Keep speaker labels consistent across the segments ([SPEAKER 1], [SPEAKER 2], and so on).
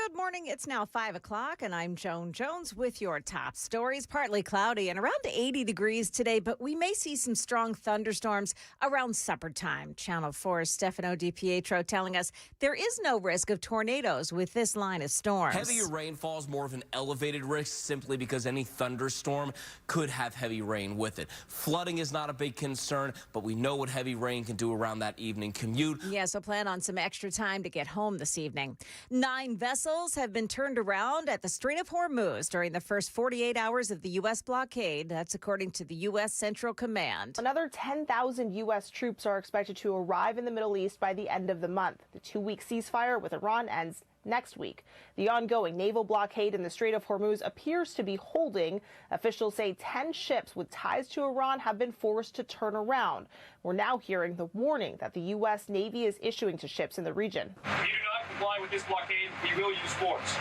[SPEAKER 1] Good morning. It's now 5 o'clock, and I'm Joan Jones with your top stories. Partly cloudy and around 80 degrees today, but we may see some strong thunderstorms around supper time. Channel 4's Stefano DiPietro telling us there is no risk of tornadoes with this line of storms.
[SPEAKER 2] Heavier rainfall is more of an elevated risk simply because any thunderstorm could have heavy rain with it. Flooding is not a big concern, but we know what heavy rain can do around that evening commute.
[SPEAKER 1] Yeah, so plan on some extra time to get home this evening. 9 vessels have been turned around at the Strait of Hormuz during the first 48 hours of the U.S. blockade. That's according to the U.S. Central Command.
[SPEAKER 3] Another 10,000 U.S. troops are expected to arrive in the Middle East by the end of the month. The 2-week ceasefire with Iran ends next week. The ongoing naval blockade in the Strait of Hormuz appears to be holding. Officials say 10 ships with ties to Iran have been forced to turn around. We're now hearing the warning that the U.S. Navy is issuing to ships in the region.
[SPEAKER 4] If you do not comply with this blockade, we will use force.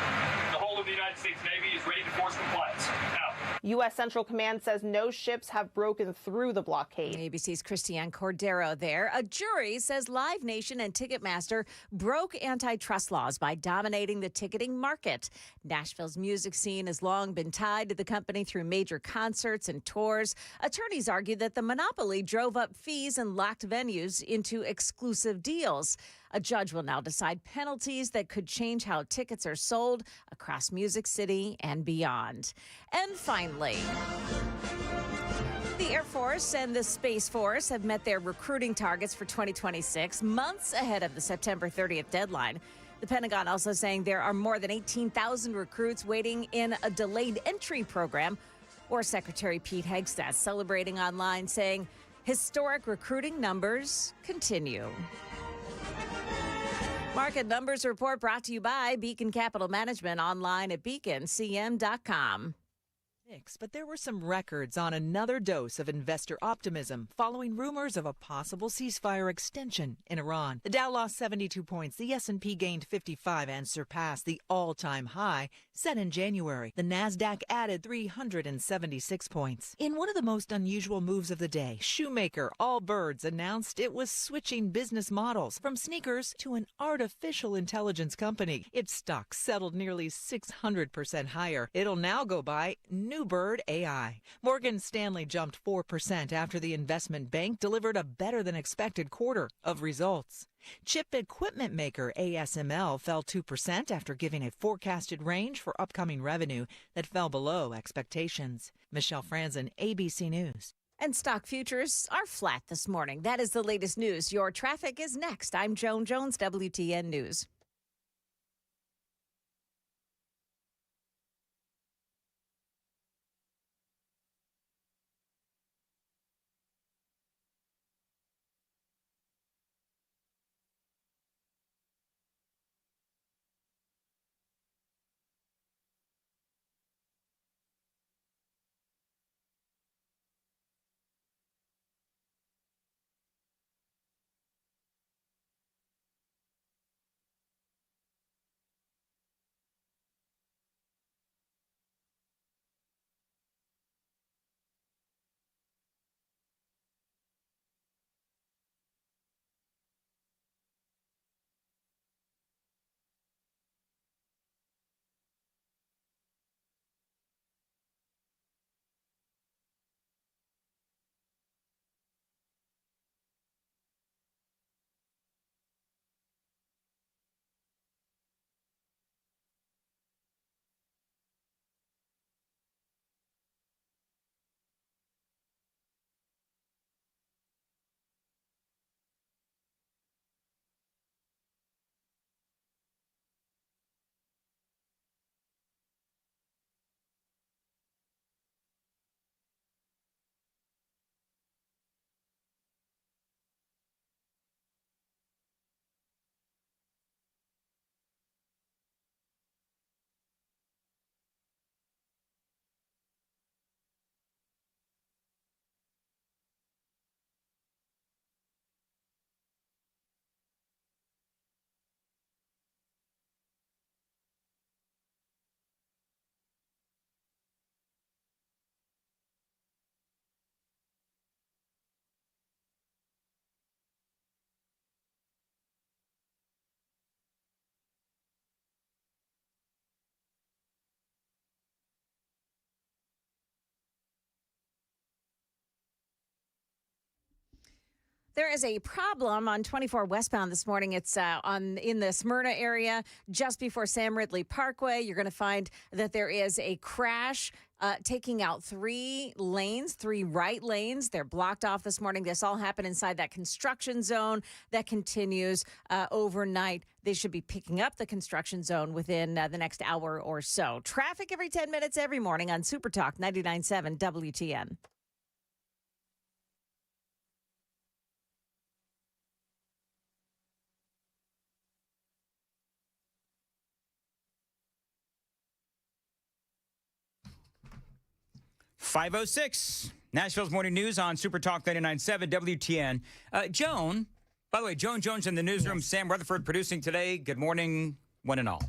[SPEAKER 4] The whole of the United States Navy is ready to force compliance. Now,
[SPEAKER 3] U.S. Central Command says no ships have broken through the blockade.
[SPEAKER 1] ABC's Christiane Cordero there. A jury says Live Nation and Ticketmaster broke antitrust laws by dominating the ticketing market. Nashville's music scene has long been tied to the company through major concerts and tours. Attorneys argue that the monopoly drove up fees and locked venues into exclusive deals. A judge will now decide penalties that could change how tickets are sold across Music City and beyond. And finally, the Air Force and the Space Force have met their recruiting targets for 2026, months ahead of the September 30th deadline. The Pentagon also saying there are more than 18,000 recruits waiting in a delayed entry program. War Secretary Pete Hegseth celebrating online, saying historic recruiting numbers continue. Market Numbers Report brought to you by Beacon Capital Management, online at beaconcm.com.
[SPEAKER 5] But there were some records on another dose of investor optimism following rumors of a possible ceasefire extension in Iran. The Dow lost 72 points, the S&P gained 55 and surpassed the all-time high set in January. The Nasdaq added 376 points. In one of the most unusual moves of the day, shoemaker Allbirds announced it was switching business models from sneakers to an artificial intelligence company. Its stock settled nearly 600% higher. It'll now go by New Bird AI. Morgan Stanley jumped 4% after the investment bank delivered a better-than-expected quarter of results. Chip equipment maker ASML fell 2% after giving a forecasted range for upcoming revenue that fell below expectations. Michelle Franzen, ABC News.
[SPEAKER 1] And stock futures are flat this morning. That is the latest news. Your traffic is next. I'm Joan Jones, WTN News. There is a problem on 24 westbound this morning. It's in the Smyrna area, just before Sam Ridley Parkway. You're going to find that there is a crash taking out 3 lanes, 3 right lanes. They're blocked off this morning. This all happened inside that construction zone that continues overnight. They should be picking up the construction zone within the next hour or so. Traffic every 10 minutes every morning on Super Talk 99.7 WTN.
[SPEAKER 6] .506, Nashville's Morning News on Super Talk 99.7 WTN. Joan, by the way, Joan Jones in the newsroom, yes. Sam Rutherford producing today. Good morning, one and all.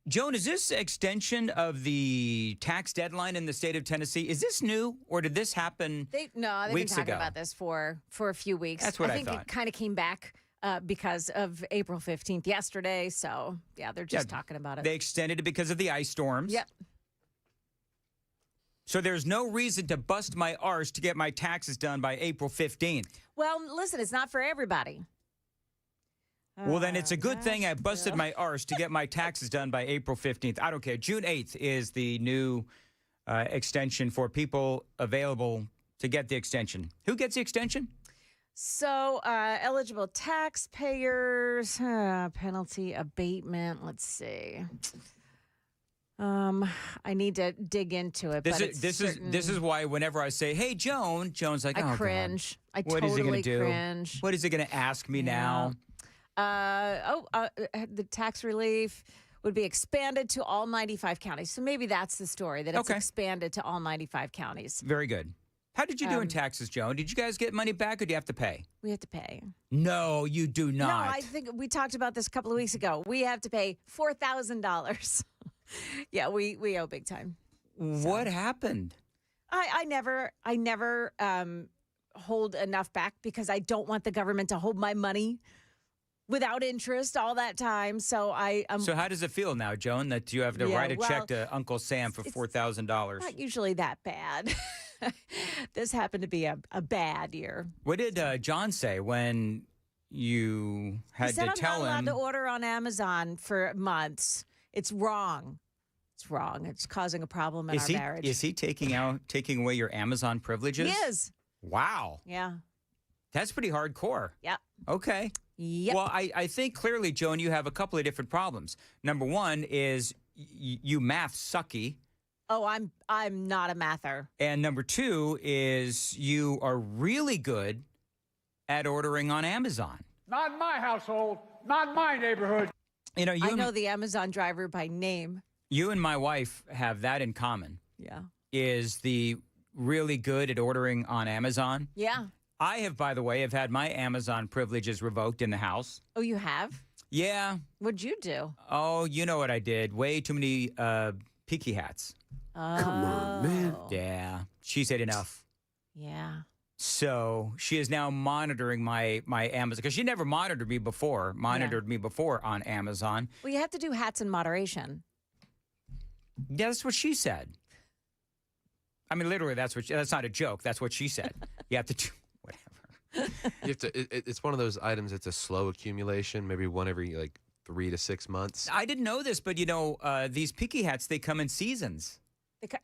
[SPEAKER 6] Joan, is this extension of the tax deadline in the state of Tennessee, is this new, or did this happen
[SPEAKER 1] they've
[SPEAKER 6] weeks
[SPEAKER 1] been talking
[SPEAKER 6] ago?
[SPEAKER 1] About this for a few weeks.
[SPEAKER 6] That's what I
[SPEAKER 1] think
[SPEAKER 6] thought.
[SPEAKER 1] It kind of came back because of April 15th yesterday. So, yeah, they're just talking about it.
[SPEAKER 6] They extended it because of the ice storms.
[SPEAKER 1] Yep.
[SPEAKER 6] So there's no reason to bust my arse to get my taxes done by April 15th.
[SPEAKER 1] Well, listen, it's not for everybody.
[SPEAKER 6] Well, then it's a good thing I busted my arse to get my taxes done by April 15th. I don't care. June 8th is the new extension for people available to get the extension. Who gets the extension?
[SPEAKER 1] So eligible taxpayers, penalty abatement. Let's see. I need to dig into it.
[SPEAKER 6] This is why whenever I say, "Hey, Joan," Joan's like,
[SPEAKER 1] I
[SPEAKER 6] "Oh,
[SPEAKER 1] cringe.
[SPEAKER 6] God.
[SPEAKER 1] What
[SPEAKER 6] is he
[SPEAKER 1] totally
[SPEAKER 6] going to do?
[SPEAKER 1] Cringe.
[SPEAKER 6] What is he going to ask me now?"
[SPEAKER 1] The tax relief would be expanded to all 95 counties. So maybe that's the story, that it's expanded to all 95 counties.
[SPEAKER 6] Very good. How did you do in taxes, Joan? Did you guys get money back, or do you have to pay?
[SPEAKER 1] We have to pay.
[SPEAKER 6] No, you do not.
[SPEAKER 1] No, I think we talked about this a couple of weeks ago. We have to pay $4,000. Yeah, we owe big time.
[SPEAKER 6] What happened?
[SPEAKER 1] I never hold enough back because I don't want the government to hold my money without interest all that time. So
[SPEAKER 6] So how does it feel now, Joan, that you have to write a check to Uncle Sam for $4,000?
[SPEAKER 1] Not usually that bad. This happened to be a bad year.
[SPEAKER 6] What did John say when you had
[SPEAKER 1] he said,
[SPEAKER 6] to tell him?
[SPEAKER 1] I'm not allowed to order on Amazon for months. It's wrong. It's wrong. It's causing a problem in our marriage.
[SPEAKER 6] Is he taking away your Amazon privileges?
[SPEAKER 1] He is.
[SPEAKER 6] Wow.
[SPEAKER 1] Yeah.
[SPEAKER 6] That's pretty hardcore.
[SPEAKER 1] Yep.
[SPEAKER 6] Okay.
[SPEAKER 1] Yep.
[SPEAKER 6] Well, I think clearly, Joan, you have a couple of different problems. Number one is you math sucky.
[SPEAKER 1] Oh, I'm not a mather.
[SPEAKER 6] And number two is you are really good at ordering on Amazon.
[SPEAKER 7] Not in my household, not in my neighborhood.
[SPEAKER 6] You know,
[SPEAKER 1] I know the Amazon driver by name.
[SPEAKER 6] You and my wife have that in common.
[SPEAKER 1] Yeah.
[SPEAKER 6] Is the really good at ordering on Amazon.
[SPEAKER 1] Yeah.
[SPEAKER 6] I have, by the way, had my Amazon privileges revoked in the house.
[SPEAKER 1] Oh, you have?
[SPEAKER 6] Yeah.
[SPEAKER 1] What'd you do?
[SPEAKER 6] Oh, you know what I did. Way too many Peaky hats.
[SPEAKER 1] Oh.
[SPEAKER 8] Come on, man.
[SPEAKER 6] Yeah. She said enough.
[SPEAKER 1] Yeah.
[SPEAKER 6] So she is now monitoring my Amazon, because she never monitored me before on Amazon.
[SPEAKER 1] Well, you have to do hats in moderation.
[SPEAKER 6] Yeah, that's what she said. I mean, literally, that's not a joke. That's what she said. You have to do whatever.
[SPEAKER 8] You have to. It's one of those items. It's a slow accumulation. Maybe one every 3 to 6 months.
[SPEAKER 6] I didn't know this, but these Peaky hats, they come in seasons.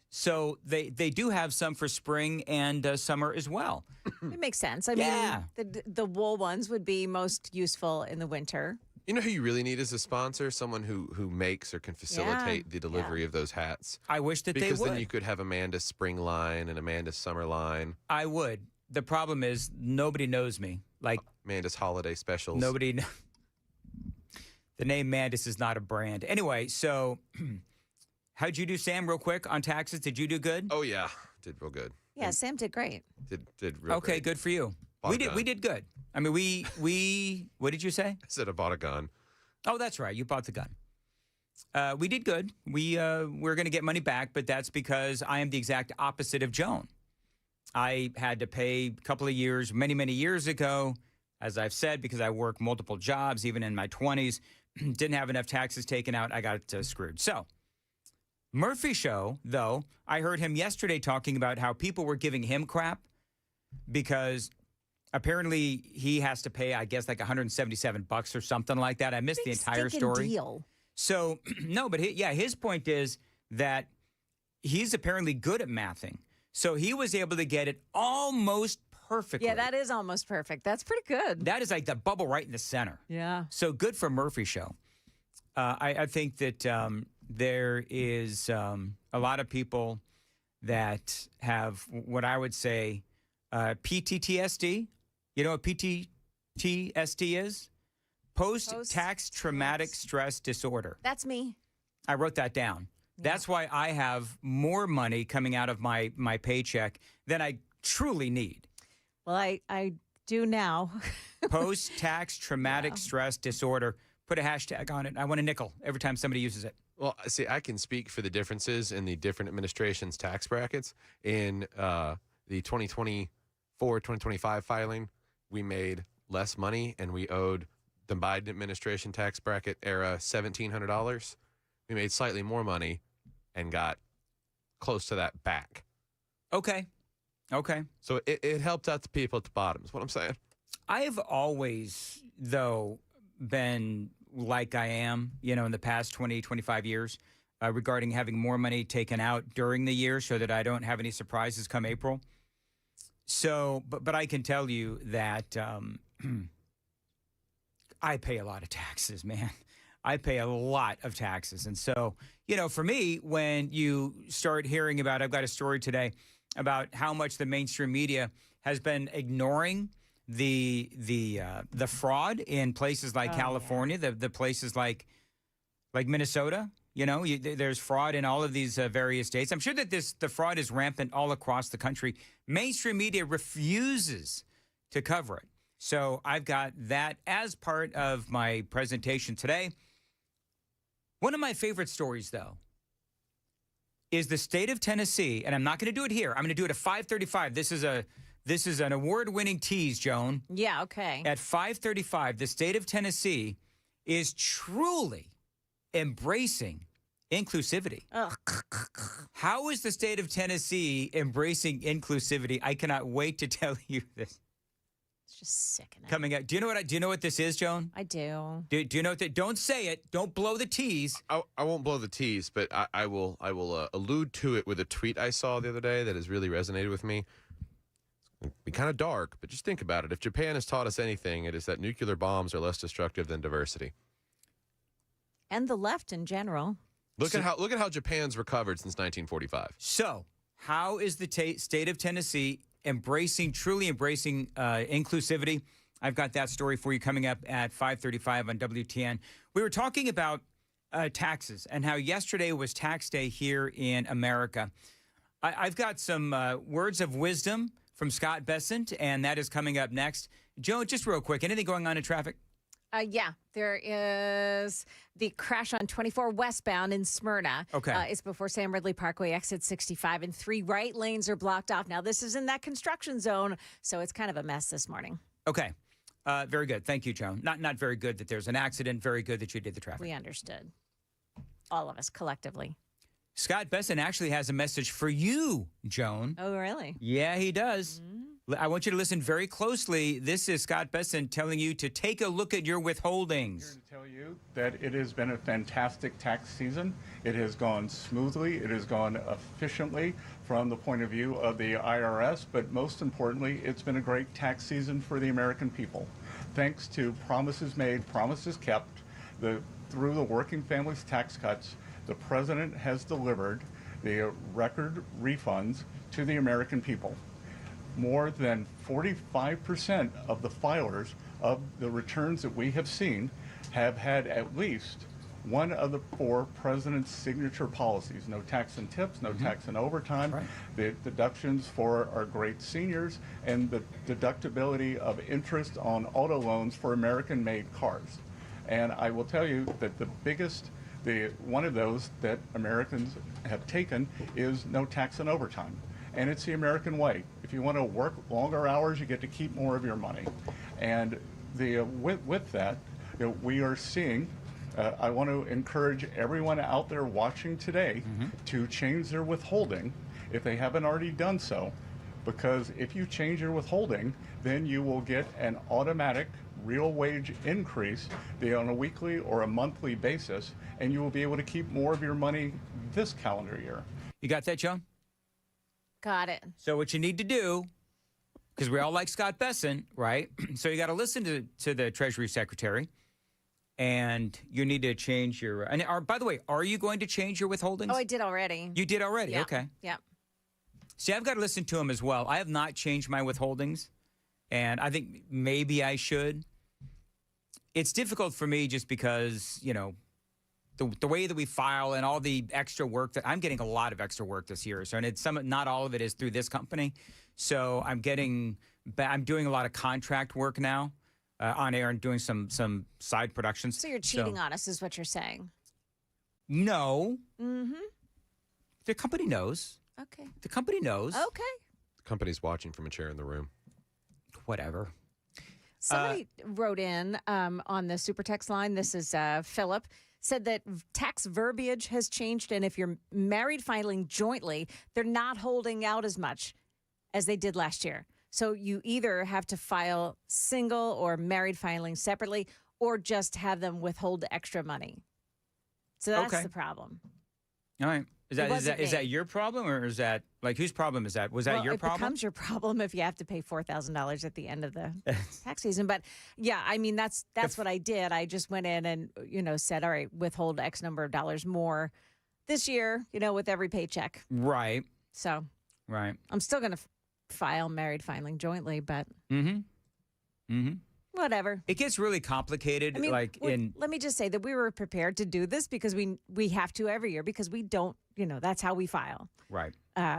[SPEAKER 6] So they do have some for spring and summer as well.
[SPEAKER 1] It makes sense. I mean, the wool ones would be most useful in the winter.
[SPEAKER 8] You know who you really need as a sponsor? Someone who makes or can facilitate the delivery of those hats.
[SPEAKER 6] I wish that they would.
[SPEAKER 8] Because then you could have Amanda's spring line and Amanda's summer line.
[SPEAKER 6] I would. The problem is nobody knows me. Like
[SPEAKER 8] Amanda's holiday specials.
[SPEAKER 6] Nobody. The name Mandis is not a brand. Anyway, so how'd you do, Sam, real quick, on taxes? Did you do good?
[SPEAKER 8] Oh, yeah. Did real good.
[SPEAKER 1] Yeah, Sam did great.
[SPEAKER 8] Did real
[SPEAKER 6] Okay,
[SPEAKER 8] great.
[SPEAKER 6] Good for you. We did good. I mean, we what did you say?
[SPEAKER 8] I said I bought a gun.
[SPEAKER 6] Oh, that's right. You bought the gun. We did good. We're going to get money back, but that's because I am the exact opposite of Joan. I had to pay a couple of years, many, many years ago, as I've said, because I worked multiple jobs, even in my 20s, didn't have enough taxes taken out. I got screwed. So Murphy show, though, I heard him yesterday talking about how people were giving him crap because Apparently, he has to pay, I guess, like $177 or something like that. I missed the entire story.
[SPEAKER 1] Deal.
[SPEAKER 6] So, no, but his point is that he's apparently good at mathing. So he was able to get it almost perfectly.
[SPEAKER 1] Yeah, that is almost perfect. That's pretty good.
[SPEAKER 6] That is like the bubble right in the center.
[SPEAKER 1] Yeah.
[SPEAKER 6] So good for Murphy Show. I think that there is a lot of people that have what I would say PTTSD. You know what PTTSD is? Post-tax traumatic stress disorder.
[SPEAKER 1] That's me.
[SPEAKER 6] I wrote that down. Yeah. That's why I have more money coming out of my paycheck than I truly need.
[SPEAKER 1] Well, I do now.
[SPEAKER 6] Post-tax traumatic stress disorder. Put a hashtag on it. I want a nickel every time somebody uses it.
[SPEAKER 8] Well, see, I can speak for the differences in the different administrations' tax brackets. In the 2024, 2025 filing, we made less money, and we owed the Biden administration tax bracket era $1,700. We made slightly more money and got close to that back.
[SPEAKER 6] Okay.
[SPEAKER 8] So it helped out the people at the bottom is what I'm saying.
[SPEAKER 6] I've always, though, been like I am, in the past 20, 25 years regarding having more money taken out during the year so that I don't have any surprises come April. So, but I can tell you that I pay a lot of taxes, man. I pay a lot of taxes. And so, for me, when you start hearing about, I've got a story today about how much the mainstream media has been ignoring the fraud in places like California, the places like Minnesota. There's fraud in all of these various states. I'm sure that the fraud is rampant all across the country. Mainstream media refuses to cover it. So I've got that as part of my presentation today. One of my favorite stories, though, is the state of Tennessee, and I'm not going to do it here. I'm going to do it at 5:35. This is an award-winning tease, Joan.
[SPEAKER 1] Yeah, okay.
[SPEAKER 6] At 5:35, the state of Tennessee is truly embracing inclusivity.
[SPEAKER 1] Ugh.
[SPEAKER 6] How is the state of Tennessee embracing inclusivity? I cannot wait to tell you this.
[SPEAKER 1] It's just sickening.
[SPEAKER 6] Coming up. Do you know what this is, Joan?
[SPEAKER 1] I do.
[SPEAKER 6] Do you know what don't say it. Don't blow the tease.
[SPEAKER 8] I won't blow the tease, but I will allude to it with a tweet I saw the other day that has really resonated with me. It's be kind of dark, but just think about it. If Japan has taught us anything, it is that nuclear bombs are less destructive than diversity.
[SPEAKER 1] And the left in general.
[SPEAKER 8] Look at how Japan's recovered since 1945.
[SPEAKER 6] So, how is the state of Tennessee truly embracing inclusivity? I've got that story for you coming up at 5:35 on WTN. We were talking about taxes and how yesterday was tax day here in America. I've got some words of wisdom from Scott Bessent, and that is coming up next. Joe, just real quick, anything going on in traffic?
[SPEAKER 1] Yeah, there is the crash on 24 westbound in Smyrna.
[SPEAKER 6] Okay.
[SPEAKER 1] It's before Sam Ridley Parkway, exit 65, and 3 right lanes are blocked off. Now, this is in that construction zone, so it's kind of a mess this morning.
[SPEAKER 6] Okay. Very good. Thank you, Joan. Not very good that there's an accident. Very good that you did the traffic.
[SPEAKER 1] We understood. All of us collectively.
[SPEAKER 6] Scott Bessent actually has a message for you, Joan.
[SPEAKER 1] Oh, really?
[SPEAKER 6] Yeah, he does. Mm-hmm. I want you to listen very closely. This is Scott Bessent telling you to take a look at your withholdings.
[SPEAKER 9] I'm here to tell you that it has been a fantastic tax season. It has gone smoothly. It has gone efficiently from the point of view of the IRS, but most importantly, it's been a great tax season for the American people. Thanks to promises made, promises kept, through the working families tax cuts, the president has delivered the record refunds to the American people. More than 45% of the filers of the returns that we have seen have had at least one of the 4 president's signature policies. No tax and tips, no tax and overtime, right. The deductions for our great seniors, and the deductibility of interest on auto loans for American-made cars. And I will tell you that one of those that Americans have taken is no tax and overtime. And it's the American way. If you want to work longer hours, you get to keep more of your money. And with that, we are seeing, I want to encourage everyone out there watching today to change their withholding, if they haven't already done so, because if you change your withholding, then you will get an automatic real wage increase, be it on a weekly or a monthly basis, and you will be able to keep more of your money this calendar year.
[SPEAKER 6] You got that, Joan?
[SPEAKER 1] Got it.
[SPEAKER 6] So what you need to do, because we all like Scott Bessent, right? So you got to listen to the Treasury Secretary, and you need to change your. And by the way, are you going to change your withholdings?
[SPEAKER 1] Oh, I did already.
[SPEAKER 6] You did already.
[SPEAKER 1] Yeah.
[SPEAKER 6] Okay.
[SPEAKER 1] Yeah.
[SPEAKER 6] See, I've got to listen to him as well. I have not changed my withholdings, and I think maybe I should. It's difficult for me just because, you know, the way that we file and all the extra work that I'm getting a lot of extra work this year. So, and it's not all of it is through this company. So I'm doing a lot of contract work now on air and doing some side productions.
[SPEAKER 1] So you're cheating on us is what you're saying.
[SPEAKER 6] No.
[SPEAKER 1] Mm-hmm.
[SPEAKER 6] The company knows.
[SPEAKER 1] Okay.
[SPEAKER 6] The company knows.
[SPEAKER 1] Okay.
[SPEAKER 8] The company's watching from a chair in the room.
[SPEAKER 6] Whatever.
[SPEAKER 1] Somebody wrote in on the super text line. This is Philip. Said that tax verbiage has changed, and if you're married filing jointly, they're not holding out as much as they did last year. So you either have to file single or married filing separately, or just have them withhold the extra money. So that's the problem.
[SPEAKER 6] All right. Is that your problem, or is that like whose problem is that? Was that your problem?
[SPEAKER 1] It becomes your problem if you have to pay $4,000 at the end of the tax season. But yeah, I mean that's what I did. I just went in and said, all right, withhold X number of dollars more this year, with every paycheck.
[SPEAKER 6] Right.
[SPEAKER 1] So.
[SPEAKER 6] Right.
[SPEAKER 1] I'm still going to file married filing jointly, but.
[SPEAKER 6] Mm-hmm. Mm-hmm.
[SPEAKER 1] Whatever.
[SPEAKER 6] It gets really complicated.
[SPEAKER 1] I mean, let me just say that we were prepared to do this because we have to every year because we don't, that's how we file.
[SPEAKER 6] Right.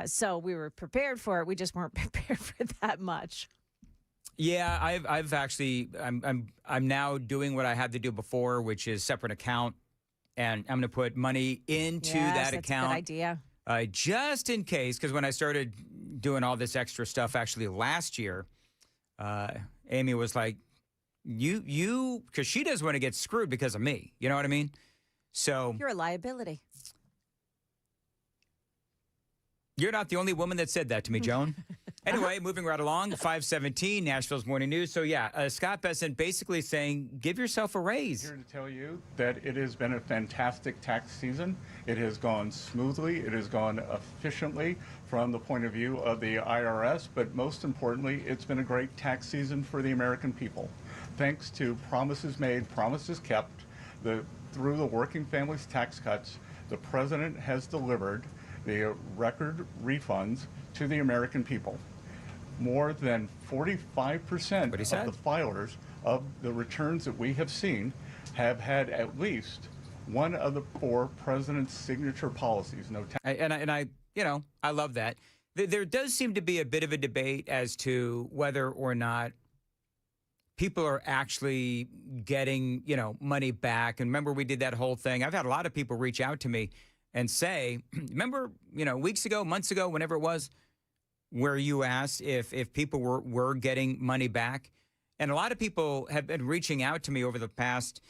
[SPEAKER 1] So we were prepared for it. We just weren't prepared for that much.
[SPEAKER 6] Yeah, I've actually I'm now doing what I had to do before, which is separate account, and I'm going to put money into that account.
[SPEAKER 1] That's a good idea.
[SPEAKER 6] Just in case, because when I started doing all this extra stuff, actually last year, Amy was like, You, because she doesn't want to get screwed because of me. You know what I mean? So
[SPEAKER 1] you're a liability.
[SPEAKER 6] You're not the only woman that said that to me, Joan. Anyway, moving right along, 517, Nashville's Morning News. So yeah, Scott Bessent basically saying, give yourself a raise.
[SPEAKER 9] Here to tell you that it has been a fantastic tax season. It has gone smoothly. It has gone efficiently from the point of view of the IRS, but most importantly, it's been a great tax season for the American people. Thanks to promises made, promises kept, through the working families tax cuts, the president has delivered the record refunds to the American people. More than 45% of the filers of the returns that we have seen have had at least one of the 4 president's signature policies.
[SPEAKER 6] I love that. There does seem to be a bit of a debate as to whether or not people are actually getting, money back. And remember, we did that whole thing. I've had a lot of people reach out to me and say, remember, weeks ago, months ago, whenever it was, where you asked if people were getting money back. And a lot of people have been reaching out to me over the past,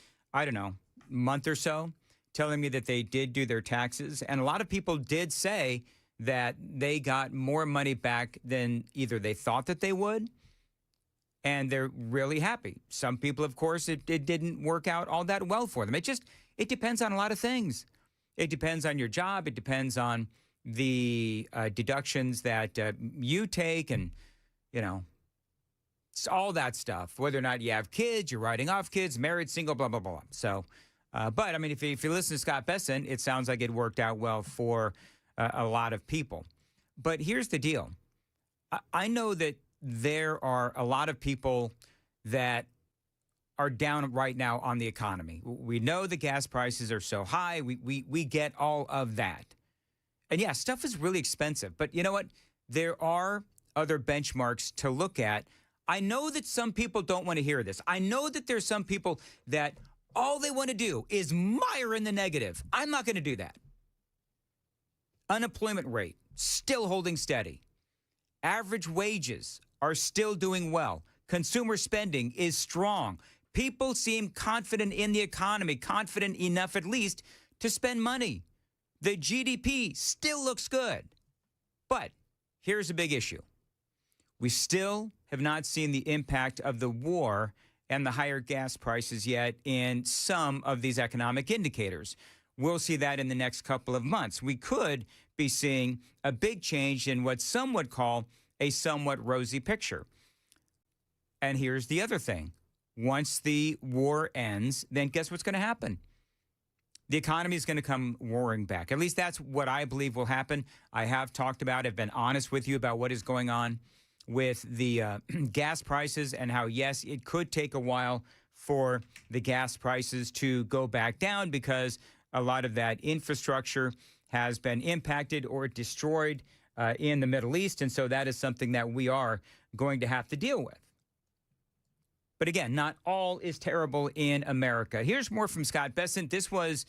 [SPEAKER 6] month or so, telling me that they did do their taxes. And a lot of people did say that they got more money back than either they thought that they would, and they're really happy. Some people, of course, it didn't work out all that well for them. It depends on a lot of things. It depends on your job. It depends on the deductions that you take and, it's all that stuff. Whether or not you have kids, you're writing off kids, married, single, blah, blah, blah. So, but, I mean, if you listen to Scott Bessent, it sounds like it worked out well for a lot of people. But here's the deal. I know that there are a lot of people that are down right now on the economy. We know the gas prices are so high. We get all of that. And yeah, stuff is really expensive. But you know what? There are other benchmarks to look at. I know that some people don't want to hear this. I know that there's some people that all they want to do is mire in the negative. I'm not going to do that. Unemployment rate still holding steady. Average wages are still doing well. Consumer spending is strong. People seem confident in the economy, confident enough at least to spend money. The GDP still looks good. But here's a big issue. We still have not seen the impact of the war and the higher gas prices yet in some of these economic indicators. We'll see that in the next couple of months. We could be seeing a big change in what some would call a somewhat rosy picture. And here's the other thing. Once the war ends, then guess what's going to happen? The economy is going to come roaring back. At least that's what I believe will happen. I have talked about, I've been honest with you about what is going on with the gas prices and how, yes, it could take a while for the gas prices to go back down because a lot of that infrastructure has been impacted or destroyed in the Middle East. And so that is something that we are going to have to deal with. But again, not all is terrible in America. Here's more from Scott Bessent. This was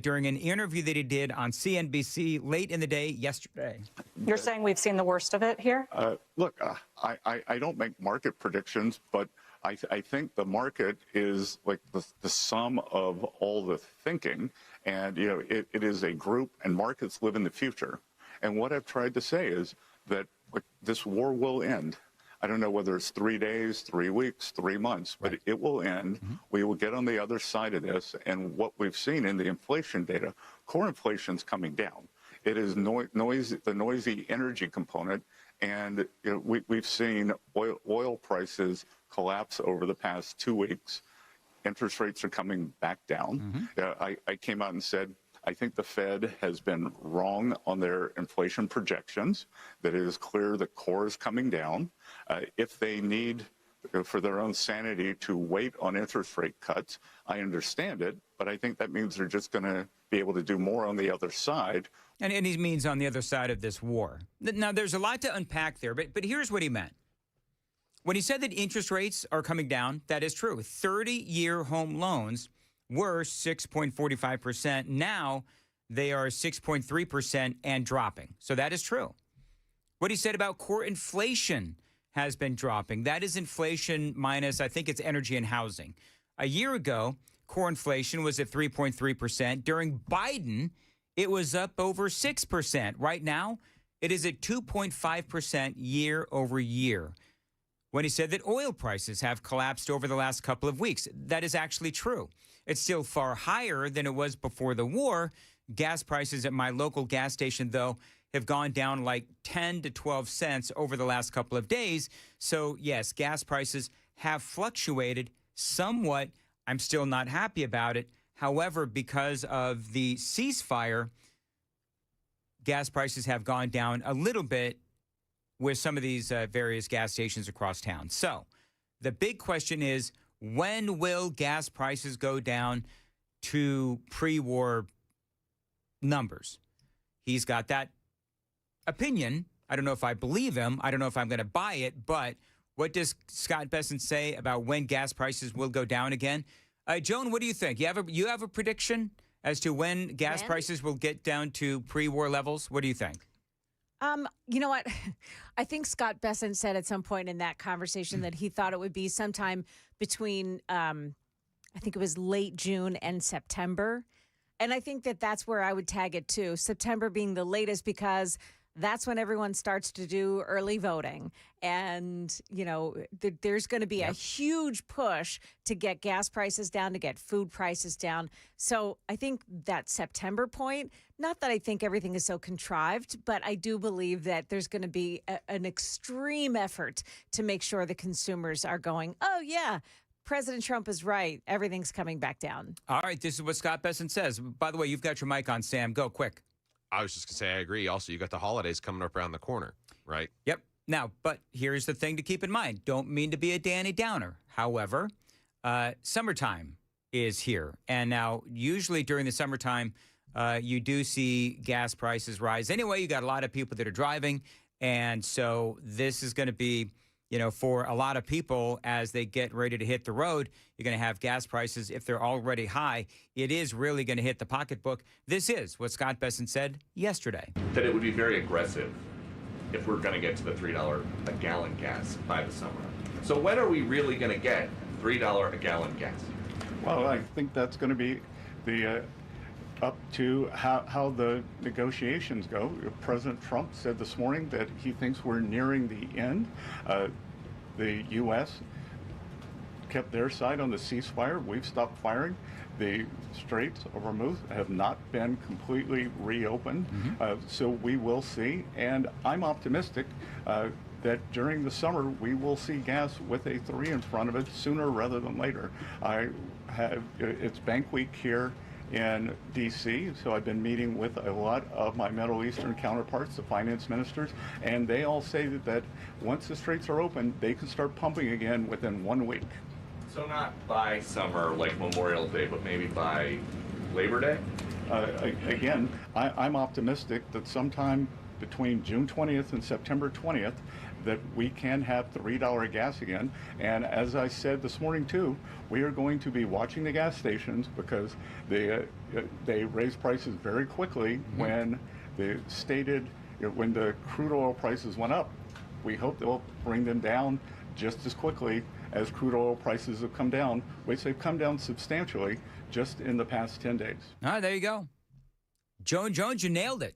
[SPEAKER 6] during an interview that he did on CNBC late in the day yesterday.
[SPEAKER 10] You're saying we've seen the worst of it here?
[SPEAKER 11] Look, I don't make market predictions, but I think the market is like the sum of all the thinking. And, you know, it is a group, and markets live in the future. And what I've tried to say is that this war will end. I don't know whether it's 3 days, 3 weeks, 3 months, but it will end. Mm-hmm. We will get on the other side of this. And what we've seen in the inflation data, core inflation's coming down. It is the noisy energy component. And you know, we've seen oil prices collapse over the past 2 weeks. Interest rates are coming back down. Mm-hmm. I came out and said, I think the Fed has been wrong on their inflation projections, that it is clear the core is coming down. If they need, for their own sanity, to wait on interest rate cuts, I understand it, but I think that means they're just going to be able to do more on the other side.
[SPEAKER 6] And he means on the other side of this war. Now, there's a lot to unpack there, but here's what he meant. When he said that interest rates are coming down, that is true. 30-year home loans were 6.45%. Now they are 6.3% and dropping. So that is true. What he said about core inflation has been dropping. That is inflation minus, I think it's energy and housing. A year ago, core inflation was at 3.3%. During Biden, it was up over 6%. Right now, it is at 2.5% year over year. When he said that oil prices have collapsed over the last couple of weeks, that is actually true. It's still far higher than it was before the war. Gas prices at my local gas station, though, have gone down like 10 to 12 cents over the last couple of days. So, yes, gas prices have fluctuated somewhat. I'm still not happy about it. However, because of the ceasefire, gas prices have gone down a little bit with some of these various gas stations across town. So the big question is, when will gas prices go down to pre-war numbers? He's got that opinion. I don't know if I believe him. I don't know if I'm going to buy it. But what does Scott Bessent say about when gas prices will go down again? Joan, what do you think? You have a prediction as to when gas prices will get down to pre-war levels? What do you think?
[SPEAKER 1] You know what? I think Scott Bessent said at some point in that conversation that he thought it would be sometime between, I think it was late June and September. And I think that that's where I would tag it too. September being the latest because that's when everyone starts to do early voting. And, you know, there's going to be a huge push to get gas prices down, to get food prices down. So I think that September point, not that I think everything is so contrived, but I do believe that there's going to be an extreme effort to make sure the consumers are going, oh, yeah, President Trump is right. Everything's coming back down.
[SPEAKER 6] All right. This is what Scott Bessent says. By the way, you've got your mic on, Sam. Go quick.
[SPEAKER 8] I was just going to say, I agree. Also, you got the holidays coming up around the corner, right?
[SPEAKER 6] Yep. Now, but here's the thing to keep in mind. Don't mean to be a Danny Downer. However, summertime is here. And now, usually during the summertime, you do see gas prices rise. Anyway, you got a lot of people that are driving. And so this is going to be, you know, for a lot of people as they get ready to hit the road, you're going to have gas prices. If they're already high, it is really going to hit the pocketbook. This is what Scott Bessent said yesterday.
[SPEAKER 12] That it would be very aggressive if we're going to get to the $3 a gallon gas by the summer. So when are we really going to get $3 a gallon gas?
[SPEAKER 9] Well, I think that's going to be the up to how the negotiations go. President Trump said this morning that he thinks we're nearing the end. The U.S. kept their side on the ceasefire. We've stopped firing. The Straits of Hormuz have not been completely reopened, so we will see. And I'm optimistic that during the summer we will see gas with a 3 in front of it sooner rather than later. It's Bank Week here in D.C., so I've been meeting with a lot of my Middle Eastern counterparts, the finance ministers, and they all say that once the straits are open, they can start pumping again within 1 week.
[SPEAKER 12] So not by summer, like Memorial Day, but maybe by Labor Day?
[SPEAKER 9] Again, I'm optimistic that sometime between June 20th and September 20th, that we can have $3 gas again. And as I said this morning too, we are going to be watching the gas stations because they raise prices very quickly when when the crude oil prices went up. We hope they'll bring them down just as quickly as crude oil prices have come down, which they've come down substantially just in the past 10 days.
[SPEAKER 6] All right, there you go. Joan Jones, you nailed it.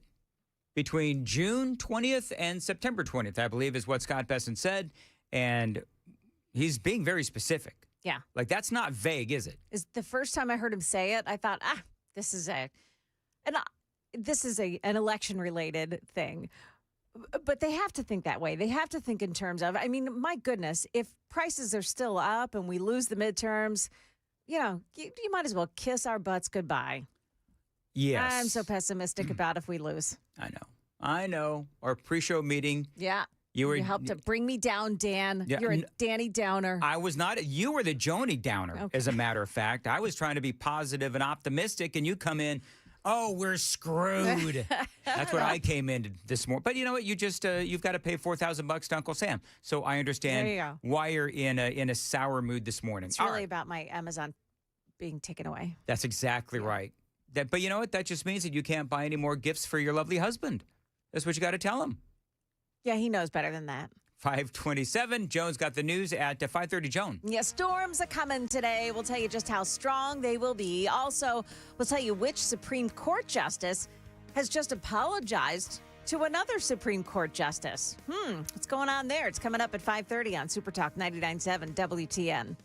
[SPEAKER 6] Between June 20th and September 20th, I believe, is what Scott Bessent said. And he's being very specific.
[SPEAKER 1] Yeah.
[SPEAKER 6] Like, that's not vague, is it?
[SPEAKER 1] Is the first time I heard him say it, I thought, this is an election-related thing. But they have to think that way. They have to think in terms of, I mean, my goodness, if prices are still up and we lose the midterms, you might as well kiss our butts goodbye.
[SPEAKER 6] Yes.
[SPEAKER 1] I'm so pessimistic about if we lose.
[SPEAKER 6] I know. Our pre-show meeting.
[SPEAKER 1] Yeah.
[SPEAKER 6] You
[SPEAKER 1] helped to bring me down, Dan.
[SPEAKER 6] Yeah,
[SPEAKER 1] You're a Danny Downer.
[SPEAKER 6] I was not. You were the Joni Downer, as a matter of fact. I was trying to be positive and optimistic, and you come in, oh, we're screwed. That's what I came in this morning. But you know what? You just you've got to pay $4,000 to Uncle Sam. So I understand why you're in a sour mood this morning.
[SPEAKER 1] It's really about my Amazon being taken away.
[SPEAKER 6] That's exactly right. But you know what? That just means that you can't buy any more gifts for your lovely husband. That's what you got to tell him.
[SPEAKER 1] Yeah, he knows better than that.
[SPEAKER 6] 527. Joan's got the news at 5:30. Joan.
[SPEAKER 1] Yeah, storms are coming today. We'll tell you just how strong they will be. Also, we'll tell you which Supreme Court justice has just apologized to another Supreme Court justice. What's going on there? It's coming up at 5:30 on Super Talk 99.7 WTN.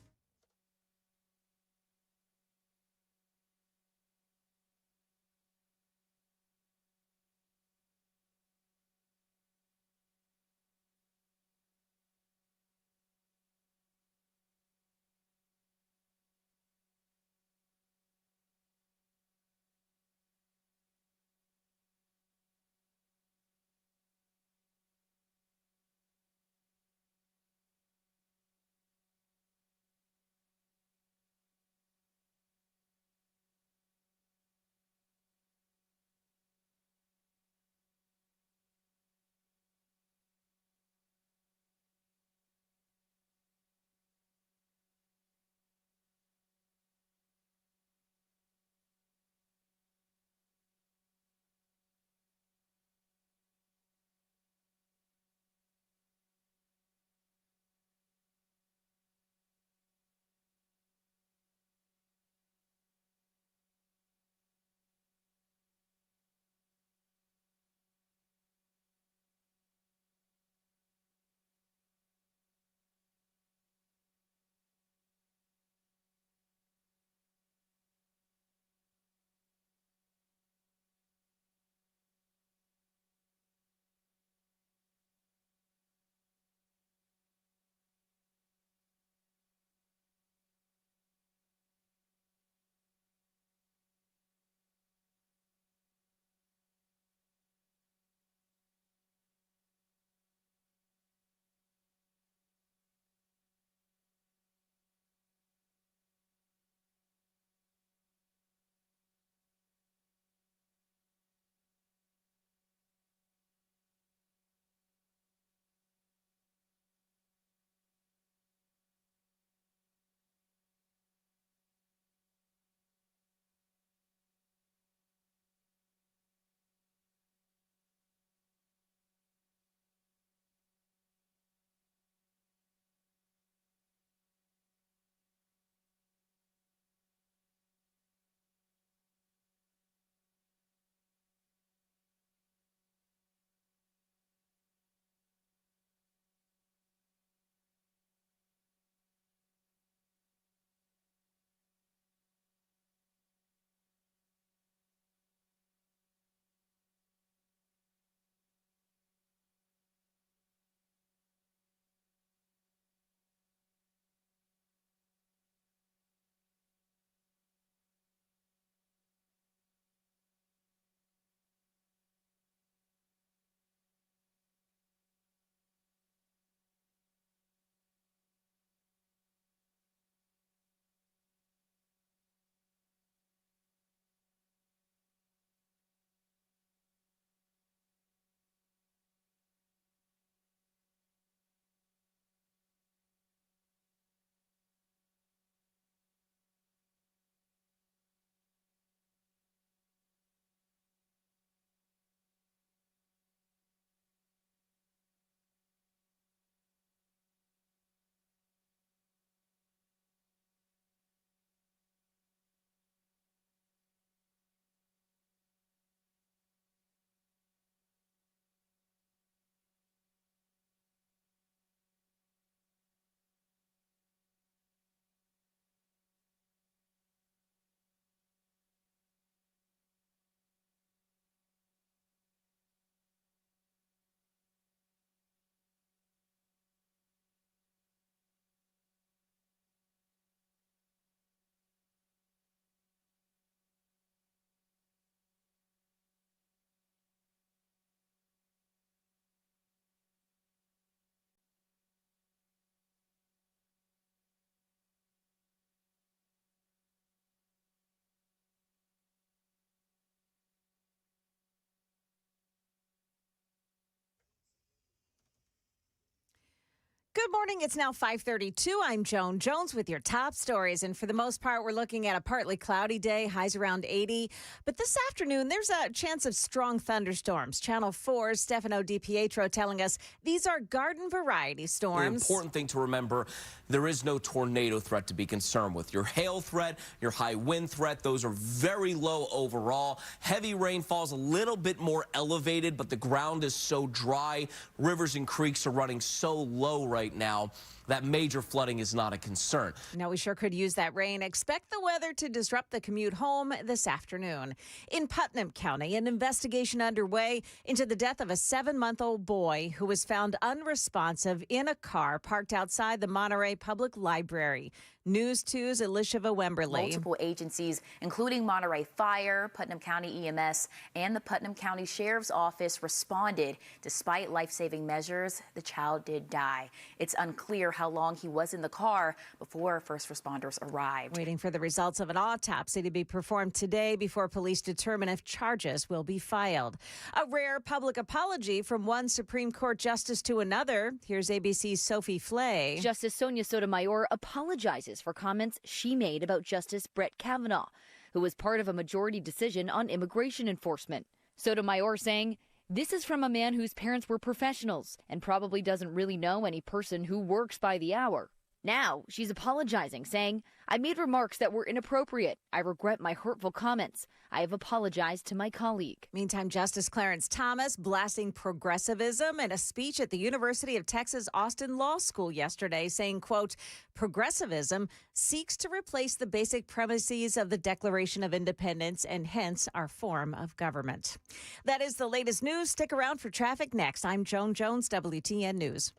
[SPEAKER 1] Good morning. It's now 5:32. I'm Joan Jones with your top stories. And for the most part, we're looking at a partly cloudy day, highs around 80. But this afternoon, there's a chance of strong thunderstorms. Channel 4's Stefano DiPietro telling us these are garden variety storms.
[SPEAKER 2] The important thing to remember, there is no tornado threat to be concerned with. Your hail threat, your high wind threat, those are very low overall. Heavy rainfall is a little bit more elevated, but the ground is so dry. Rivers and creeks are running so low right now that major flooding is not a concern.
[SPEAKER 1] Now, we sure could use that rain. Expect the weather to disrupt the commute home this afternoon. In Putnam County, an investigation underway into the death of a 7-month-old boy who was found unresponsive in a car parked outside the Monterey Public Library. News 2's Elisheva Wemberly.
[SPEAKER 13] Multiple agencies, including Monterey Fire, Putnam County EMS, and the Putnam County Sheriff's Office, responded. Despite life-saving measures, the child did die. It's unclear how long he was in the car before first responders arrived.
[SPEAKER 1] Waiting for the results of an autopsy to be performed today before police determine if charges will be filed. A rare public apology from one Supreme Court justice to another. Here's ABC's Sophie Flay.
[SPEAKER 14] Justice Sonia Sotomayor apologizes for comments she made about Justice Brett Kavanaugh, who was part of a majority decision on immigration enforcement. Sotomayor saying, "This is from a man whose parents were professionals and probably doesn't really know any person who works by the hour." Now she's apologizing, saying, "I made remarks that were inappropriate. I regret my hurtful comments. I have apologized to my colleague."
[SPEAKER 1] Meantime, Justice Clarence Thomas blasting progressivism in a speech at the University of Texas Austin Law School yesterday, saying, quote, "Progressivism seeks to replace the basic premises of the Declaration of Independence and hence our form of government." That is the latest news. Stick around for traffic next. I'm Joan Jones, WTN News.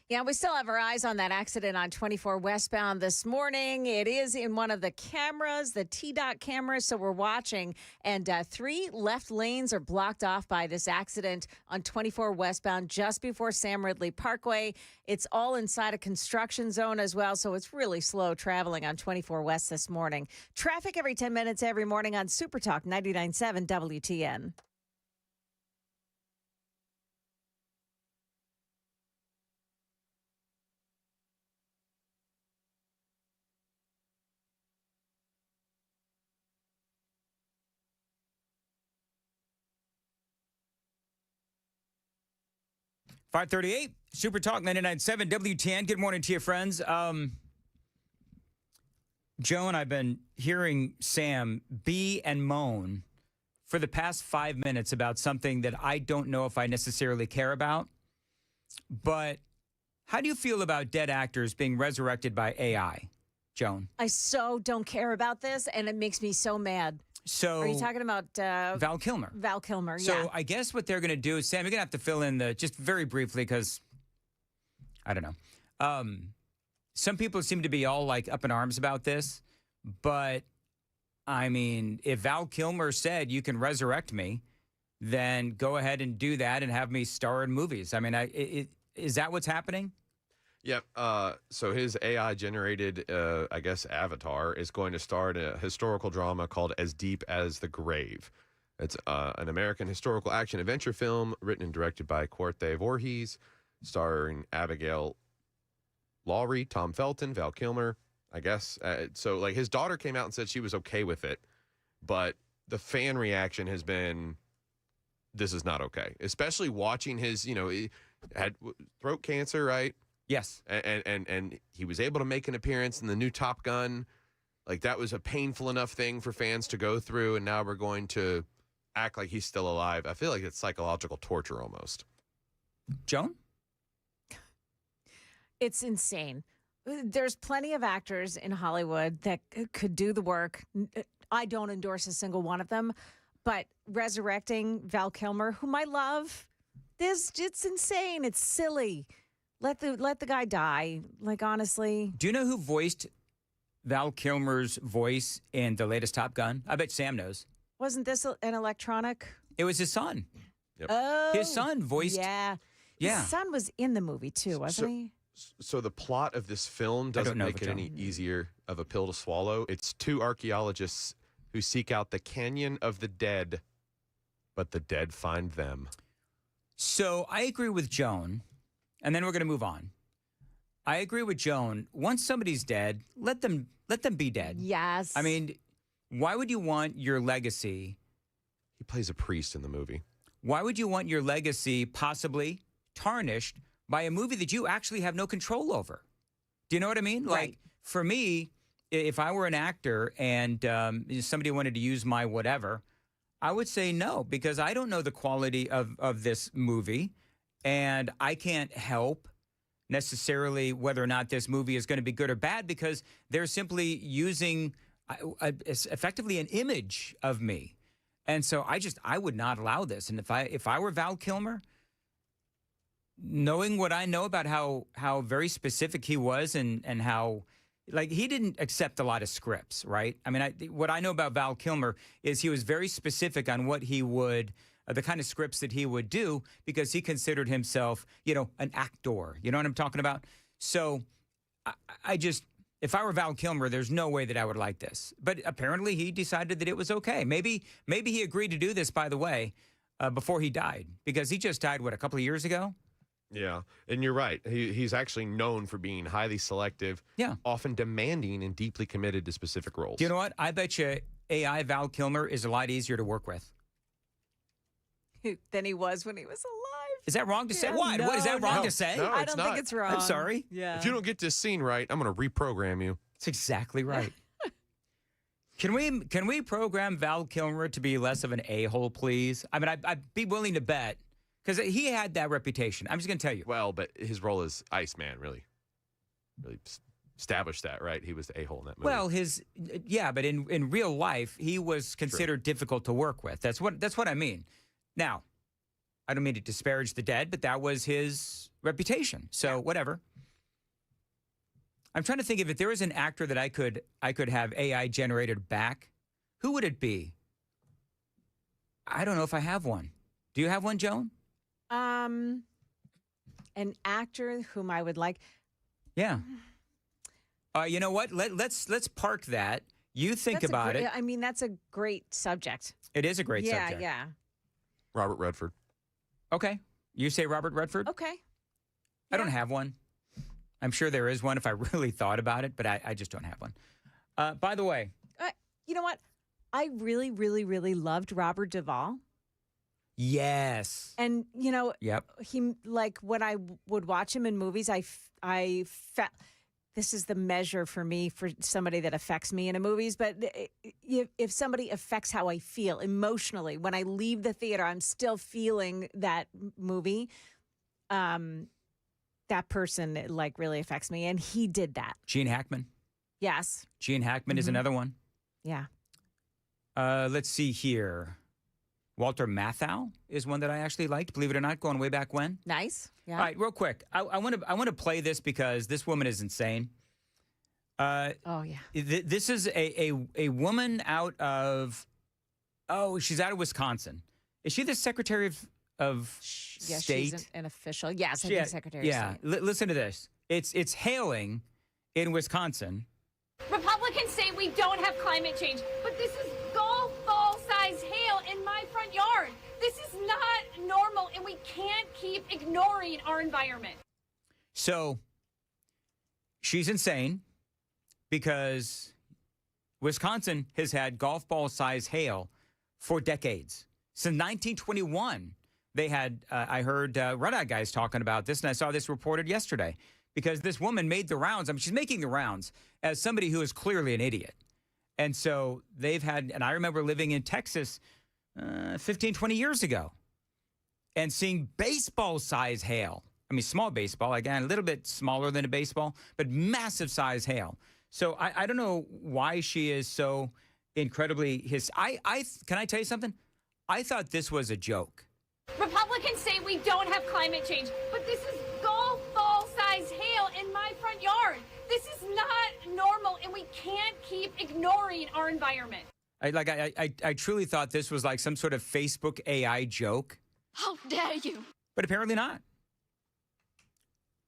[SPEAKER 1] Yeah, we still have our eyes on that accident on 24 westbound this morning. It is in one of the cameras, the T-Dot cameras, so we're watching. And 3 left lanes are blocked off by this accident on 24 westbound just before Sam Ridley Parkway. It's all inside a construction zone as well, so it's really slow traveling on 24 West this morning. Traffic every 10 minutes every morning on Super Talk 99.7 WTN.
[SPEAKER 6] .538, Super Talk 99.7 WTN. Good morning to you, friends. Joan, I've been hearing Sam bee and moan for the past 5 minutes about something that I don't know if I necessarily care about. But how do you feel about dead actors being resurrected by AI, Joan?
[SPEAKER 1] I so don't care about this, and it makes me so mad.
[SPEAKER 6] So,
[SPEAKER 1] are you talking about
[SPEAKER 6] Val Kilmer?
[SPEAKER 1] Val Kilmer,
[SPEAKER 6] so
[SPEAKER 1] yeah.
[SPEAKER 6] I guess what they're going to do is, Sam, you're going to have to fill in just very briefly because, I don't know. Some people seem to be all like up in arms about this, but I mean, if Val Kilmer said you can resurrect me, then go ahead and do that and have me star in movies. I mean, is that what's happening?
[SPEAKER 8] Yep. So his AI-generated, I guess, avatar is going to star in a historical drama called As Deep as the Grave. It's an American historical action-adventure film written and directed by Corte Voorhees, starring Abigail Lawrie, Tom Felton, Val Kilmer, I guess. So, like, his daughter came out and said she was okay with it, but the fan reaction has been, this is not okay. Especially watching his, he had throat cancer, right?
[SPEAKER 6] Yes.
[SPEAKER 8] And he was able to make an appearance in the new Top Gun. Like, that was a painful enough thing for fans to go through, and now we're going to act like he's still alive. I feel like it's psychological torture almost.
[SPEAKER 6] Joan?
[SPEAKER 1] It's insane. There's plenty of actors in Hollywood that could do the work. I don't endorse a single one of them, but resurrecting Val Kilmer, whom I love, it's insane. It's silly. Let the guy die. Like, honestly.
[SPEAKER 6] Do you know who voiced Val Kilmer's voice in the latest Top Gun? I bet Sam knows.
[SPEAKER 1] Wasn't this an electronic?
[SPEAKER 6] It was his son.
[SPEAKER 8] Yep.
[SPEAKER 1] Oh.
[SPEAKER 6] His son voiced.
[SPEAKER 1] Yeah.
[SPEAKER 6] Yeah.
[SPEAKER 1] His son was in the movie, too, wasn't he?
[SPEAKER 8] So the plot of this film doesn't make it any easier of a pill to swallow. It's 2 archaeologists who seek out the Canyon of the Dead, but the dead find them.
[SPEAKER 6] So I agree with Joan. And then we're going to move on. I agree with Joan. Once somebody's dead, let them be dead.
[SPEAKER 1] Yes.
[SPEAKER 6] I mean, why would you want your legacy?
[SPEAKER 8] He plays a priest in the movie.
[SPEAKER 6] Why would you want your legacy possibly tarnished by a movie that you actually have no control over? Do you know what I mean?
[SPEAKER 1] Right.
[SPEAKER 6] Like, for me, if I were an actor and somebody wanted to use my whatever, I would say no, because I don't know the quality of this movie. And I can't help necessarily whether or not this movie is going to be good or bad because they're simply using effectively an image of me. And so I would not allow this. And if I were Val Kilmer, knowing what I know about how very specific he was and how, like, he didn't accept a lot of scripts, right? I mean, what I know about Val Kilmer is he was very specific on what he would the kind of scripts that he would do because he considered himself, an actor. You know what I'm talking about? So if I were Val Kilmer, there's no way that I would like this. But apparently he decided that it was okay. Maybe he agreed to do this, by the way, before he died, because he just died, a couple of years ago?
[SPEAKER 8] Yeah, and you're right. He's actually known for being highly selective, often demanding and deeply committed to specific roles.
[SPEAKER 6] Do you know what? I bet you AI Val Kilmer is a lot easier to work with
[SPEAKER 1] than he was when he was alive.
[SPEAKER 6] Is that wrong to say? What?
[SPEAKER 1] No,
[SPEAKER 6] What is that wrong to say?
[SPEAKER 8] No,
[SPEAKER 1] I don't think it's wrong.
[SPEAKER 6] I'm sorry.
[SPEAKER 1] Yeah.
[SPEAKER 8] If you don't get this scene right, I'm going to reprogram you.
[SPEAKER 6] That's exactly right. Can we program Val Kilmer to be less of an a-hole, please? I mean, I'd be willing to bet because he had that reputation. I'm just going to tell you.
[SPEAKER 8] Well, but his role as Iceman really established that, right? He was the a-hole in that movie.
[SPEAKER 6] Well, but in real life, he was considered difficult to work with. That's what I mean. Now, I don't mean to disparage the dead, but that was his reputation. So whatever. I'm trying to think if there was an actor that I could have AI generated back, who would it be? I don't know if I have one. Do you have one, Joan?
[SPEAKER 1] An actor whom I would like.
[SPEAKER 6] Yeah. You know what? Let's park that. You think about it.
[SPEAKER 1] I mean, that's a great subject.
[SPEAKER 6] It is a great subject.
[SPEAKER 1] Yeah.
[SPEAKER 8] Robert Redford.
[SPEAKER 6] Okay. You say Robert Redford?
[SPEAKER 1] Okay.
[SPEAKER 6] I don't have one. I'm sure there is one if I really thought about it, but I just don't have one. By the way.
[SPEAKER 1] You know what? I really, really, really loved Robert Duvall.
[SPEAKER 6] Yes.
[SPEAKER 1] And, you know,
[SPEAKER 6] yep.
[SPEAKER 1] He, like, when I would watch him in movies, I felt this is the measure for me for somebody that affects me in a movies. But if somebody affects how I feel emotionally, when I leave the theater, I'm still feeling that movie. That person, like, really affects me. And he did that.
[SPEAKER 6] Gene Hackman.
[SPEAKER 1] Yes.
[SPEAKER 6] Gene Hackman is another one.
[SPEAKER 1] Yeah.
[SPEAKER 6] Let's see here. Walter Matthau is one that I actually liked, believe it or not, going way back when.
[SPEAKER 1] Nice. Yeah.
[SPEAKER 6] All right, real quick. I want to play this because this woman is insane.
[SPEAKER 1] Oh, yeah.
[SPEAKER 6] This is a woman out of, she's out of Wisconsin. Is she the Secretary of
[SPEAKER 1] Yeah,
[SPEAKER 6] State?
[SPEAKER 1] she's an official. Yes, I think Secretary of State.
[SPEAKER 6] Listen to this. It's hailing in Wisconsin.
[SPEAKER 15] Republicans say we don't have climate change, but this is golf ball size hail in my front yard. This is not normal, and we can't keep ignoring our environment.
[SPEAKER 6] So she's insane because Wisconsin has had golf ball size hail for decades. Since 1921, they had, I heard Red-Eye guys talking about this, and I saw this reported yesterday. Because this woman made the rounds. I mean, she's making the rounds as somebody who is clearly an idiot. And so they've had, and I remember living in Texas 15, 20 years ago and seeing baseball size hail. I mean, small baseball, again, a little bit smaller than a baseball, but massive size hail. So I don't know why she is so incredibly can I tell you something? I thought this was a joke.
[SPEAKER 15] Republicans say we don't have climate change, but this is golf ball size hail in my front yard. This is not normal, and we can't keep ignoring our environment.
[SPEAKER 6] I truly thought this was like some sort of Facebook AI joke.
[SPEAKER 15] How dare you?
[SPEAKER 6] But apparently not.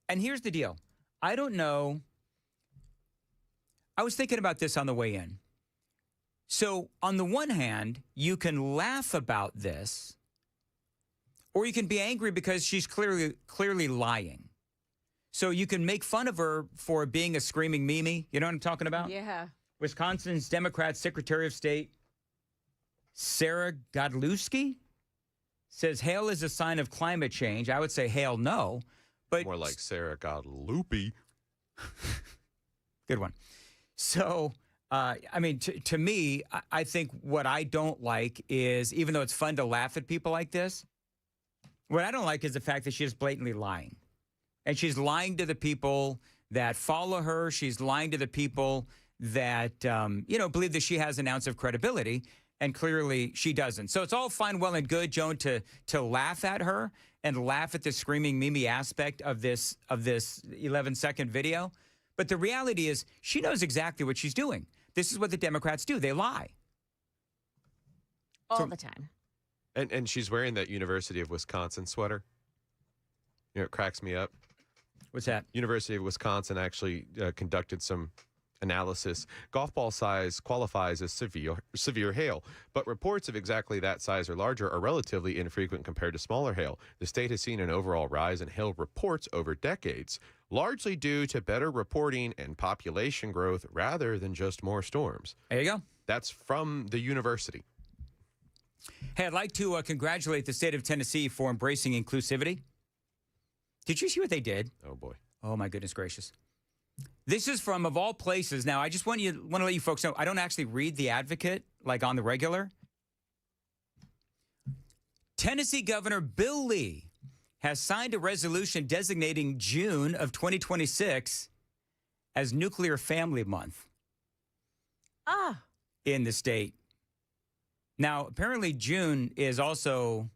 [SPEAKER 6] And here's the deal. I don't know. I was thinking about this on the way in. So on the one hand, you can laugh about this, or you can be angry because she's clearly lying. So you can make fun of her for being a screaming Mimi. You know what I'm talking about?
[SPEAKER 1] Yeah.
[SPEAKER 6] Wisconsin's Democrat Secretary of State, Sarah Godlewski, says hail is a sign of climate change. I would say hail no. But
[SPEAKER 8] more like Sarah Godloopy.
[SPEAKER 6] Good one. So, I mean, to me, I think what I don't like is, even though it's fun to laugh at people like this, what I don't like is the fact that she's blatantly lying. And she's lying to the people that follow her. She's lying to the people that, believe that she has an ounce of credibility. And clearly she doesn't. So it's all fine, well, and good, Joan, to laugh at her and laugh at the screaming Mimi aspect of this 11-second video. But the reality is she knows exactly what she's doing. This is what the Democrats do. They lie.
[SPEAKER 1] All the time.
[SPEAKER 8] And she's wearing that University of Wisconsin sweater. You know, it cracks me up.
[SPEAKER 6] What's that?
[SPEAKER 8] University of Wisconsin actually conducted some analysis. Golf ball size qualifies as severe hail, but reports of exactly that size or larger are relatively infrequent compared to smaller hail. The state has seen an overall rise in hail reports over decades, largely due to better reporting and population growth rather than just more storms.
[SPEAKER 6] There you go.
[SPEAKER 8] That's from the university.
[SPEAKER 6] Hey, I'd like to congratulate the state of Tennessee for embracing inclusivity. Did you see what they did?
[SPEAKER 8] Oh, boy.
[SPEAKER 6] Oh, my goodness gracious. This is from, of all places. Now, I just want to let you folks know, I don't actually read The Advocate, like on the regular. Tennessee Governor Bill Lee has signed a resolution designating June of 2026 as Nuclear Family Month in the state. Now, apparently June is also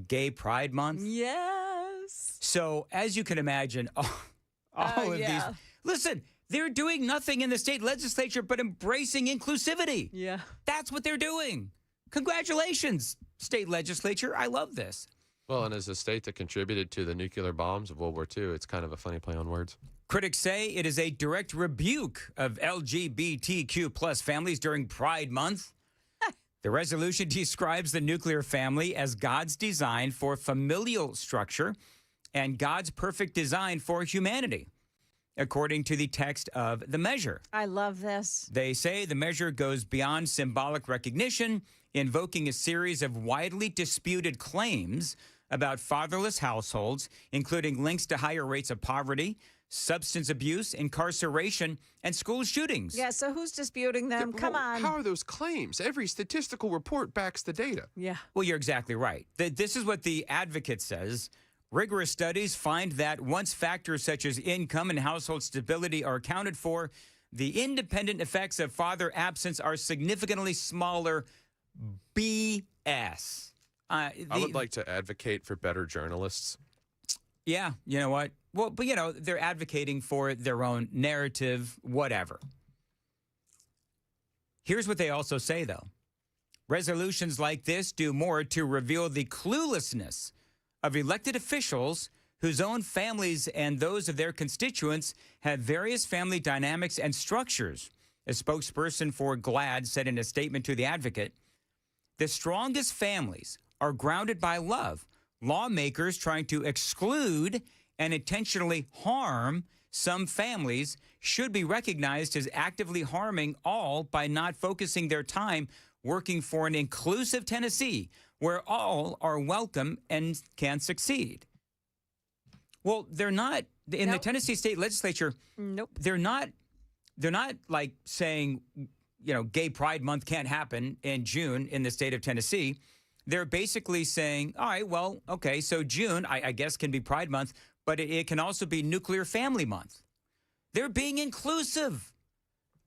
[SPEAKER 6] Gay Pride Month.
[SPEAKER 1] Yes.
[SPEAKER 6] So as you can imagine, all of these. Listen, they're doing nothing in the state legislature but embracing inclusivity.
[SPEAKER 1] Yeah.
[SPEAKER 6] That's what they're doing. Congratulations, state legislature. I love this.
[SPEAKER 8] Well, and as a state that contributed to the nuclear bombs of World War II, it's kind of a funny play on words.
[SPEAKER 6] Critics say it is a direct rebuke of LGBTQ plus families during Pride Month. The resolution describes the nuclear family as God's design for familial structure and God's perfect design for humanity, according to the text of the measure.
[SPEAKER 1] I love this.
[SPEAKER 6] They say the measure goes beyond symbolic recognition, invoking a series of widely disputed claims about fatherless households, including links to higher rates of poverty, substance abuse, incarceration, and school shootings.
[SPEAKER 1] Yeah, so who's disputing them? Come on.
[SPEAKER 8] How are those claims? Every statistical report backs the data.
[SPEAKER 1] Yeah.
[SPEAKER 6] Well, you're exactly right. This is what the advocate says. Rigorous studies find that once factors such as income and household stability are accounted for, the independent effects of father absence are significantly smaller. BS.
[SPEAKER 8] I would like to advocate for better journalists.
[SPEAKER 6] Yeah, you know what? Well, but, they're advocating for their own narrative, whatever. Here's what they also say, though. Resolutions like this do more to reveal the cluelessness of elected officials whose own families and those of their constituents have various family dynamics and structures. A spokesperson for GLAAD said in a statement to the advocate, the strongest families are grounded by love. Lawmakers trying to exclude and intentionally harm some families should be recognized as actively harming all by not focusing their time working for an inclusive Tennessee where all are welcome and can succeed. Well, they're not in the Tennessee state legislature.
[SPEAKER 1] Nope.
[SPEAKER 6] They're not like saying, Gay Pride Month can't happen in June in the state of Tennessee. They're basically saying, all right, well, okay, so June, I guess, can be Pride Month, but it can also be Nuclear Family Month. They're being inclusive.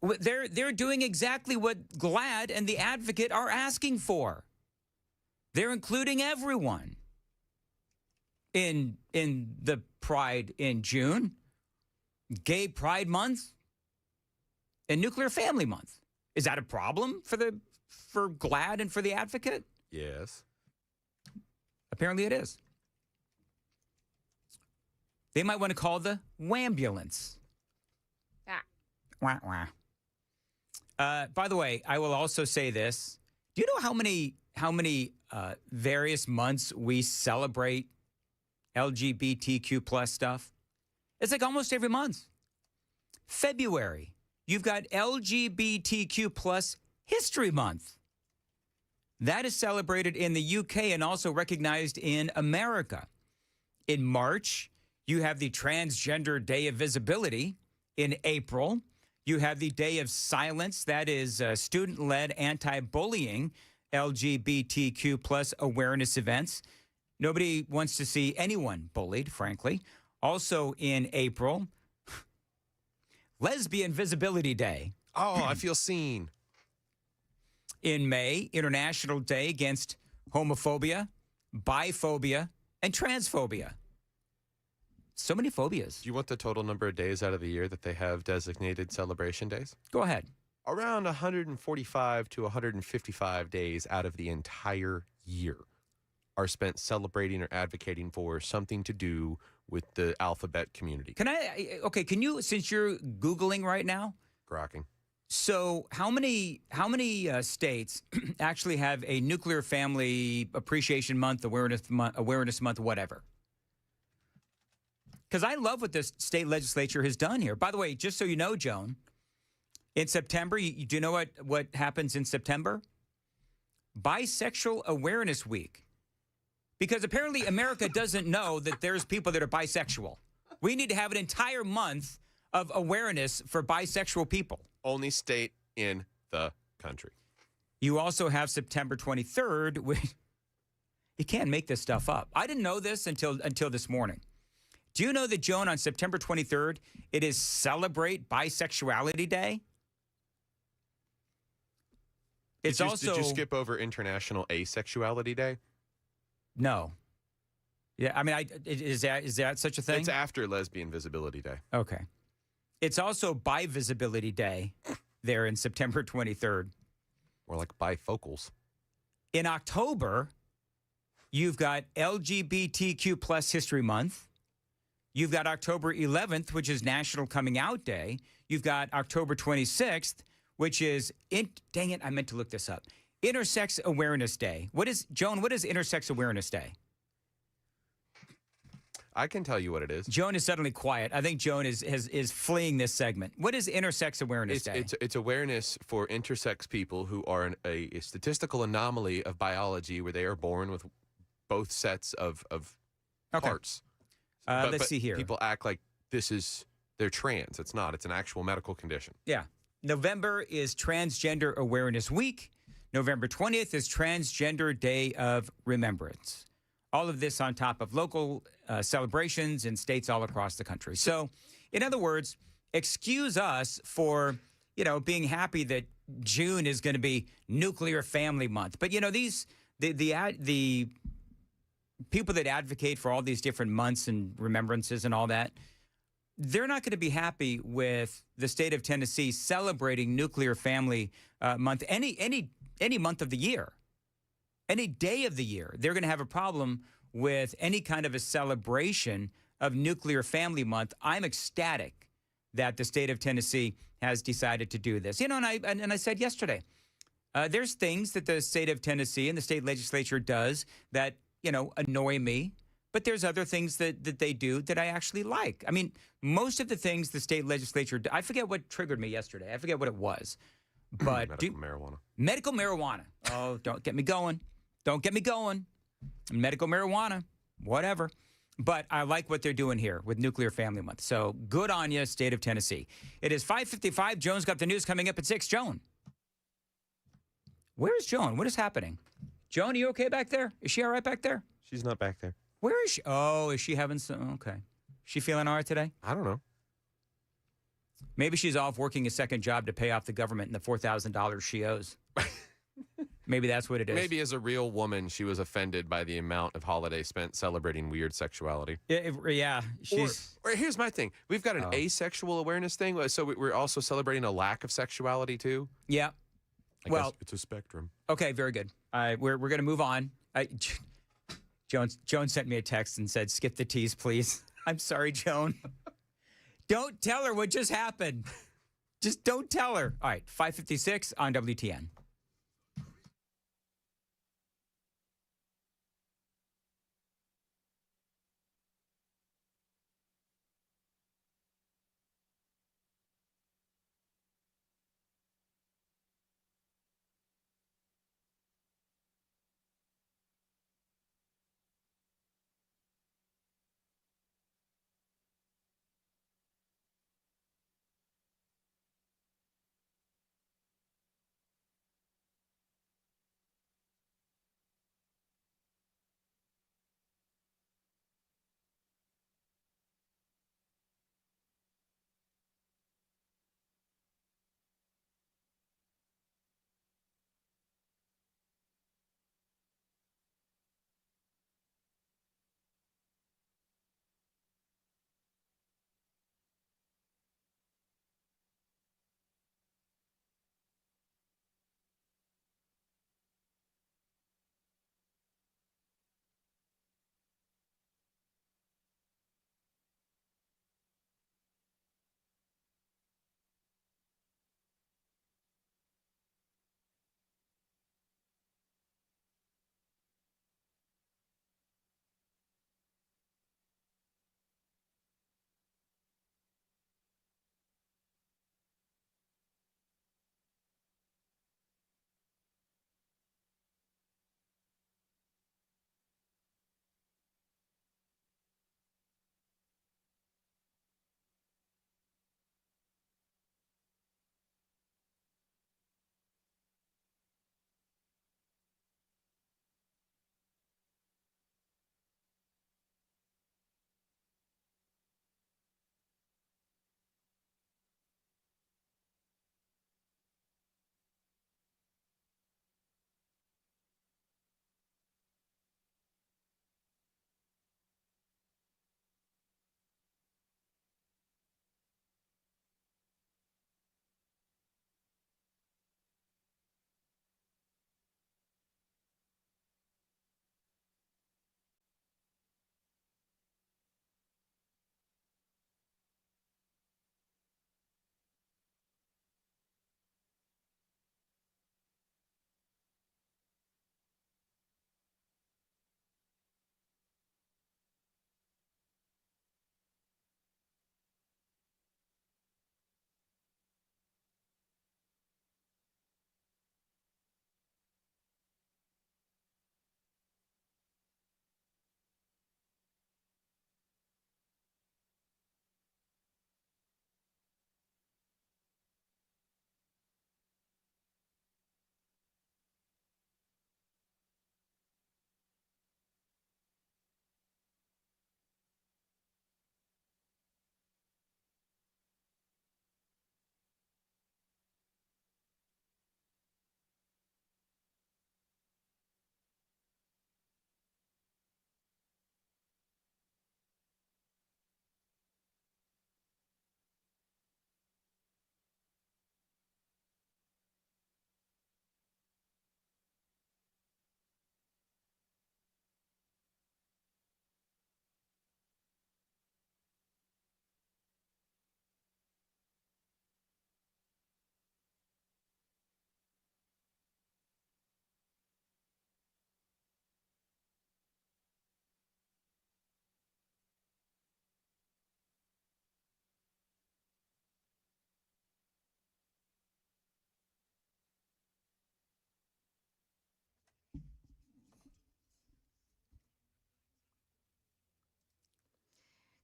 [SPEAKER 6] They're doing exactly what GLAAD and the advocate are asking for. They're including everyone in the Pride in June, Gay Pride Month, and Nuclear Family Month. Is that a problem for GLAAD and for the advocate?
[SPEAKER 8] Yes.
[SPEAKER 6] Apparently it is. They might want to call the wambulance. Wah, wah. By the way, I will also say this. Do you know how many various months we celebrate LGBTQ plus stuff? It's like almost every month. February, you've got LGBTQ plus History Month. That is celebrated in the UK and also recognized in America. In March, you have the Transgender Day of Visibility. In April, you have the Day of Silence. That is student-led anti-bullying LGBTQ plus awareness events. Nobody wants to see anyone bullied, frankly. Also in April, Lesbian Visibility Day.
[SPEAKER 8] Oh, I feel seen.
[SPEAKER 6] In May, International Day Against Homophobia, Biphobia, and Transphobia. So many phobias.
[SPEAKER 8] Do you want the total number of days out of the year that they have designated celebration days?
[SPEAKER 6] Go ahead.
[SPEAKER 8] Around 145 to 155 days out of the entire year are spent celebrating or advocating for something to do with the alphabet community.
[SPEAKER 6] Can you, since you're Googling right now?
[SPEAKER 8] Grokking.
[SPEAKER 6] So how many states actually have a Nuclear Family Appreciation Month, Awareness Month, whatever? Because I love what this state legislature has done here. By the way, just so you know, Joan, in September, you do know what happens in September? Bisexual Awareness Week. Because apparently America doesn't know that there's people that are bisexual. We need to have an entire month of awareness for bisexual people.
[SPEAKER 8] Only state in the country.
[SPEAKER 6] You also have September 23rd. You can't make this stuff up. I didn't know this until this morning. Do you know that, Joan, on September 23rd, it is Celebrate Bisexuality Day? It's
[SPEAKER 8] Did you skip over International Asexuality Day?
[SPEAKER 6] No. Yeah, I mean, is that such a thing?
[SPEAKER 8] It's after Lesbian Visibility Day.
[SPEAKER 6] Okay. It's also Bivisibility Day there in September 23rd.
[SPEAKER 8] More like bifocals.
[SPEAKER 6] In October, you've got LGBTQ plus History Month. You've got October 11th, which is National Coming Out Day. You've got October 26th, which is, dang it, I meant to look this up. Intersex Awareness Day. Joan, what is Intersex Awareness Day?
[SPEAKER 8] I can tell you what it is.
[SPEAKER 6] Joan is suddenly quiet. I think Joan is fleeing this segment. What is Intersex Awareness Day?
[SPEAKER 8] It's awareness for intersex people who are a statistical anomaly of biology where they are born with both sets of parts.
[SPEAKER 6] Let's see here.
[SPEAKER 8] People act like they're trans. It's not. It's an actual medical condition.
[SPEAKER 6] Yeah. November is Transgender Awareness Week. November 20th is Transgender Day of Remembrance. All of this on top of local celebrations in states all across the country. So, in other words, excuse us for, being happy that June is going to be Nuclear Family Month. But, the people that advocate for all these different months and remembrances and all that, they're not going to be happy with the state of Tennessee celebrating Nuclear Family Month any month of the year. Any day of the year, they're going to have a problem with any kind of a celebration of Nuclear Family Month. I'm ecstatic that the state of Tennessee has decided to do this. And I said yesterday, there's things that the state of Tennessee and the state legislature does that, annoy me. But there's other things that they do that I actually like. I mean, most of the things the state legislature, I forget what triggered me yesterday. I forget what it was. But
[SPEAKER 8] medical marijuana.
[SPEAKER 6] Medical marijuana. Oh, don't get me going. Don't get me going. Medical marijuana, whatever. But I like what they're doing here with Nuclear Family Month. So good on you, state of Tennessee. It is 5:55. Joan's got the news coming up at 6. Joan. Where is Joan? What is happening? Joan, are you okay back there? Is she all right back there?
[SPEAKER 8] She's not back there.
[SPEAKER 6] Where is she? Oh, is she having some? Okay. She feeling all right today?
[SPEAKER 8] I don't know.
[SPEAKER 6] Maybe she's off working a second job to pay off the government and the $4,000 she owes. Maybe that's what it is.
[SPEAKER 8] Maybe as a real woman, she was offended by the amount of holiday spent celebrating weird sexuality.
[SPEAKER 6] Yeah.
[SPEAKER 8] Or here's my thing. We've got an asexual awareness thing, so we're also celebrating a lack of sexuality, too.
[SPEAKER 6] Yeah.
[SPEAKER 8] I guess it's a spectrum.
[SPEAKER 6] Okay, very good. We're going to move on. Joan sent me a text and said, skip the tease, please. I'm sorry, Joan. Don't tell her what just happened. Just don't tell her. All right, 5:56 on WTN.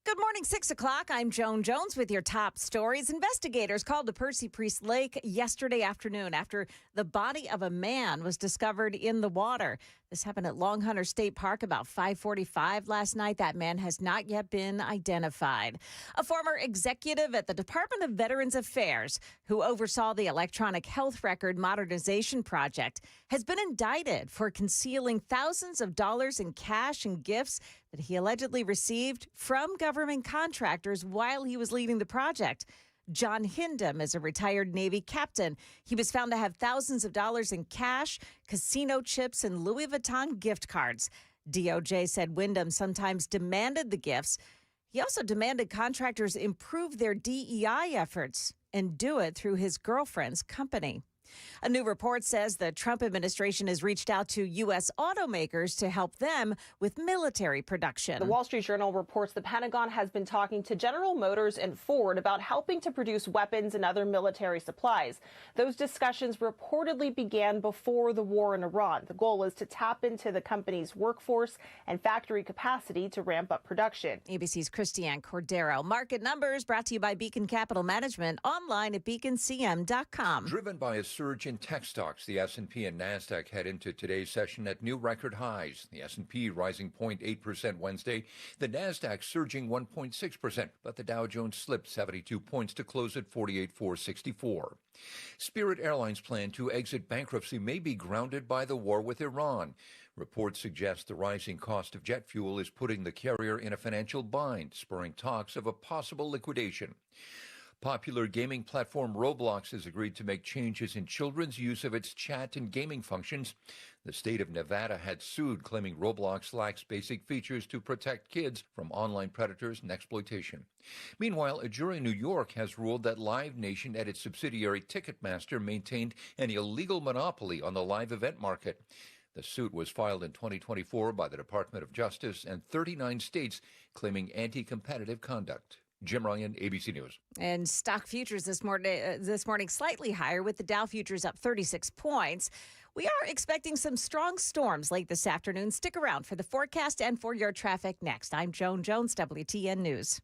[SPEAKER 1] Good morning, 6 o'clock. I'm Joan Jones with your top stories. Investigators called to Percy Priest Lake yesterday afternoon after the body of a man was discovered in the water. This happened at Long Hunter State Park about 5:45 last night. That man has not yet been identified. A former executive at the Department of Veterans Affairs who oversaw the electronic health record modernization project has been indicted for concealing thousands of dollars in cash and gifts that he allegedly received from government contractors while he was leading the project. John Hindem is a retired Navy captain. He was found to have thousands of dollars in cash, casino chips, and Louis Vuitton gift cards. DOJ said Windham sometimes demanded the gifts. He also demanded contractors improve their DEI efforts and do it through his girlfriend's company. A new report says the Trump administration has reached out to U.S. automakers to help them with military production.
[SPEAKER 3] The Wall Street Journal reports the Pentagon has been talking to General Motors and Ford about helping to produce weapons and other military supplies. Those discussions reportedly began before the war in Iran. The goal is to tap into the company's workforce and factory capacity to ramp up production.
[SPEAKER 1] ABC's Christiane Cordero. Market numbers brought to you by Beacon Capital Management, online at beaconcm.com.
[SPEAKER 16] Driven by a surge in tech stocks, the S&P and NASDAQ head into today's session at new record highs. The S&P rising 0.8% Wednesday, the NASDAQ surging 1.6%, but the Dow Jones slipped 72 points to close at 48,464. Spirit Airlines' plan to exit bankruptcy may be grounded by the war with Iran. Reports suggest the rising cost of jet fuel is putting the carrier in a financial bind, spurring talks of a possible liquidation. Popular gaming platform Roblox has agreed to make changes in children's use of its chat and gaming functions. The state of Nevada had sued, claiming Roblox lacks basic features to protect kids from online predators and exploitation. Meanwhile, a jury in New York has ruled that Live Nation and its subsidiary Ticketmaster maintained an illegal monopoly on the live event market. The suit was filed in 2024 by the Department of Justice and 39 states claiming anti-competitive conduct. Jim Ryan, ABC News.
[SPEAKER 1] And stock futures this morning slightly higher, with the Dow futures up 36 points. We are expecting some strong storms late this afternoon. Stick around for the forecast and for your traffic next. I'm Joan Jones, WTN News.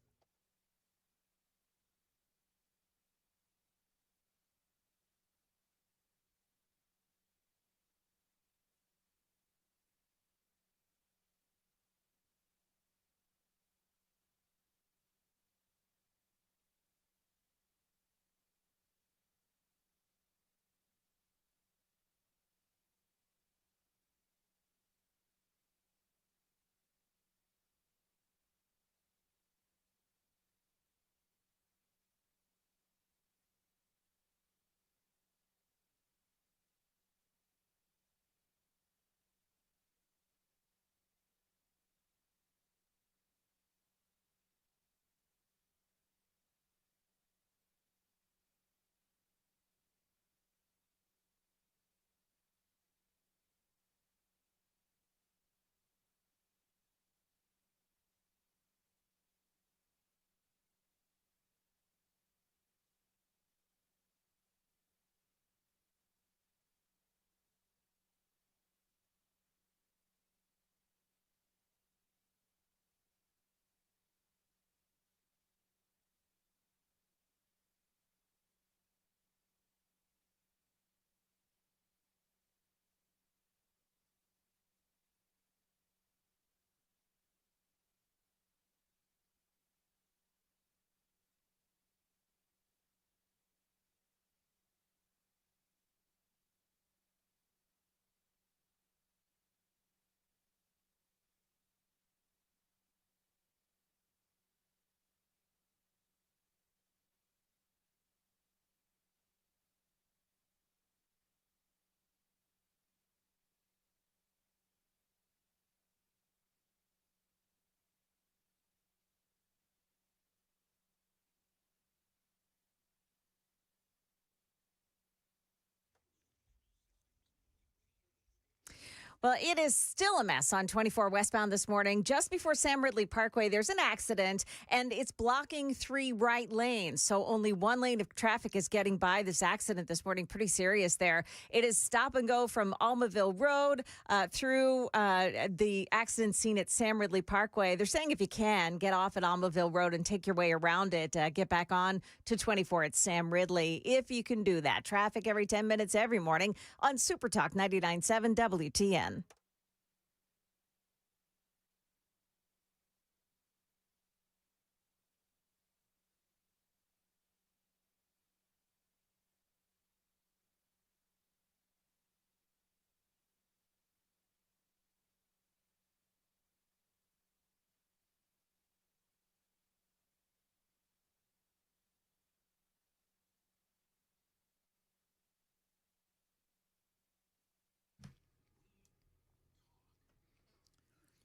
[SPEAKER 1] Well, it is still a mess on 24 westbound this morning. Just before Sam Ridley Parkway, there's an accident, and it's blocking 3 right lanes. So only 1 lane of traffic is getting by this accident this morning. Pretty serious there. It is stop and go from Almaville Road through the accident scene at Sam Ridley Parkway. They're saying if you can, get off at Almaville Road and take your way around it. Get back on to 24 at Sam Ridley if you can do that. Traffic every 10 minutes every morning on Super Talk 99.7 WTN.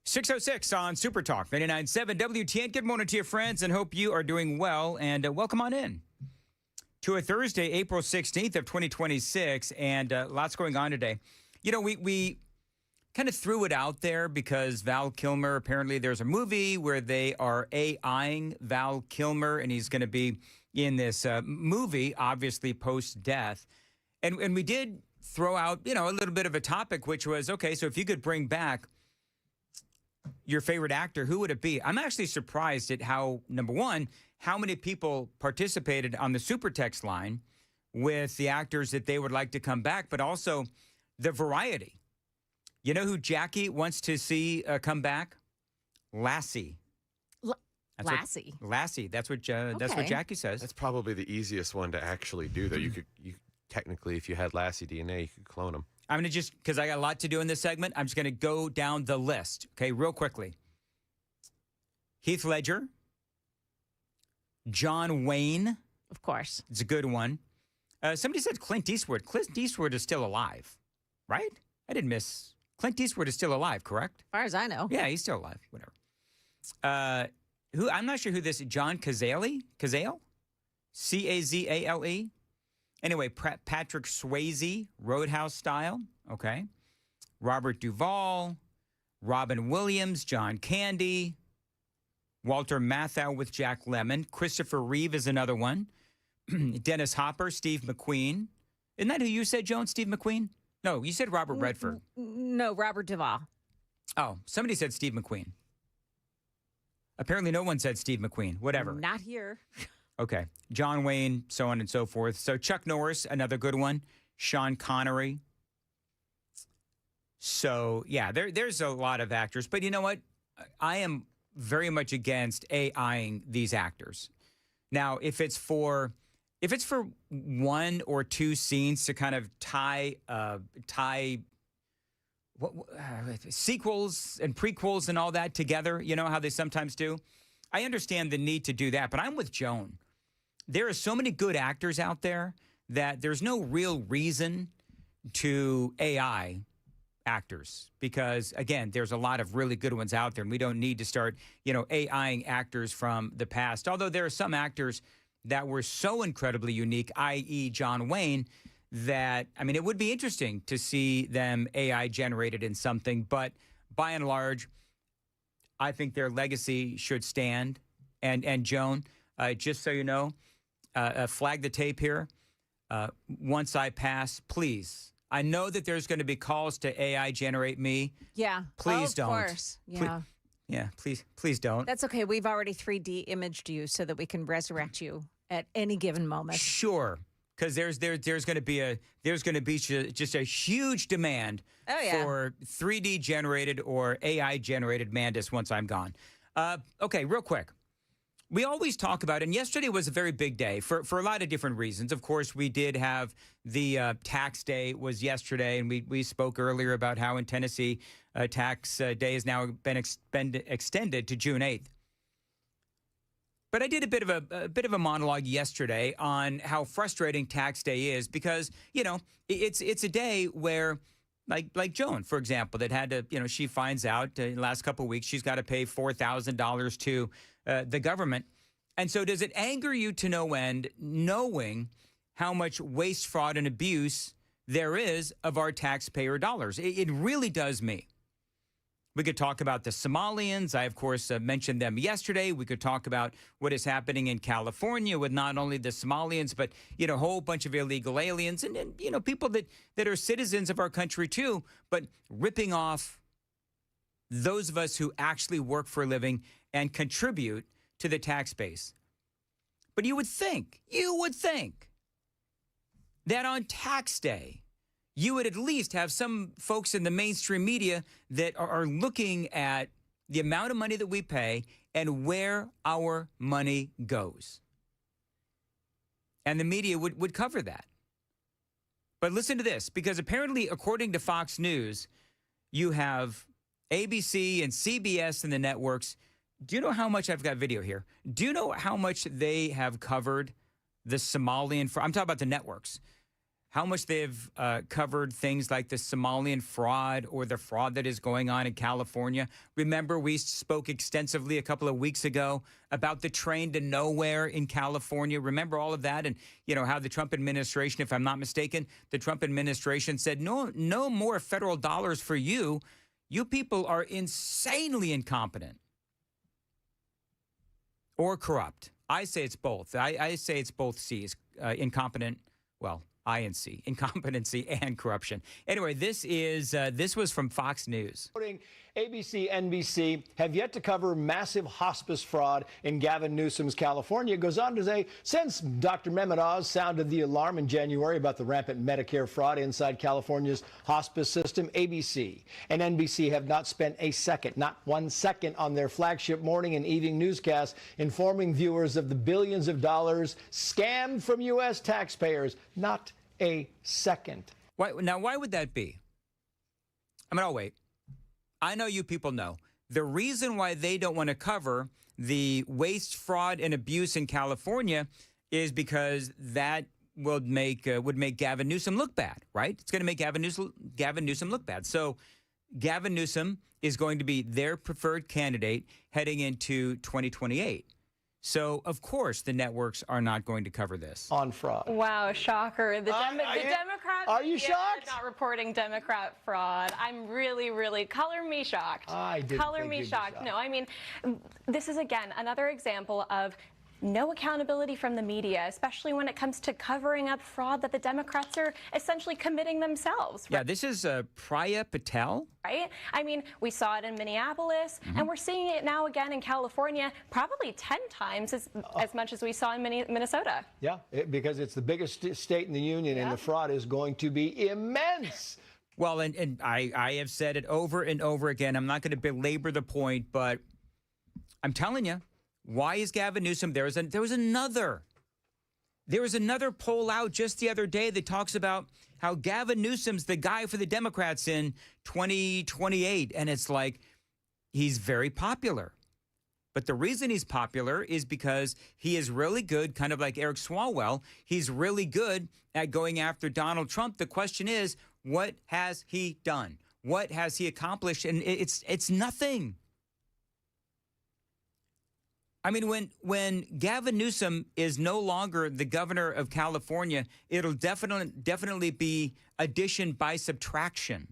[SPEAKER 6] .606 on Super Talk 99.7 WTN. Good morning to you, friends, and hope you are doing well. And welcome on in to a Thursday, April 16th of 2026, and lots going on today. You know, we kind of threw it out there because Val Kilmer, apparently there's a movie where they are AIing Val Kilmer, and he's going to be in this movie, obviously post-death. And we did throw out, you know, a little bit of a topic, which was, okay, so if you could bring back your favorite actor, who would it be? I'm actually surprised at how, number one, how many people participated on the super text line with the actors that they would like to come back, but also the variety. You know who Jackie wants to see come back? Lassie.
[SPEAKER 1] Lassie.
[SPEAKER 6] Lassie. That's what Jackie says.
[SPEAKER 8] That's probably the easiest one to actually do, though. You technically, if you had Lassie DNA, you could clone him.
[SPEAKER 6] I'm going to just, because I got a lot to do in this segment, I'm just going to go down the list, okay, real quickly. Heath Ledger. John Wayne.
[SPEAKER 1] Of course.
[SPEAKER 6] It's a good one. Somebody said Clint Eastwood. Clint Eastwood is still alive, right? I didn't miss. Clint Eastwood is still alive, correct?
[SPEAKER 1] As far as I know.
[SPEAKER 6] Yeah, he's still alive, whatever. I'm not sure who this is. John Cazale? Cazale? Cazale? Anyway, Patrick Swayze, Roadhouse style, okay. Robert Duvall, Robin Williams, John Candy, Walter Matthau with Jack Lemmon. Christopher Reeve is another one. Dennis Hopper, Steve McQueen. Isn't that who you said, Joan? Steve McQueen? No, you said Robert Redford.
[SPEAKER 1] No, Robert Duvall.
[SPEAKER 6] Oh, somebody said Steve McQueen. Apparently no one said Steve McQueen. Whatever.
[SPEAKER 1] Not here.
[SPEAKER 6] Okay. John Wayne, so on and so forth. So Chuck Norris, another good one. Sean Connery. So, yeah, there's a lot of actors. But you know what? I am very much against AIing these actors. Now, if it's for 1 or 2 scenes to kind of tie sequels and prequels and all that together, you know how they sometimes do, I understand the need to do that. But I'm with Joan. There are so many good actors out there that there's no real reason to AI actors because, again, there's a lot of really good ones out there, and we don't need to start, you know, AIing actors from the past. Although there are some actors that were so incredibly unique, i.e. John Wayne, that, I mean, it would be interesting to see them AI generated in something. But by and large, I think their legacy should stand. And Joan, just so you know, flag the tape here. Once I pass, please. I know that there's going to be calls to AI generate me.
[SPEAKER 1] Yeah.
[SPEAKER 6] Please don't.
[SPEAKER 1] Of course. Yeah.
[SPEAKER 6] Please don't.
[SPEAKER 1] That's okay. We've already 3D imaged you so that we can resurrect you at any given moment.
[SPEAKER 6] Sure. Because there's going to be just a huge demand for 3D generated or AI generated Mandis once I'm gone. Okay, real quick. We always talk about, and yesterday was a very big day for a lot of different reasons. Of course, we did have the tax day was yesterday, and we spoke earlier about how in Tennessee tax day has now been extended to June 8th. But I did a bit of a monologue yesterday on how frustrating tax day is because, you know, it's a day where, like Joan, for example, that had to, you know, she finds out in the last couple of weeks she's got to pay $4,000 to the government. And so does it anger you to no end knowing how much waste, fraud, and abuse there is of our taxpayer dollars. It really does me. We could talk about the Somalians. I, of course, mentioned them yesterday. We could talk about what is happening in California with not only the Somalians, but, a whole bunch of illegal aliens and people that are citizens of our country too, but ripping off those of us who actually work for a living and contribute to the tax base. But you would think that on tax day, you would at least have some folks in the mainstream media that are looking at the amount of money that we pay and where our money goes. And the media would cover that. But listen to this, because apparently, according to Fox News, you have ABC and CBS and the networks. Do you know how much, I've got video here, do you know how much they have covered the Somalian, I'm talking about the networks, how much they've covered things like the Somalian fraud or the fraud that is going on in California? Remember, we spoke extensively a couple of weeks ago about the train to nowhere in California. Remember all of that? And, how the Trump administration, if I'm not mistaken, the Trump administration said, no more federal dollars for you. You people are insanely incompetent or corrupt. I say it's both. I say it's both C's, incompetent, well, I and C, incompetency and corruption. Anyway, this was from Fox News.
[SPEAKER 17] ABC, NBC have yet to cover massive hospice fraud in Gavin Newsom's California. It goes on to say, since Dr. Mehmet Oz sounded the alarm in January about the rampant Medicare fraud inside California's hospice system, ABC and NBC have not spent a second, not 1 second, on their flagship morning and evening newscasts informing viewers of the billions of dollars scammed from U.S. taxpayers. Not a second.
[SPEAKER 6] Why would that be? I'll wait. I know you people know. The reason why they don't want to cover the waste, fraud, and abuse in California is because that would make Gavin Newsom look bad, right? It's going to make Gavin Newsom look bad. So Gavin Newsom is going to be their preferred candidate heading into 2028. So, of course, the networks are not going to cover this.
[SPEAKER 17] On fraud.
[SPEAKER 18] Wow, shocker. The Democrats
[SPEAKER 17] are you shocked?
[SPEAKER 18] Not reporting Democrat fraud. I'm really, really, color me shocked.
[SPEAKER 17] I didn't
[SPEAKER 18] color me shocked. No, I mean, this is, again, another example of no accountability from the media, especially when it comes to covering up fraud that the Democrats are essentially committing themselves.
[SPEAKER 6] Yeah, this is Priya Patel.
[SPEAKER 18] Right? I mean, we saw it in Minneapolis, and we're seeing it now again in California, probably 10 times as much as we saw in Minnesota.
[SPEAKER 17] Yeah, because it's the biggest state in the union, and the fraud is going to be immense.
[SPEAKER 6] Well, and I have said it over and over again. I'm not going to belabor the point, but I'm telling you, why is Gavin Newsom? There was another poll out just the other day that talks about how Gavin Newsom's the guy for the Democrats in 2028. And it's like, he's very popular. But the reason he's popular is because he is really good, kind of like Eric Swalwell. He's really good at going after Donald Trump. The question is, what has he done? What has he accomplished? And it's nothing. I mean, when Gavin Newsom is no longer the governor of California, it'll definitely be addition by subtraction.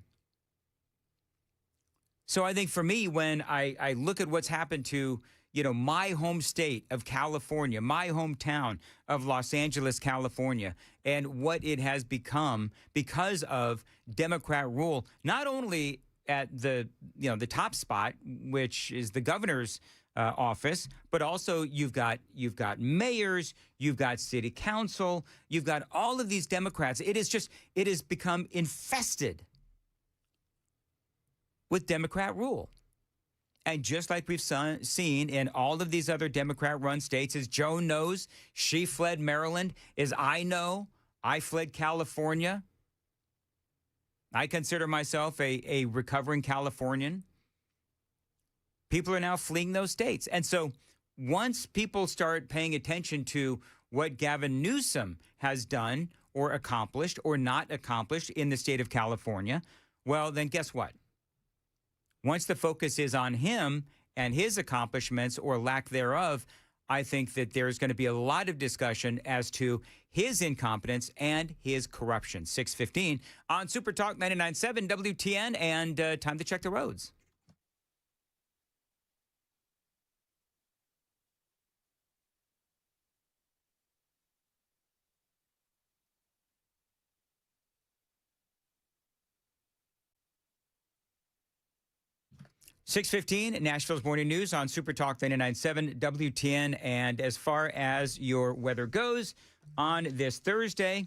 [SPEAKER 6] So I think for me, when I look at what's happened to, my home state of California, my hometown of Los Angeles, California, and what it has become because of Democrat rule, not only at the top spot, which is the governor's office, but also you've got mayors, you've got city council, you've got all of these Democrats. It has become infested with Democrat rule. And just like we've seen in all of these other Democrat-run states, as Joan knows, she fled Maryland. As I know, I fled California. I consider myself a recovering Californian. People are now fleeing those states. And so once people start paying attention to what Gavin Newsom has done or accomplished or not accomplished in the state of California, well, then guess what? Once the focus is on him and his accomplishments or lack thereof, I think that there's going to be a lot of discussion as to his incompetence and his corruption. 6:15 on Super Talk 99.7 WTN, and time to check the roads. (6:15) Nashville's Morning News on Super Talk 99.7 WTN. And as far as your weather goes on this Thursday,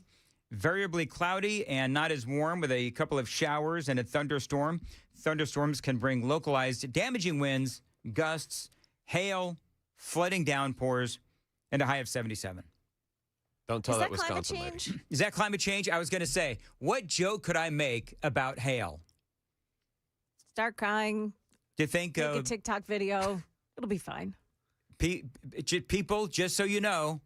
[SPEAKER 6] variably cloudy and not as warm with a couple of showers and a thunderstorm. Thunderstorms can bring localized damaging winds, gusts, hail, flooding downpours, and a high of 77.
[SPEAKER 8] Don't tell that
[SPEAKER 1] climate
[SPEAKER 8] Wisconsin lady.
[SPEAKER 1] change?
[SPEAKER 6] Is that climate change? I was going to say, what joke could I make about hail?
[SPEAKER 1] Start crying.
[SPEAKER 6] Do you think
[SPEAKER 1] Make a TikTok video. It'll be fine.
[SPEAKER 6] People, just so you know,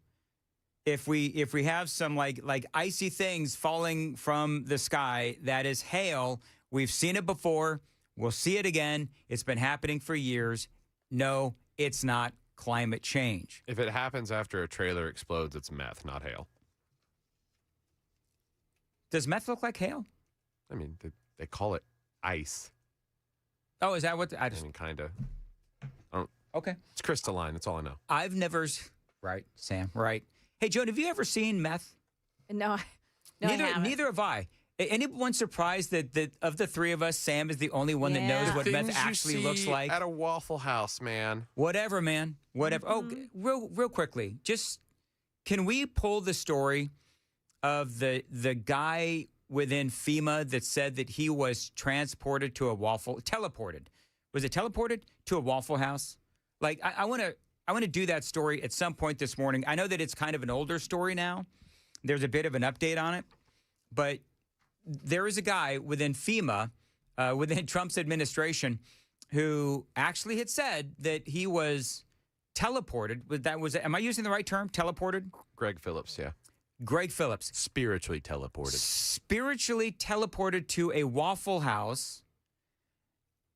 [SPEAKER 6] if we have some like icy things falling from the sky, that is hail. We've seen it before. We'll see it again. It's been happening for years. No, it's not climate change.
[SPEAKER 8] If it happens after a trailer explodes, it's meth, not hail.
[SPEAKER 6] Does meth look like hail?
[SPEAKER 8] I mean, they call it ice.
[SPEAKER 6] Oh, is that what?
[SPEAKER 8] I mean, kind of.
[SPEAKER 6] Okay.
[SPEAKER 8] It's crystalline. That's all I know.
[SPEAKER 6] I've never. Right, Sam. Right. Hey, Joan, have you ever seen meth?
[SPEAKER 1] No, I haven't.
[SPEAKER 6] Neither have I. Anyone surprised that of the three of us, Sam is the only one that knows what meth actually looks like?
[SPEAKER 8] At a Waffle House, man.
[SPEAKER 6] Whatever, man. Whatever.
[SPEAKER 1] Mm-hmm.
[SPEAKER 6] Oh, real quickly, just can we pull the story of the guy within FEMA that said that he was teleported to a Waffle House? Like I want to do that story at some point this morning. I know that it's kind of an older story now. There's a bit of an update on it, but there is a guy within FEMA, within Trump's administration, who actually had said that he was teleported. Am I using the right term? Teleported?
[SPEAKER 8] Greg Phillips, yeah.
[SPEAKER 6] Greg Phillips.
[SPEAKER 8] Spiritually teleported.
[SPEAKER 6] Spiritually teleported to a Waffle House.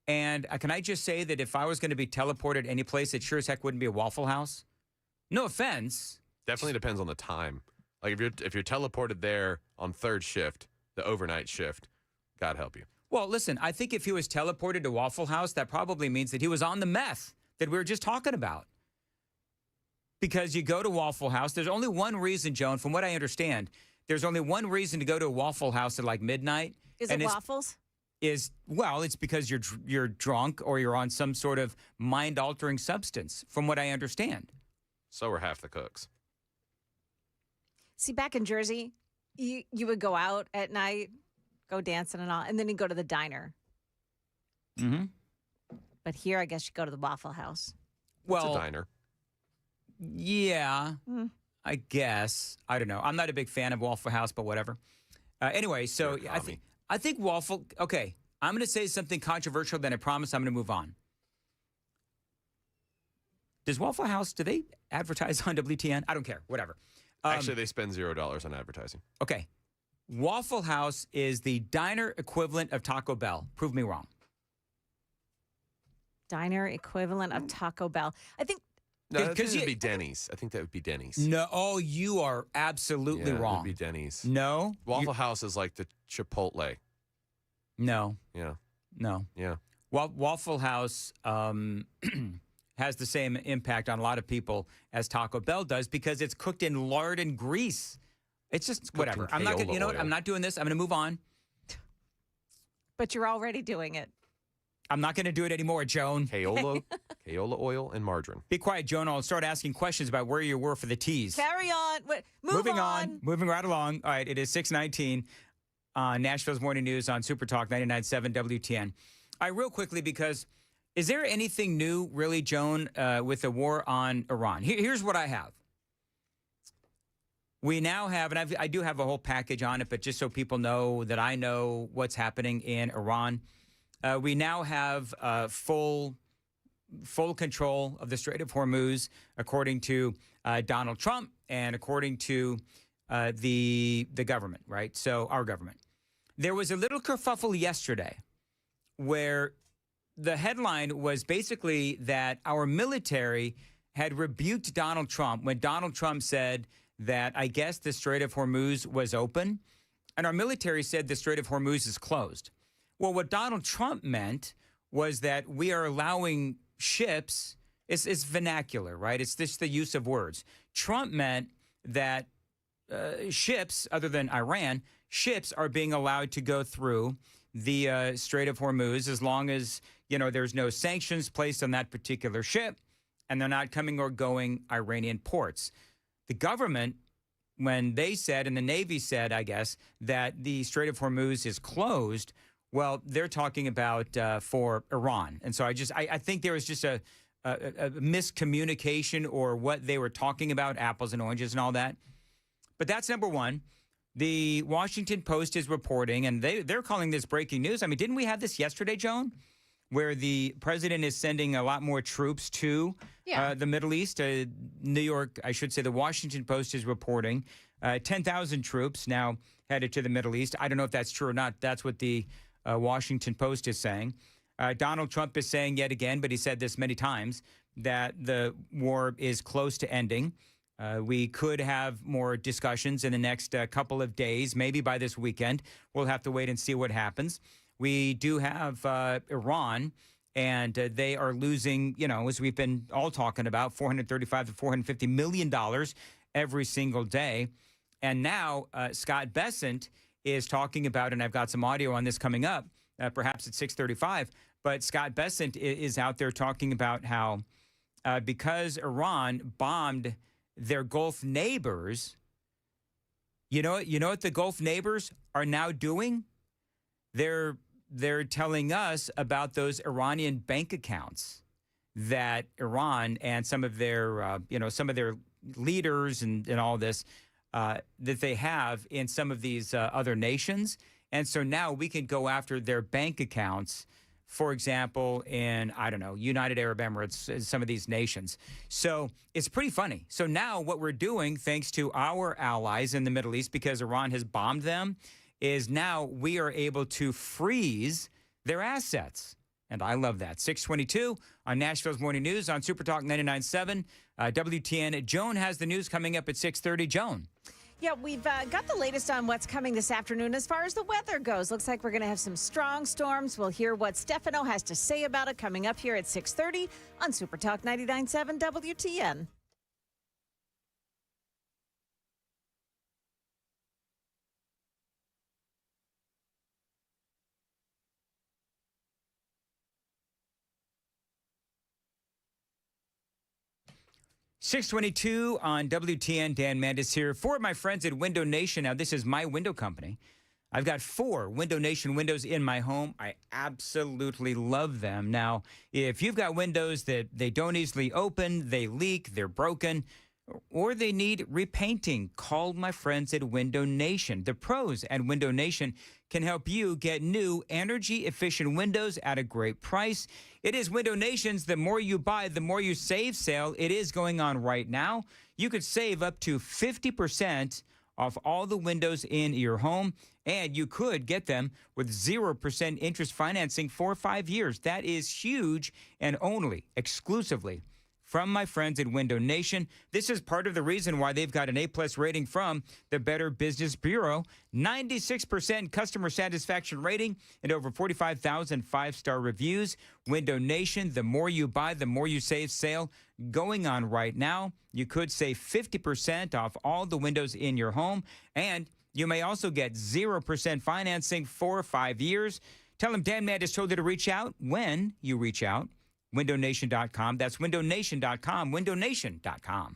[SPEAKER 6] And can I just say that if I was going to be teleported any place, it sure as heck wouldn't be a Waffle House. No offense.
[SPEAKER 8] Definitely depends on the time. Like if you're teleported there on third shift, the overnight shift, God help you.
[SPEAKER 6] Well, listen, I think if he was teleported to Waffle House, that probably means that he was on the meth that we were just talking about. Because you go to Waffle House, there's only one reason, Joan, from what I understand, there's only one reason to go to a Waffle House at like midnight.
[SPEAKER 1] Is it waffles?
[SPEAKER 6] It's because you're drunk or you're on some sort of mind-altering substance, from what I understand.
[SPEAKER 8] So are half the cooks.
[SPEAKER 1] See, back in Jersey, you would go out at night, go dancing and all, and then you go to the diner.
[SPEAKER 6] Mm-hmm.
[SPEAKER 1] But here, I guess you go to the Waffle House.
[SPEAKER 6] Well,
[SPEAKER 8] it's a diner.
[SPEAKER 6] Yeah, I guess. I don't know. I'm not a big fan of Waffle House, but whatever. Anyway, so I think Waffle. Okay, I'm going to say something controversial. Then I promise I'm going to move on. Does Waffle House, do they advertise on WTN? I don't care. Whatever.
[SPEAKER 8] Actually, they spend $0 on advertising.
[SPEAKER 6] Okay. Waffle House is the diner equivalent of Taco Bell. Prove me wrong.
[SPEAKER 1] Diner equivalent of Taco Bell. I think.
[SPEAKER 8] No, that would be Denny's. I think that would be Denny's.
[SPEAKER 6] No, oh, you are absolutely wrong.
[SPEAKER 8] It would be Denny's.
[SPEAKER 6] No.
[SPEAKER 8] Waffle House is like the Chipotle.
[SPEAKER 6] No.
[SPEAKER 8] Yeah.
[SPEAKER 6] No.
[SPEAKER 8] Yeah.
[SPEAKER 6] Waffle House has the same impact on a lot of people as Taco Bell does because it's cooked in lard and grease. It's just whatever. I'm not gonna, what? I'm not doing this. I'm going to move on.
[SPEAKER 1] But you're already doing it.
[SPEAKER 6] I'm not going to do it anymore, Joan.
[SPEAKER 8] Kaola oil and margarine.
[SPEAKER 6] Be quiet, Joan. I'll start asking questions about where you were for the teas.
[SPEAKER 1] Carry on.
[SPEAKER 6] Moving on. Moving right along. All right, it is 6:19 on Nashville's Morning News on Super Talk 99.7 WTN. All right, real quickly, because is there anything new, really, Joan, with the war on Iran? Here's what I have. We now have, and I do have a whole package on it, but just so people know that I know what's happening in Iran. We now have full control of the Strait of Hormuz, according to Donald Trump and according to the government, right? So our government. There was a little kerfuffle yesterday where the headline was basically that our military had rebuked Donald Trump when Donald Trump said that I guess the Strait of Hormuz was open, and our military said the Strait of Hormuz is closed. Well, what Donald Trump meant was that we are allowing ships, it's vernacular, right? It's just the use of words. Trump meant that ships, other than Iran, ships are being allowed to go through the Strait of Hormuz as long as, there's no sanctions placed on that particular ship and they're not coming or going Iranian ports. The government, when they said, and the Navy said, I guess, that the Strait of Hormuz is closed, well, they're talking about for Iran. And so I think there was just a miscommunication or what they were talking about, apples and oranges and all that. But that's number one. The Washington Post is reporting, and they're calling this breaking news. I mean, didn't we have this yesterday, Joan, where the president is sending a lot more troops to the Middle East? New York, I should say, the Washington Post is reporting 10,000 troops now headed to the Middle East. I don't know if that's true or not. That's what the Washington Post is saying. Donald Trump is saying yet again, but he said this many times, that the war is close to ending. We could have more discussions in the next couple of days, maybe by this weekend. We'll have to wait and see what happens. We do have Iran, and they are losing, as we've been all talking about, $435 to $450 million every single day. And now Scott Bessent is talking about, and I've got some audio on this coming up, perhaps at 6:35, but Scott Bessent is out there talking about how because Iran bombed their Gulf neighbors, you know what the Gulf neighbors are now doing? They're telling us about those Iranian bank accounts that Iran and some of their leaders and all this that they have in some of these other nations. And so now we can go after their bank accounts, for example, in, United Arab Emirates, some of these nations. So it's pretty funny. So now what we're doing, thanks to our allies in the Middle East, because Iran has bombed them, is now we are able to freeze their assets. And I love that. 622 on Nashville's Morning News on Super Talk 99.7. WTN. Joan has the news coming up at 6:30. Joan.
[SPEAKER 1] Yeah, we've got the latest on what's coming this afternoon as far as the weather goes. Looks like we're going to have some strong storms. We'll hear what Stefano has to say about it coming up here at 6:30 on Super Talk 99.7 WTN.
[SPEAKER 6] .622 on WTN. Dan Mandis here. For my friends at Window Nation. Now, this is my window company. I've got 4 Window Nation windows in my home. I absolutely love them. Now, if you've got windows that they don't easily open, they leak, they're broken, or they need repainting, call my friends at Window Nation. The pros at Window Nation can help you get new energy-efficient windows at a great price. It is Window Nation's The More You Buy, The More You Save sale. It is going on right now. You could save up to 50% off all the windows in your home, and you could get them with 0% interest financing for 5 years. That is huge, and only exclusively from my friends at Window Nation. This is part of the reason why they've got an A+ rating from the Better Business Bureau, 96% customer satisfaction rating, and over 45,000 5-star reviews. Window Nation, the more you buy, the more you save sale going on right now. You could save 50% off all the windows in your home, and you may also get 0% financing for 5 years. Tell them Dan Mandis told you to reach out when you reach out. WindowNation.com. That's WindowNation.com. WindowNation.com.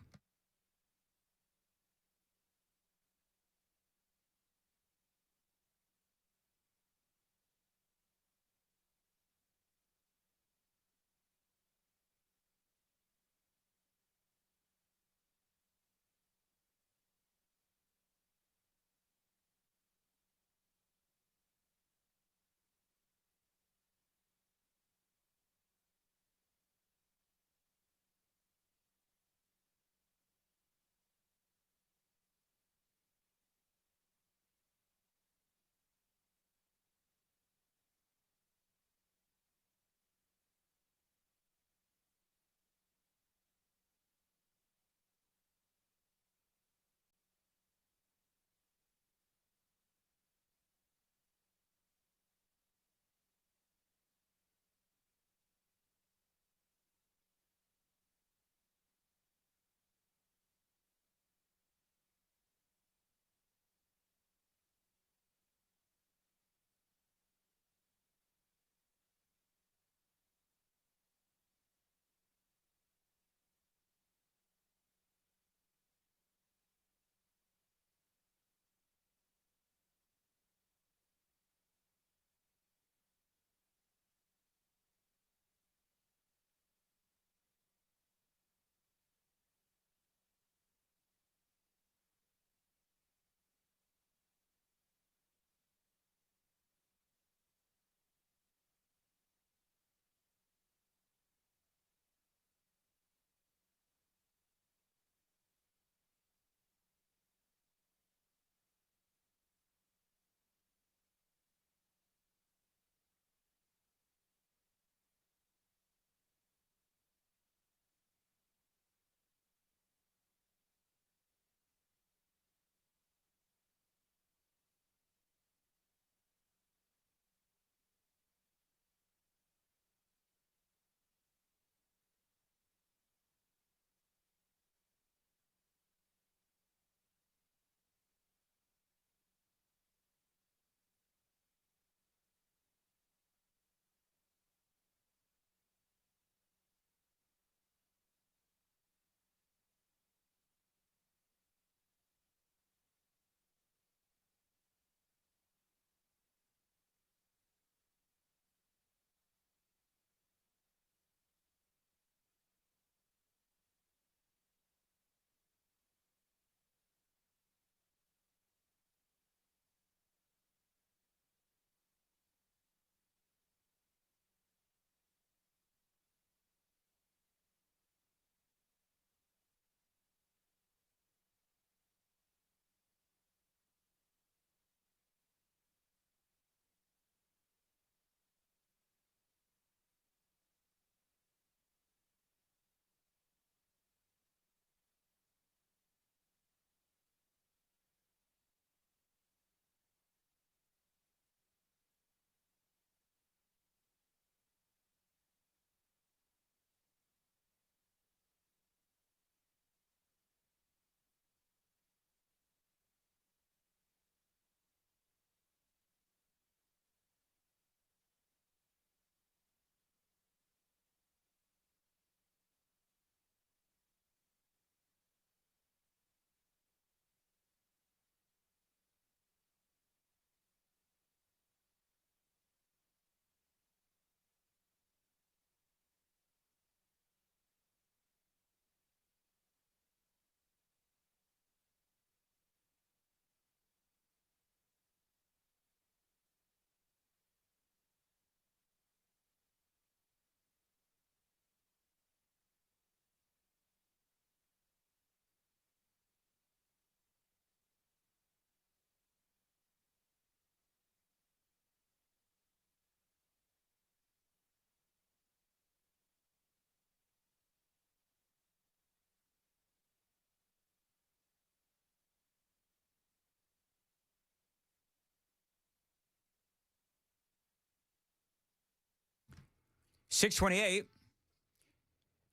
[SPEAKER 6] 628.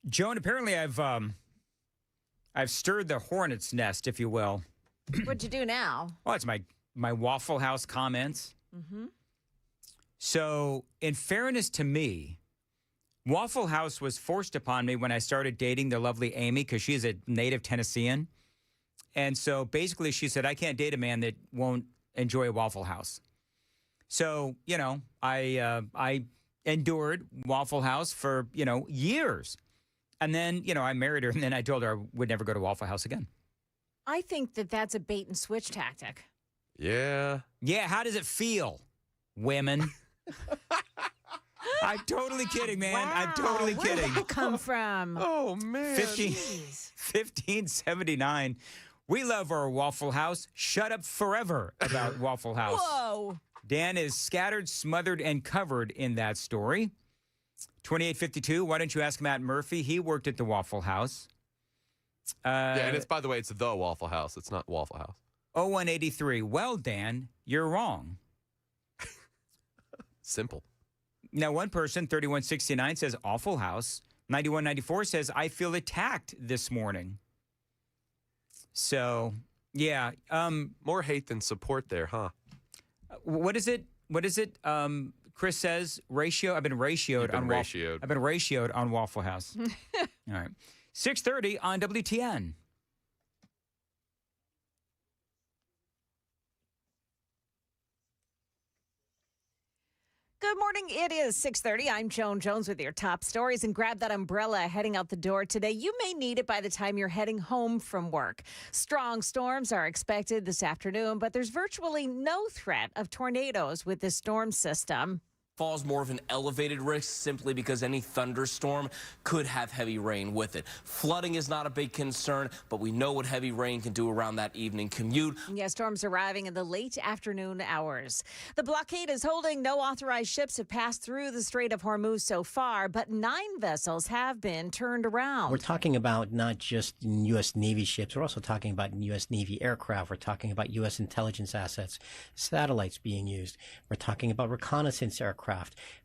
[SPEAKER 6] Joan, apparently I've stirred the hornet's nest, if you will.
[SPEAKER 1] What'd you do now?
[SPEAKER 6] Well, it's my Waffle House comments.
[SPEAKER 1] Mm-hmm.
[SPEAKER 6] So, in fairness to me, Waffle House was forced upon me when I started dating the lovely Amy because she's a native Tennessean. And so basically she said, I can't date a man that won't enjoy Waffle House. So, I endured Waffle House for, years. And then, I married her and then I told her I would never go to Waffle House again.
[SPEAKER 1] I think that's a bait and switch tactic.
[SPEAKER 8] Yeah.
[SPEAKER 6] Yeah, how does it feel, women? I'm totally kidding, man.
[SPEAKER 1] Wow.
[SPEAKER 6] I'm totally kidding.
[SPEAKER 1] Where did that come from?
[SPEAKER 8] Oh, man.
[SPEAKER 6] 1579. We love our Waffle House. Shut up forever about Waffle House.
[SPEAKER 1] Whoa.
[SPEAKER 6] Dan is scattered, smothered, and covered in that story. 2852, why don't you ask Matt Murphy? He worked at the Waffle House.
[SPEAKER 8] Yeah, and it's, by the way, it's the Waffle House. It's not Waffle House.
[SPEAKER 6] 0183, well, Dan, you're wrong.
[SPEAKER 8] Simple.
[SPEAKER 6] Now, one person, 3169, says Awful House. 9194 says, I feel attacked this morning. So, yeah.
[SPEAKER 8] More hate than support there, huh?
[SPEAKER 6] What is it? Chris says ratio. I've been ratioed on
[SPEAKER 8] ratioed.
[SPEAKER 6] I've been ratioed on Waffle House. All right. 6:30 on WTN.
[SPEAKER 1] Good morning. It is 6:30. I'm Joan Jones with your top stories, and grab that umbrella heading out the door today. You may need it by the time you're heading home from work. Strong storms are expected this afternoon, but there's virtually no threat of tornadoes with this storm system.
[SPEAKER 2] Falls more of an elevated risk simply because any thunderstorm could have heavy rain with it. Flooding is not a big concern, but we know what heavy rain can do around that evening commute.
[SPEAKER 1] Yeah, storms arriving in the late afternoon hours. The blockade is holding. No authorized ships have passed through the Strait of Hormuz so far, but 9 vessels have been turned around.
[SPEAKER 19] We're talking about not just U.S. Navy ships. We're also talking about U.S. Navy aircraft. We're talking about U.S. intelligence assets, satellites being used. We're talking about reconnaissance aircraft.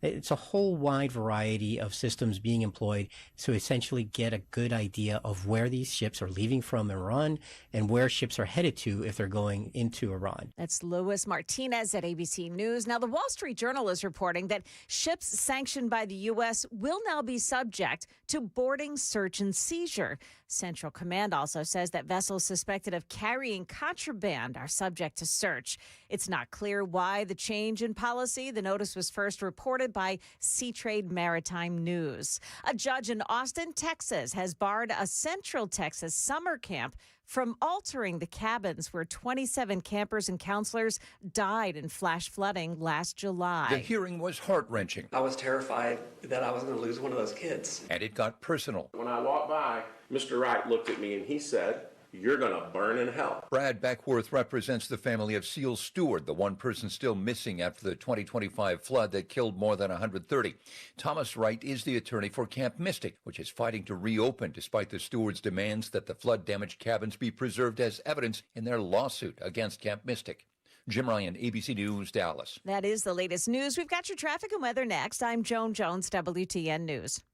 [SPEAKER 19] It's a whole wide variety of systems being employed to essentially get a good idea of where these ships are leaving from Iran and where ships are headed to if they're going into Iran.
[SPEAKER 1] That's Luis Martinez at ABC News. Now, the Wall Street Journal is reporting that ships sanctioned by the U.S. will now be subject to boarding, search, and seizure. Central Command also says that vessels suspected of carrying contraband are subject to search. It's not clear why the change in policy. The notice was first reported by Seatrade Maritime News. A judge in Austin, Texas, has barred a Central Texas summer camp from altering the cabins where 27 campers and counselors died in flash flooding last July.
[SPEAKER 16] The hearing was heart-wrenching.
[SPEAKER 20] I was terrified that I was going to lose one of those kids.
[SPEAKER 16] And it got personal.
[SPEAKER 21] When I walked by, Mr. Wright looked at me and he said, "You're going to burn in hell."
[SPEAKER 16] Brad Beckworth represents the family of Seal Stewart, the one person still missing after the 2025 flood that killed more than 130. Thomas Wright is the attorney for Camp Mystic, which is fighting to reopen despite the Stewarts' demands that the flood-damaged cabins be preserved as evidence in their lawsuit against Camp Mystic. Jim Ryan, ABC News, Dallas.
[SPEAKER 1] That is the latest news. We've got your traffic and weather next. I'm Joan Jones, WTN News.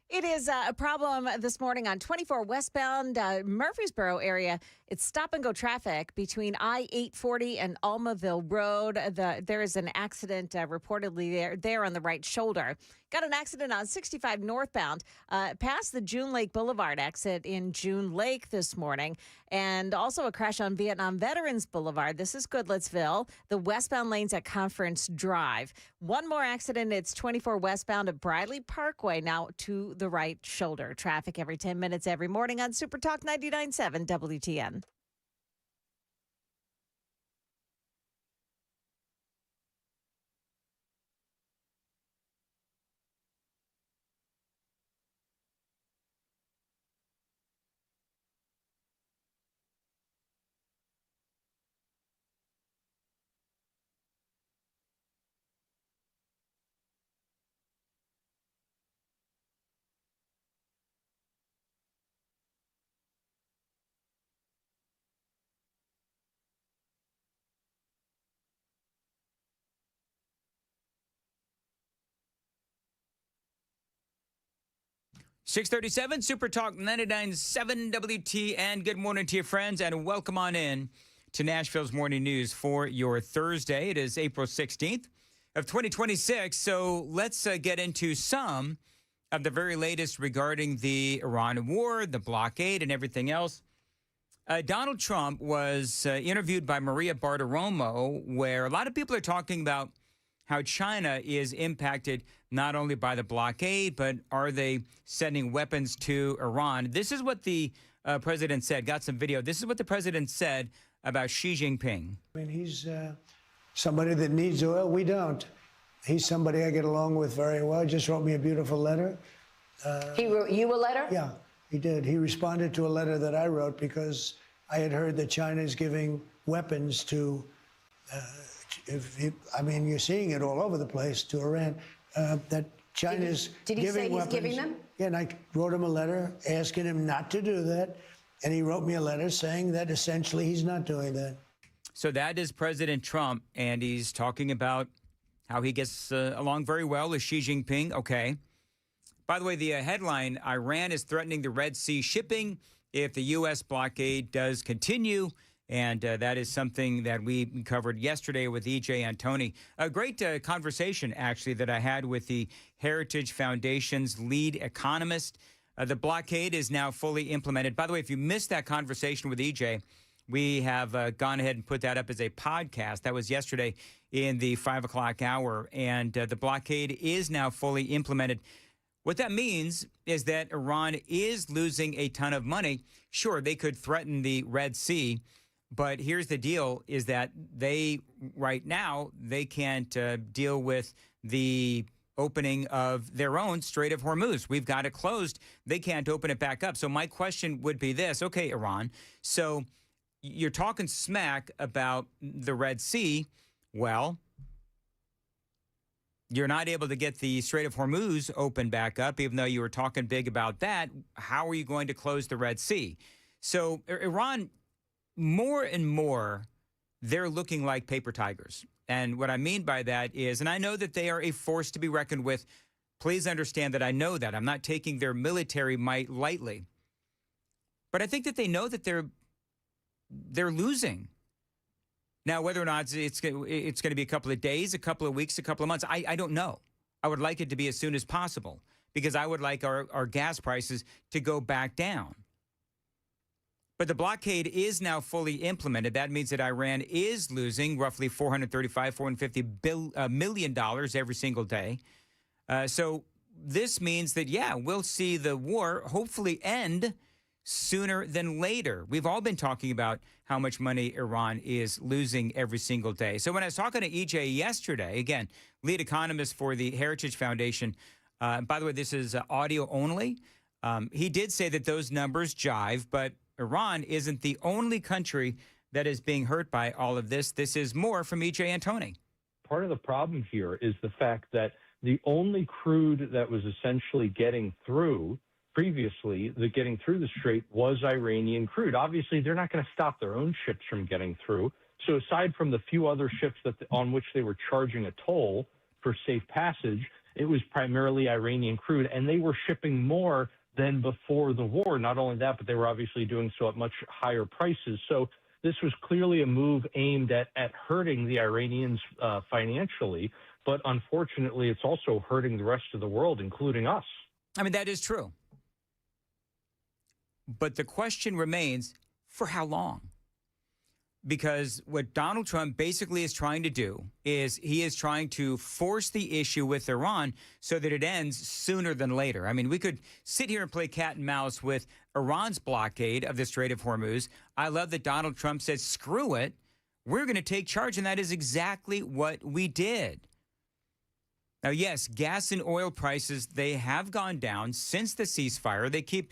[SPEAKER 1] It is a problem this morning on 24 westbound Murfreesboro area. It's stop-and-go traffic between I-840 and Almaville Road. There is an accident reportedly there on the right shoulder. Got an accident on 65 northbound past the June Lake Boulevard exit in June Lake this morning. And also a crash on Vietnam Veterans Boulevard. This is Goodlettsville. The westbound lanes at Conference Drive. One more accident. It's 24 westbound at Briley Parkway, now to the right shoulder. Traffic every 10 minutes every morning on Super Talk 99.7 WTN.
[SPEAKER 6] .637 Super Talk 99.7 WTN. Good morning to you, friends, and welcome on in to Nashville's Morning News for your Thursday. It is April 16th of 2026, so let's get into some of the very latest regarding the Iran war, the blockade, and everything else. Donald Trump was interviewed by Maria Bartiromo, where a lot of people are talking about how China is impacted not only by the blockade, but are they sending weapons to Iran? This is what the president said. Got some video. This is what the president said about Xi Jinping.
[SPEAKER 4] I mean, he's somebody that needs oil. We don't. He's somebody I get along with very well. He just wrote me a beautiful letter.
[SPEAKER 22] He wrote you a letter?
[SPEAKER 4] Yeah, he did. He responded to a letter that I wrote because I had heard that China is giving weapons to I mean, you're seeing it all over the place, to Iran, that China's
[SPEAKER 22] Did he
[SPEAKER 4] giving
[SPEAKER 22] say he's
[SPEAKER 4] weapons.
[SPEAKER 22] giving them?
[SPEAKER 4] Yeah, and I wrote him a letter asking him not to do that, and he wrote me a letter saying that essentially he's not doing that.
[SPEAKER 6] So that is President Trump, and he's talking about how he gets along very well with Xi Jinping. Okay. By the way, the headline, Iran is threatening the Red Sea shipping if the U.S. blockade does continue. And that is something that we covered yesterday with E.J. Antoni. A great conversation, actually, that I had with the Heritage Foundation's lead economist. The blockade is now fully implemented. By the way, if you missed that conversation with E.J., we have gone ahead and put that up as a podcast. That was yesterday in the 5 o'clock hour. And the blockade is now fully implemented. What that means is that Iran is losing a ton of money. Sure, they could threaten the Red Sea. But here's the deal, is that right now, they can't deal with the opening of their own Strait of Hormuz. We've got it closed. They can't open it back up. So my question would be this. Okay, Iran, so you're talking smack about the Red Sea. Well, you're not able to get the Strait of Hormuz open back up, even though you were talking big about that. How are you going to close the Red Sea? So Iran, more and more, they're looking like paper tigers. And what I mean by that is, and I know that they are a force to be reckoned with. Please understand that I know that. I'm not taking their military might lightly. But I think that they know that they're losing. Now, whether or not it's going to be a couple of days, a couple of weeks, a couple of months, I don't know. I would like it to be as soon as possible because I would like our gas prices to go back down. But the blockade is now fully implemented. That means that Iran is losing roughly $450 million every single day. So this means that, yeah, we'll see the war hopefully end sooner than later. We've all been talking about how much money Iran is losing every single day. So when I was talking to EJ yesterday, again, lead economist for the Heritage Foundation, by the way, this is audio only. He did say that those numbers jive, but Iran isn't the only country that is being hurt by all of this. This is more from E.J. Antoni.
[SPEAKER 23] Part of the problem here is the fact that the only crude that was essentially getting through previously, getting through the strait, was Iranian crude. Obviously, they're not going to stop their own ships from getting through. So aside from the few other ships on which they were charging a toll for safe passage, it was primarily Iranian crude, and they were shipping more than before the war. Not only that, but they were obviously doing so at much higher prices. So this was clearly a move aimed at hurting the Iranians financially, but unfortunately, it's also hurting the rest of the world, including us.
[SPEAKER 6] I mean, that is true. But the question remains, for how long? Because what Donald Trump basically is trying to do is he is trying to force the issue with Iran so that it ends sooner than later. I mean, we could sit here and play cat and mouse with Iran's blockade of the Strait of Hormuz. I love that Donald Trump said, screw it, we're going to take charge. And that is exactly what we did. Now, yes, gas and oil prices, they have gone down since the ceasefire. They keep,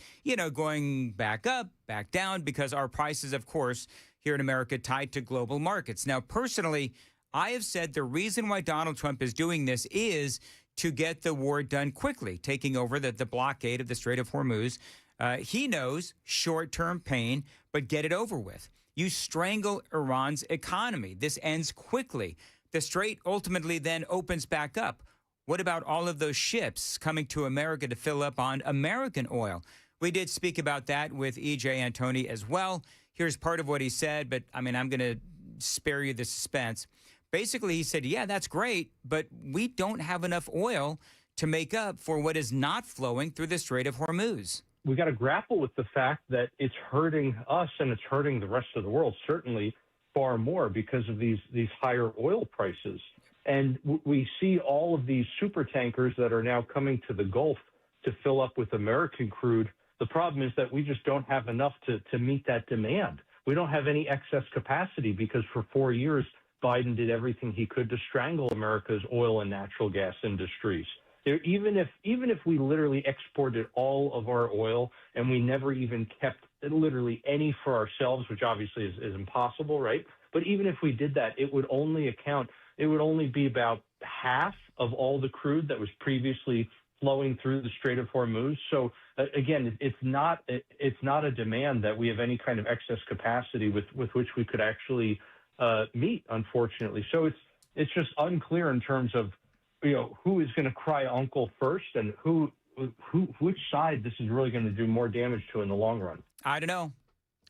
[SPEAKER 6] going back up, back down, because our prices, of course, here in America tied to global markets. Now, personally, I have said the reason why Donald Trump is doing this is to get the war done quickly, taking over the blockade of the Strait of Hormuz. He knows short-term pain, but get it over with. You strangle Iran's economy. This ends quickly. The strait ultimately then opens back up. What about all of those ships coming to America to fill up on American oil? We did speak about that with E.J. Antoni as well. Here's part of what he said, but I'm going to spare you the suspense. Basically, he said, yeah, that's great, but we don't have enough oil to make up for what is not flowing through the Strait of Hormuz.
[SPEAKER 23] We got to grapple with the fact that it's hurting us and it's hurting the rest of the world, certainly far more because of these higher oil prices. And we see all of these super tankers that are now coming to the Gulf to fill up with American crude. The problem is that we just don't have enough to meet that demand. We don't have any excess capacity because for 4 years, Biden did everything he could to strangle America's oil and natural gas industries. Even if we literally exported all of our oil and we never even kept literally any for ourselves, which obviously is impossible, right? But even if we did that, it would only be about half of all the crude that was previously flowing through the Strait of Hormuz. So again, it's not a demand that we have any kind of excess capacity with which we could actually meet, unfortunately. So it's just unclear in terms of who is going to cry uncle first and which side this is really going to do more damage to in the long run.
[SPEAKER 6] I don't know.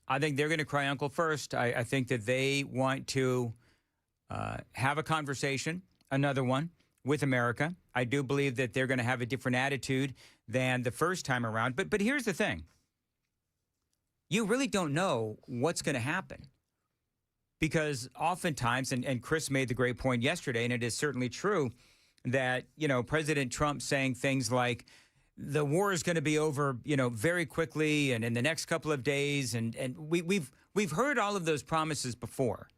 [SPEAKER 6] I think they're going to cry uncle first. I think that they want to have a conversation, another one, with America. I do believe that they're going to have a different attitude than the first time around. But here's the thing. You really don't know what's going to happen. Because oftentimes, and Chris made the great point yesterday, and it is certainly true, that, President Trump saying things like, the war is going to be over, very quickly and in the next couple of days. And we've heard all of those promises before.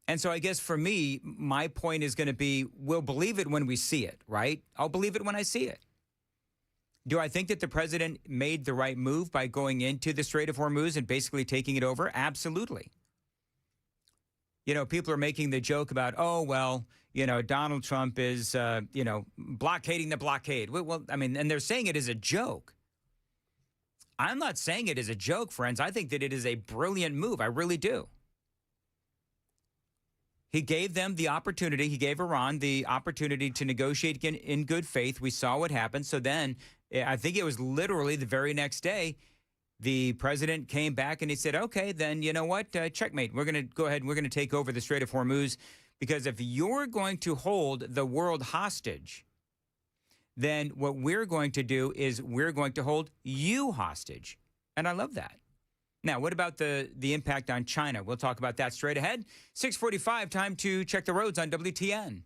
[SPEAKER 6] And so I guess for me, my point is going to be, we'll believe it when we see it, right? I'll believe it when I see it. Do I think that the president made the right move by going into the Strait of Hormuz and basically taking it over? Absolutely. People are making the joke about, Donald Trump is, blockading the blockade. Well, I mean, and they're saying it as a joke. I'm not saying it as a joke, friends. I think that it is a brilliant move. I really do. He gave them the opportunity. He gave Iran the opportunity to negotiate again in good faith. We saw what happened. So then I think it was literally the very next day, the president came back and he said, okay, then you know what? Checkmate. We're going to go ahead and we're going to take over the Strait of Hormuz, because if you're going to hold the world hostage, then what we're going to do is we're going to hold you hostage. And I love that. Now, what about the impact on China? We'll talk about that straight ahead. 6:45, time to check the roads on WTN.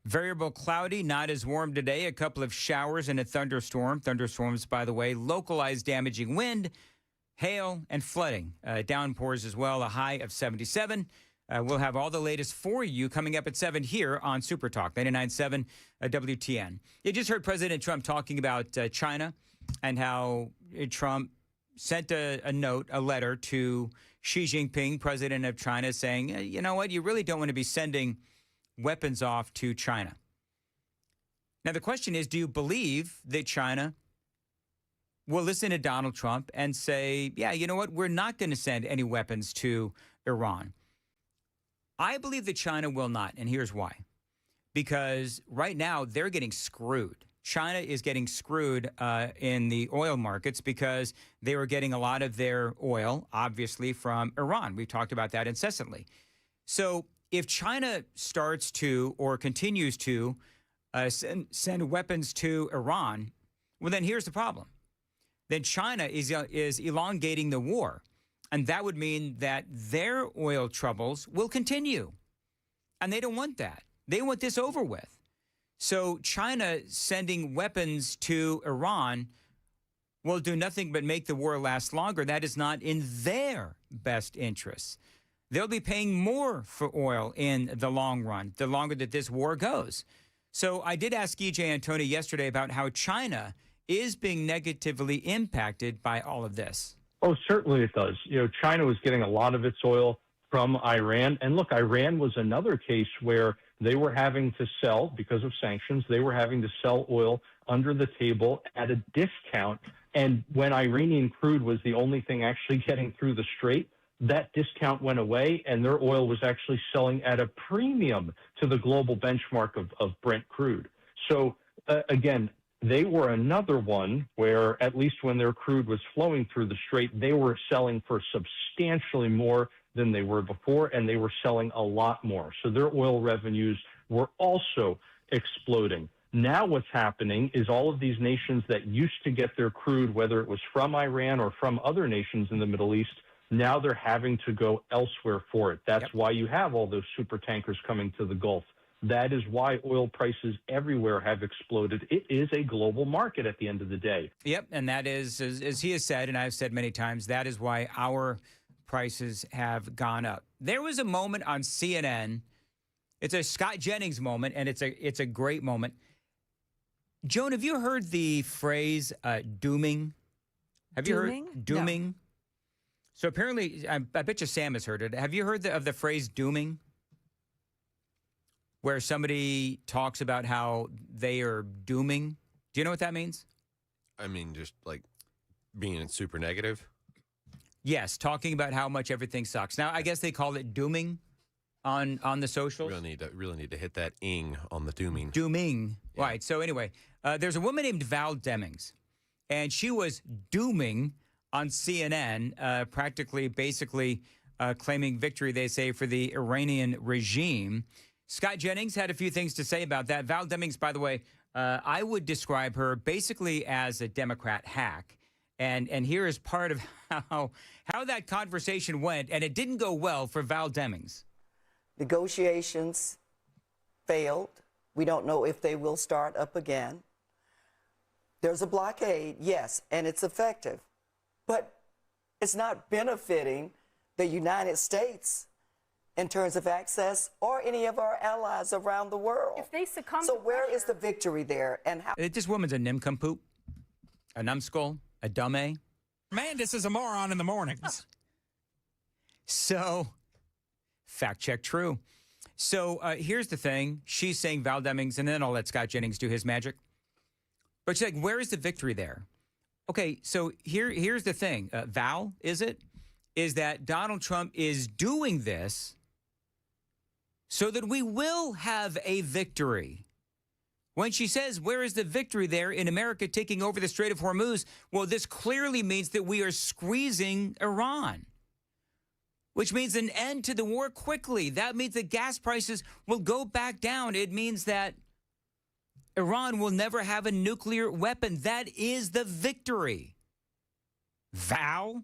[SPEAKER 6] Variable cloudy, not as warm today. A couple of showers and a thunderstorm. Thunderstorms, by the way, localized damaging wind, hail, and flooding. Downpours as well, a high of 77. We'll have all the latest for you coming up at 7 here on Super Talk, 99.7 WTN. You just heard President Trump talking about China and how Trump sent a note, a letter to Xi Jinping, president of China, saying, you know what, you really don't want to be sending weapons off to China. Now, the question is, do you believe that China will listen to Donald Trump and say, yeah, you know what, we're not going to send any weapons to Iran? I believe that China will not, and here's why. Because right now, they're getting screwed. China is getting screwed in the oil markets because they were getting a lot of their oil, obviously, from Iran. We've talked about that incessantly. So if China starts to or continues to send weapons to Iran, well, then here's the problem. Then China is elongating the war. And that would mean that their oil troubles will continue. And they don't want that. They want this over with. So China sending weapons to Iran will do nothing but make the war last longer. That is not in their best interests. They'll be paying more for oil in the long run, the longer that this war goes. So I did ask E.J. Antoni yesterday about how China is being negatively impacted by all of this.
[SPEAKER 23] Oh, certainly it does. You know, China was getting a lot of its oil from Iran. And look, Iran was another case where they were having to sell, because of sanctions, they were having to sell oil under the table at a discount. And when Iranian crude was the only thing actually getting through the strait, that discount went away and their oil was actually selling at a premium to the global benchmark of Brent crude. So again, they were another one where, at least when their crude was flowing through the strait, they were selling for substantially more than they were before, and they were selling a lot more. So their oil revenues were also exploding. Now what's happening is all of these nations that used to get their crude, whether it was from Iran or from other nations in the Middle East, now they're having to go elsewhere for it. That's why you have all those super tankers coming to the Gulf. That is why oil prices everywhere have exploded. It is a global market at the end of the day.
[SPEAKER 6] Yep, and that is, as he has said, and I've said many times, that is why our prices have gone up. There was a moment on CNN. It's a Scott Jennings moment, and it's a great moment. Joan, have you heard the phrase dooming? Have you heard dooming? No. So apparently, I bet you Sam has heard it. Have you heard of the phrase dooming? Where somebody talks about how they are dooming. Do you know what that means?
[SPEAKER 8] I mean, just like being super negative.
[SPEAKER 6] Yes, talking about how much everything sucks. Now, I guess they call it dooming on the socials.
[SPEAKER 8] Really need to hit that ing on the dooming.
[SPEAKER 6] Dooming, yeah. Right. So anyway, there's a woman named Val Demings, and she was dooming on CNN, basically claiming victory, they say, for the Iranian regime. Scott Jennings had a few things to say about that. Val Demings, by the way, I would describe her basically as a Democrat hack. And here is part of how that conversation went, and it didn't go well for Val Demings.
[SPEAKER 5] Negotiations failed. We don't know if they will start up again. There's a blockade, yes, and it's effective. But it's not benefiting the United States in terms of access or any of our allies around the world.
[SPEAKER 18] If they succumb
[SPEAKER 5] so where is the victory there? And how?
[SPEAKER 6] This woman's a nincompoop, a numbskull, a dummy.
[SPEAKER 7] Mandis is a moron in the mornings.
[SPEAKER 6] So, fact check true. So here's the thing. She's saying Val Demings, and then I'll let Scott Jennings do his magic. But she's like, where is the victory there? Okay, so here's the thing. Val, is that Donald Trump is doing this so that we will have a victory. When she says, where is the victory there in America taking over the Strait of Hormuz? Well, this clearly means that we are squeezing Iran, which means an end to the war quickly. That means that gas prices will go back down. It means that Iran will never have a nuclear weapon. That is the victory. Val?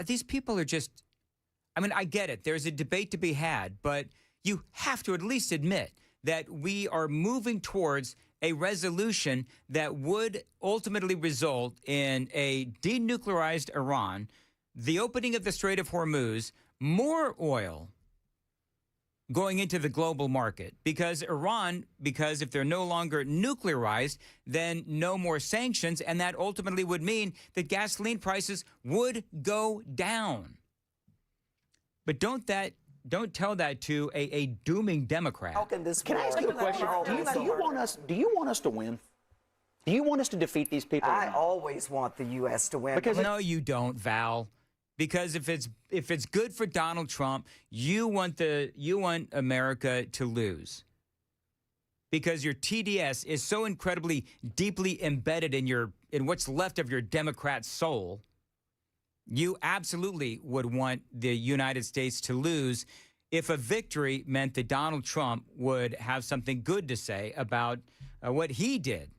[SPEAKER 6] These people are just, I mean, I get it. There's a debate to be had, but you have to at least admit that we are moving towards a resolution that would ultimately result in a denuclearized Iran, the opening of the Strait of Hormuz, more oil going into the global market. Because if they're no longer nuclearized, then no more sanctions, and that ultimately would mean that gasoline prices would go down. But don't that tell that to a dooming Democrat.
[SPEAKER 5] How can this
[SPEAKER 10] Can I ask you a question? Do you want us to win? Do you want us to defeat these people?
[SPEAKER 5] I always want the U.S. to win.
[SPEAKER 6] Because no, you don't, Val. Because if it's good for Donald Trump, you want America to lose. Because your TDS is so incredibly deeply embedded in what's left of your Democrat soul. You absolutely would want the United States to lose if a victory meant that Donald Trump would have something good to say about what he did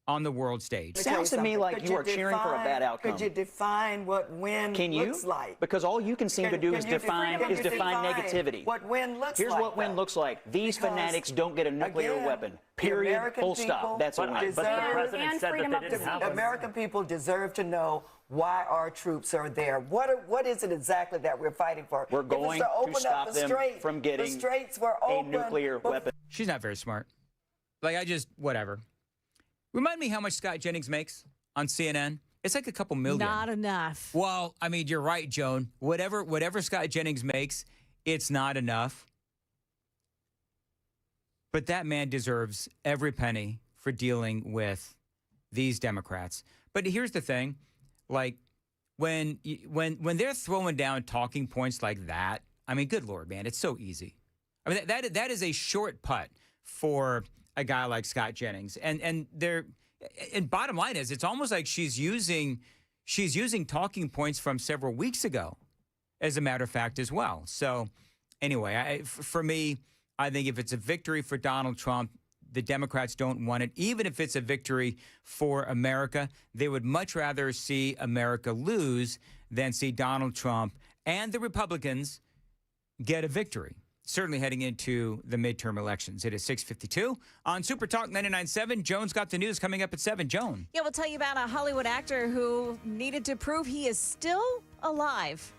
[SPEAKER 6] on the world stage.
[SPEAKER 10] It sounds to me like you are cheering for a bad outcome.
[SPEAKER 5] Could you define what win looks like?
[SPEAKER 10] Because all you can seem to do is define negativity.
[SPEAKER 5] What win looks
[SPEAKER 10] Here's
[SPEAKER 5] like.
[SPEAKER 10] What win looks like. These fanatics don't get a nuclear weapon. Period. Full stop. That's what
[SPEAKER 5] but the president said that they didn't have one. American people deserve to know why our troops are there. What is it exactly that we're fighting for?
[SPEAKER 10] We're going to stop them from getting
[SPEAKER 5] the straits were open,
[SPEAKER 10] a nuclear weapon.
[SPEAKER 6] She's not very smart. Whatever. Remind me how much Scott Jennings makes on CNN. It's like a couple million.
[SPEAKER 1] Not enough.
[SPEAKER 6] Well, I mean, you're right, Joan. Whatever Scott Jennings makes, it's not enough. But that man deserves every penny for dealing with these Democrats. But here's the thing. Like, when they're throwing down talking points like that, I mean, good Lord, man, it's so easy. I mean, that is a short putt for a guy like Scott Jennings. And bottom line is, it's almost like she's using talking points from several weeks ago, as a matter of fact, as well. So anyway, for me, I think if it's a victory for Donald Trump, the Democrats don't want it. Even if it's a victory for America, they would much rather see America lose than see Donald Trump and the Republicans get a victory. Certainly heading into the midterm elections. It is 6:52 on Super Talk 99.7. Joan's got the news coming up at 7. Joan.
[SPEAKER 1] Yeah, we'll tell you about a Hollywood actor who needed to prove he is still alive.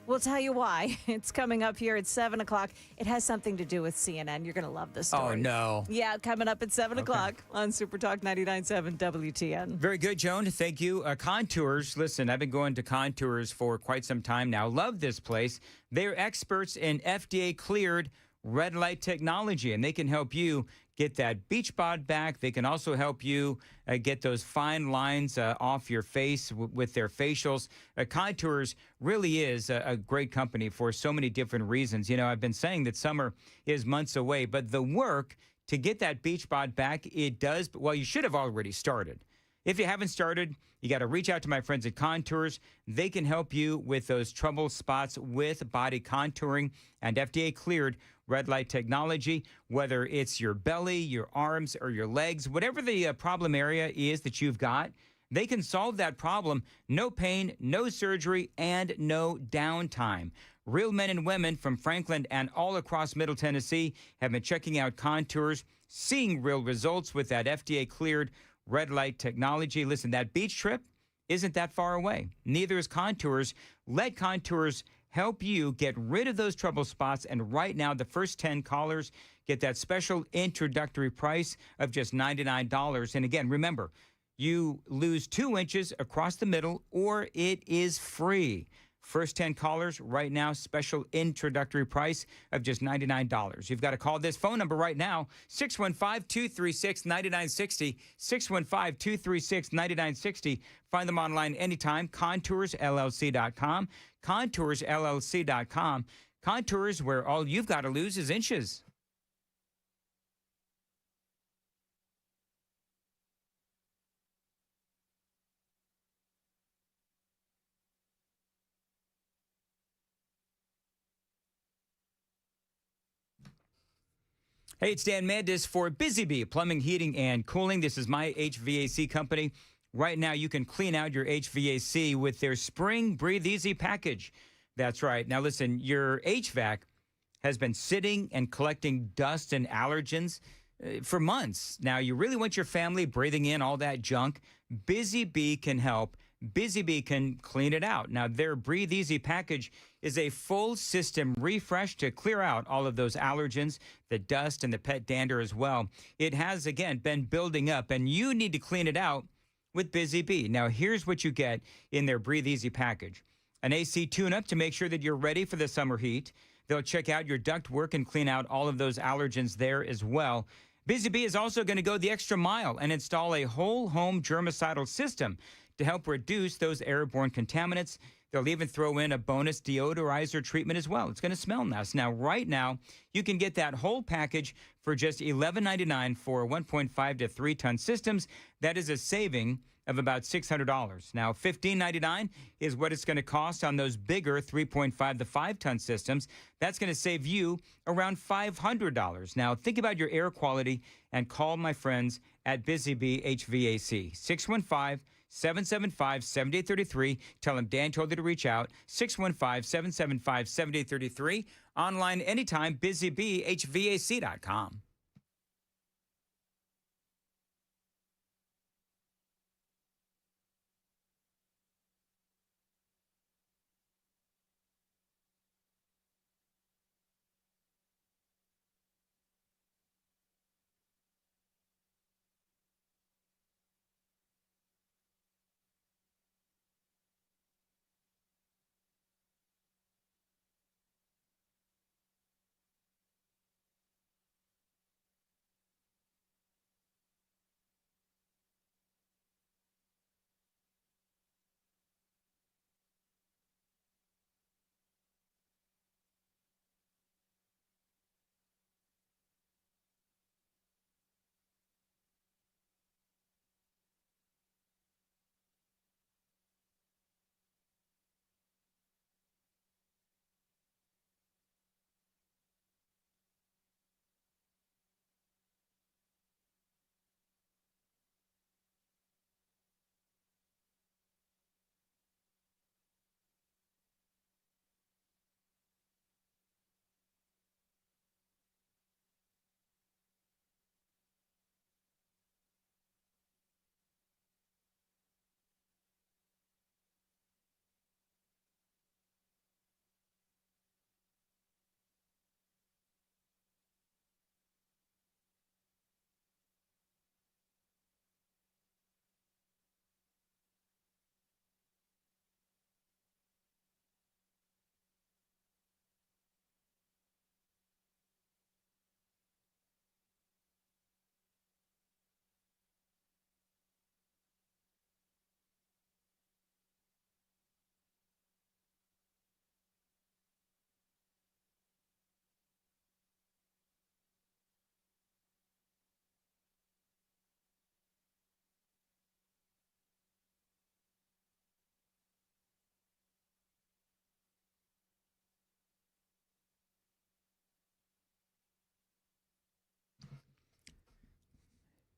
[SPEAKER 1] We'll tell you why. It's coming up here at 7 o'clock. It has something to do with CNN. You're going to love this story.
[SPEAKER 6] Oh, no.
[SPEAKER 1] Yeah, coming up at 7 o'clock on Super Talk 99.7 WTN.
[SPEAKER 6] Very good, Joan. Thank you. Contours. Listen, I've been going to Contours for quite some time now. Love this place. They're experts in FDA-cleared red light technology, and they can help you get that beach bod back. They can also help you get those fine lines off your face with their facials. Contours really is a great company for so many different reasons. You know, I've been saying that summer is months away, but the work to get that beach bod back, it does. Well, you should have already started. If you haven't started, you got to reach out to my friends at Contours. They can help you with those trouble spots with body contouring and FDA-cleared red light technology, whether it's your belly, your arms, or your legs, whatever the problem area is that you've got, they can solve that problem. No pain, no surgery, and no downtime. Real men and women from Franklin and all across Middle Tennessee have been checking out Contours, seeing real results with that FDA-cleared red light technology. Listen, that beach trip isn't that far away. Neither is Contours. Let Contours help you get rid of those trouble spots. And right now, the first 10 callers get that special introductory price of just $99. And again, remember, you lose 2 inches across the middle or it is free. First 10 callers right now, special introductory price of just $99. You've got to call this phone number right now, 615-236-9960, 615-236-9960. Find them online anytime, contoursllc.com, contoursllc.com. Contours, where all you've got to lose is inches. Hey, it's Dan Mandis for Busy Bee Plumbing, Heating, and Cooling. This is my HVAC company. Right now, you can clean out your HVAC with their Spring Breathe Easy package. That's right. Now, listen, your HVAC has been sitting and collecting dust and allergens for months. Now, you really want your family breathing in all that junk? Busy Bee can help. Busy Bee can clean it out. Now, their Breathe Easy package is a full system refresh to clear out all of those allergens, the dust, and the pet dander as well. It has, again, been building up, and you need to clean it out with Busy Bee. Now, here's what you get in their Breathe Easy package. An AC tune-up to make sure that you're ready for the summer heat. They'll check out your ductwork and clean out all of those allergens there as well. Busy Bee is also going to go the extra mile and install a whole home germicidal system to help reduce those airborne contaminants. They'll even throw in a bonus deodorizer treatment as well. It's going to smell nice. Now, right now, you can get that whole package for just $11.99 for 1.5 to 3 ton systems. That is a saving of about $600. Now, $15.99 is what it's going to cost on those bigger 3.5 to 5 ton systems. That's going to save you around $500. Now, think about your air quality and call my friends at Busy Bee HVAC. 615-775-7833. Tell them Dan told you to reach out. 615-775-7833. Online anytime, busybeehvac.com.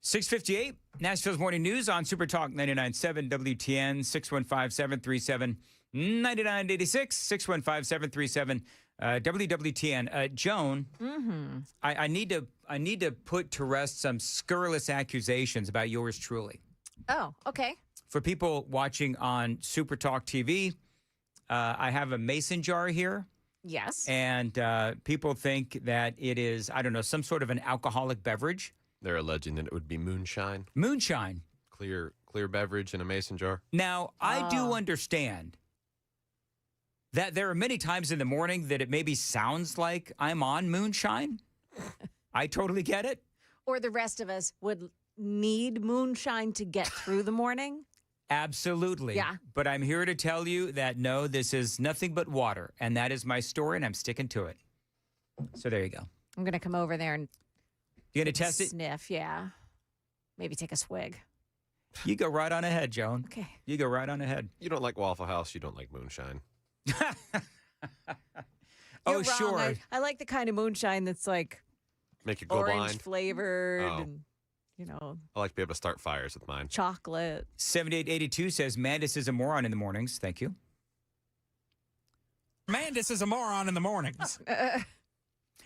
[SPEAKER 6] $6:58, Nashville's Morning News on Super Talk 99.7 WTN, 615-737-9986, 615-737 WWTN. Joan, I need to put to rest some scurrilous accusations about yours truly.
[SPEAKER 1] Oh, okay.
[SPEAKER 6] For people watching on Super Talk TV, I have a mason jar here.
[SPEAKER 1] Yes.
[SPEAKER 6] And people think that it is, I don't know, some sort of an alcoholic beverage.
[SPEAKER 8] They're alleging that it would be moonshine.
[SPEAKER 6] Moonshine.
[SPEAKER 8] Clear beverage in a mason jar.
[SPEAKER 6] Now, I do understand that there are many times in the morning that it maybe sounds like I'm on moonshine. I totally get it.
[SPEAKER 1] Or the rest of us would need moonshine to get through the morning.
[SPEAKER 6] Absolutely.
[SPEAKER 1] Yeah.
[SPEAKER 6] But I'm here to tell you that, no, this is nothing but water. And that is my story, and I'm sticking to it. So there you go.
[SPEAKER 1] I'm going to come over there and
[SPEAKER 6] you going to test it?
[SPEAKER 1] Sniff, yeah. Maybe take a swig.
[SPEAKER 6] You go right on ahead, Joan.
[SPEAKER 1] Okay.
[SPEAKER 6] You go right on ahead.
[SPEAKER 8] You don't like Waffle House. You don't like moonshine.
[SPEAKER 1] You're wrong.
[SPEAKER 6] Sure.
[SPEAKER 1] I like the kind of moonshine that's like
[SPEAKER 8] Make you go
[SPEAKER 1] orange
[SPEAKER 8] blind.
[SPEAKER 1] flavored
[SPEAKER 8] Oh.
[SPEAKER 1] and, you know,
[SPEAKER 8] I like to be able to start fires with mine.
[SPEAKER 1] chocolate.
[SPEAKER 6] 7882 says, Mandis is a moron in the mornings. Thank you.
[SPEAKER 7] Mandis is a moron in the mornings.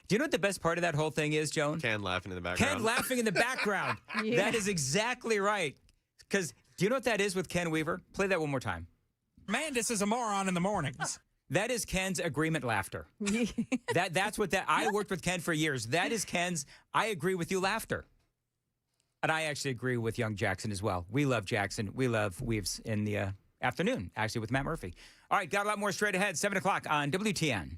[SPEAKER 6] Do you know what the best part of that whole thing is, Joan?
[SPEAKER 8] Ken laughing in the background.
[SPEAKER 6] Ken laughing in the background.
[SPEAKER 1] Yeah.
[SPEAKER 6] That is exactly right. Because do you know what that is with Ken Weaver? Play that one more time.
[SPEAKER 7] Mandis is a moron in the mornings.
[SPEAKER 6] That is Ken's agreement laughter. That's what that. I worked with Ken for years. That is Ken's I agree with you laughter. And I actually agree with young Jackson as well. We love Jackson. We love Weaves in the afternoon, actually, with Matt Murphy. All right, got a lot more straight ahead. 7 o'clock on WTN.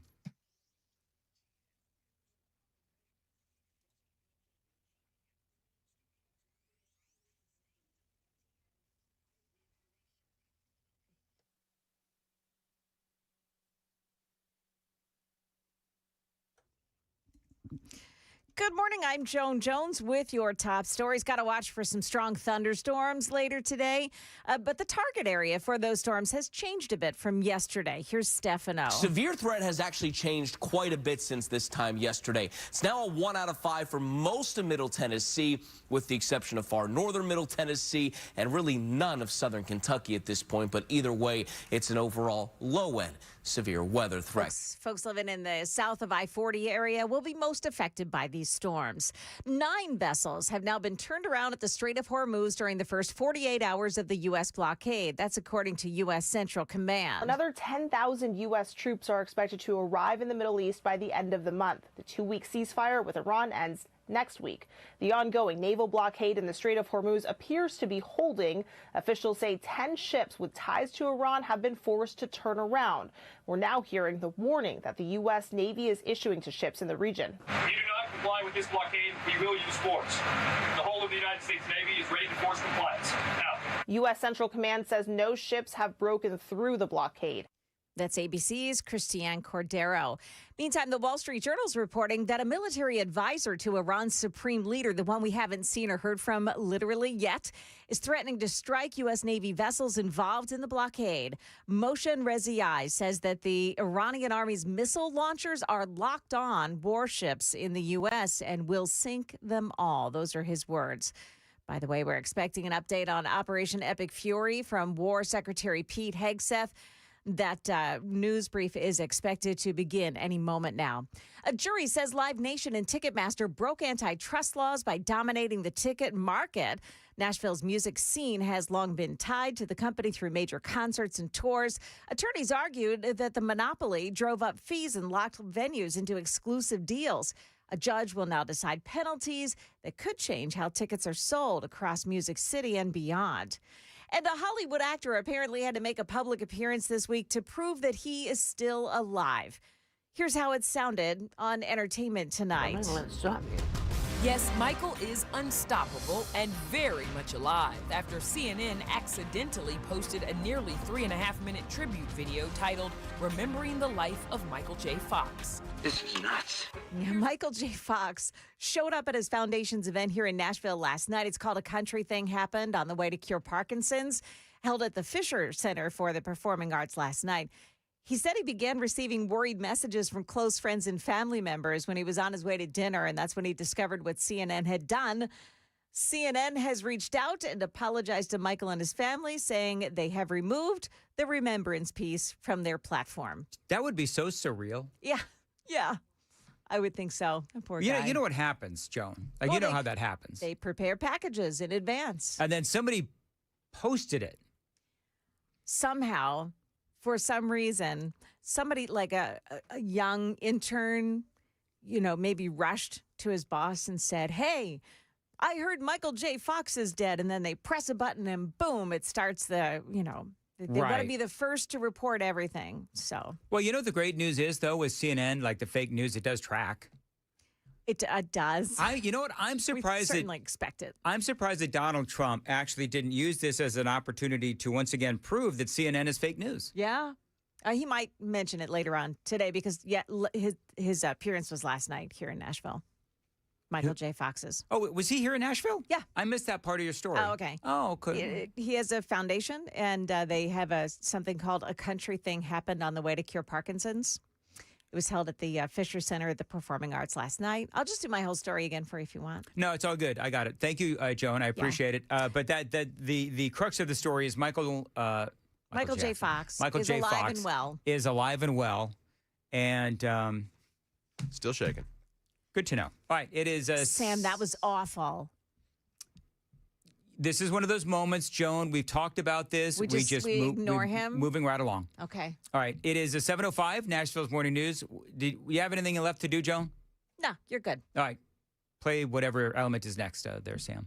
[SPEAKER 1] Good morning. I'm Joan Jones with your top stories. Got to watch for some strong thunderstorms later today. But the target area for those storms has changed a bit from yesterday. Here's Stefano.
[SPEAKER 2] Severe threat has actually changed quite a bit since this time yesterday. It's now a 1 out of 5 for most of Middle Tennessee, with the exception of far northern Middle Tennessee and really none of southern Kentucky at this point. But either way, it's an overall low-end severe weather threat.
[SPEAKER 1] Folks living in the south of I-40 area will be most affected by these storms. 9 vessels have now been turned around at the Strait of Hormuz during the first 48 hours of the U.S. blockade. That's according to U.S. Central Command.
[SPEAKER 3] Another 10,000 U.S. troops are expected to arrive in the Middle East by the end of the month. The 2-week ceasefire with Iran ends next week. The ongoing naval blockade in the Strait of Hormuz appears to be holding. Officials say 10 ships with ties to Iran have been forced to turn around. We're now hearing the warning that the U.S. Navy is issuing to ships in the region.
[SPEAKER 9] If you do not comply with this blockade, we will use force. The whole of the United States Navy is ready to force compliance. Now,
[SPEAKER 3] U.S. Central Command says no ships have broken through the blockade.
[SPEAKER 1] That's ABC's Christiane Cordero. Meantime, the Wall Street Journal is reporting that a military advisor to Iran's supreme leader, the one we haven't seen or heard from literally yet, is threatening to strike U.S. Navy vessels involved in the blockade. Moshe Reziai says that the Iranian Army's missile launchers are locked on warships in the U.S. and will sink them all. Those are his words. By the way, we're expecting an update on Operation Epic Fury from War Secretary Pete Hegseth. That news brief is expected to begin any moment now. A jury says Live Nation and Ticketmaster broke antitrust laws by dominating the ticket market. Nashville's music scene has long been tied to the company through major concerts and tours. Attorneys argued that the monopoly drove up fees and locked venues into exclusive deals. A judge will now decide penalties that could change how tickets are sold across Music City and beyond. And a Hollywood actor apparently had to make a public appearance this week to prove that he is still alive. Here's how it sounded on Entertainment Tonight.
[SPEAKER 11] Yes, Michael is unstoppable and very much alive after CNN accidentally posted a nearly 3.5-minute tribute video titled Remembering the Life of Michael J. Fox.
[SPEAKER 12] This is nuts.
[SPEAKER 1] Yeah, Michael J. Fox showed up at his foundation's event here in Nashville last night. It's called A Country Thing Happened on the Way to Cure Parkinson's, held at the Fisher Center for the Performing Arts last night. He said he began receiving worried messages from close friends and family members when he was on his way to dinner, and that's when he discovered what CNN had done. CNN has reached out and apologized to Michael and his family, saying they have removed the remembrance piece from their platform.
[SPEAKER 6] That would be so surreal.
[SPEAKER 1] Yeah, I would think so. Poor guy.
[SPEAKER 6] You know what happens, Joan? Like,
[SPEAKER 1] Well,
[SPEAKER 6] you know how that happens.
[SPEAKER 1] They prepare packages in advance.
[SPEAKER 6] And then somebody posted it.
[SPEAKER 1] Somehow, for some reason, somebody like a young intern, maybe rushed to his boss and said, "Hey, I heard Michael J. Fox is dead." And then they press a button and boom, it starts they want to be the first to report everything. So,
[SPEAKER 6] well, the great news is, though, with CNN, like the fake news, it does track.
[SPEAKER 1] It does.
[SPEAKER 6] You know what? I'm surprised.
[SPEAKER 1] We certainly expect it.
[SPEAKER 6] I'm surprised that Donald Trump actually didn't use this as an opportunity to once again prove that CNN is fake news.
[SPEAKER 1] Yeah. He might mention it later on today because his appearance was last night here in Nashville. Michael J. Fox's.
[SPEAKER 6] Oh, was he here in Nashville?
[SPEAKER 1] Yeah.
[SPEAKER 6] I missed that part of your story.
[SPEAKER 1] Oh, okay.
[SPEAKER 6] Oh, could
[SPEAKER 1] he has a foundation, and they have something called A Country Thing Happened on the Way to Cure Parkinson's. It was held at the Fisher Center at the Performing Arts last night. I'll just do my whole story again for you if you want.
[SPEAKER 6] No, it's all good. I got it. Thank you, Joan. I appreciate it. But the crux of the story is Michael
[SPEAKER 1] J. Fox is
[SPEAKER 6] alive and well, and
[SPEAKER 8] still shaking.
[SPEAKER 6] Good to know. All right, it is
[SPEAKER 1] Sam. That was awful.
[SPEAKER 6] This is one of those moments, Joan. We've talked about this.
[SPEAKER 1] We ignore him.
[SPEAKER 6] Moving right along.
[SPEAKER 1] Okay.
[SPEAKER 6] All right. It is a 7:05. Nashville's Morning News. Do you have anything left to do, Joan?
[SPEAKER 1] No, you're good.
[SPEAKER 6] All right. Play whatever element is next there, Sam.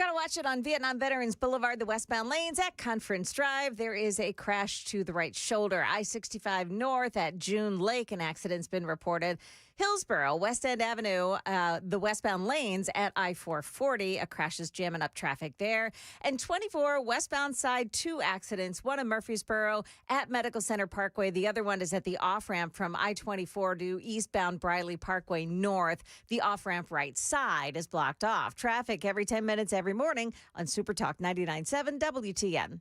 [SPEAKER 1] Gotta watch it on Vietnam Veterans Boulevard, the westbound lanes at Conference Drive. There is a crash to the right shoulder. I-65 north at June Lake. An accident's been reported. Hillsborough, West End Avenue, the westbound lanes at I-440. A crash is jamming up traffic there. And 24 westbound side, 2 accidents. One in Murfreesboro at Medical Center Parkway. The other one is at the off-ramp from I-24 to eastbound Briley Parkway north. The off-ramp right side is blocked off. Traffic every 10 minutes every morning on Super Talk 99.7 WTN.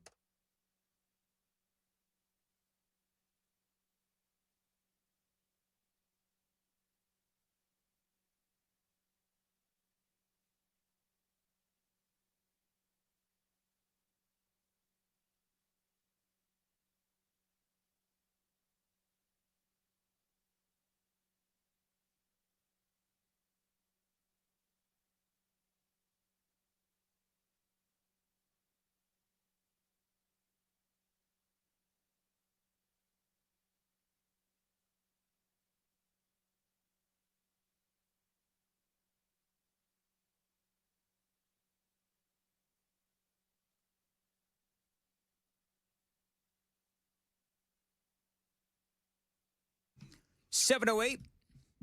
[SPEAKER 6] .708,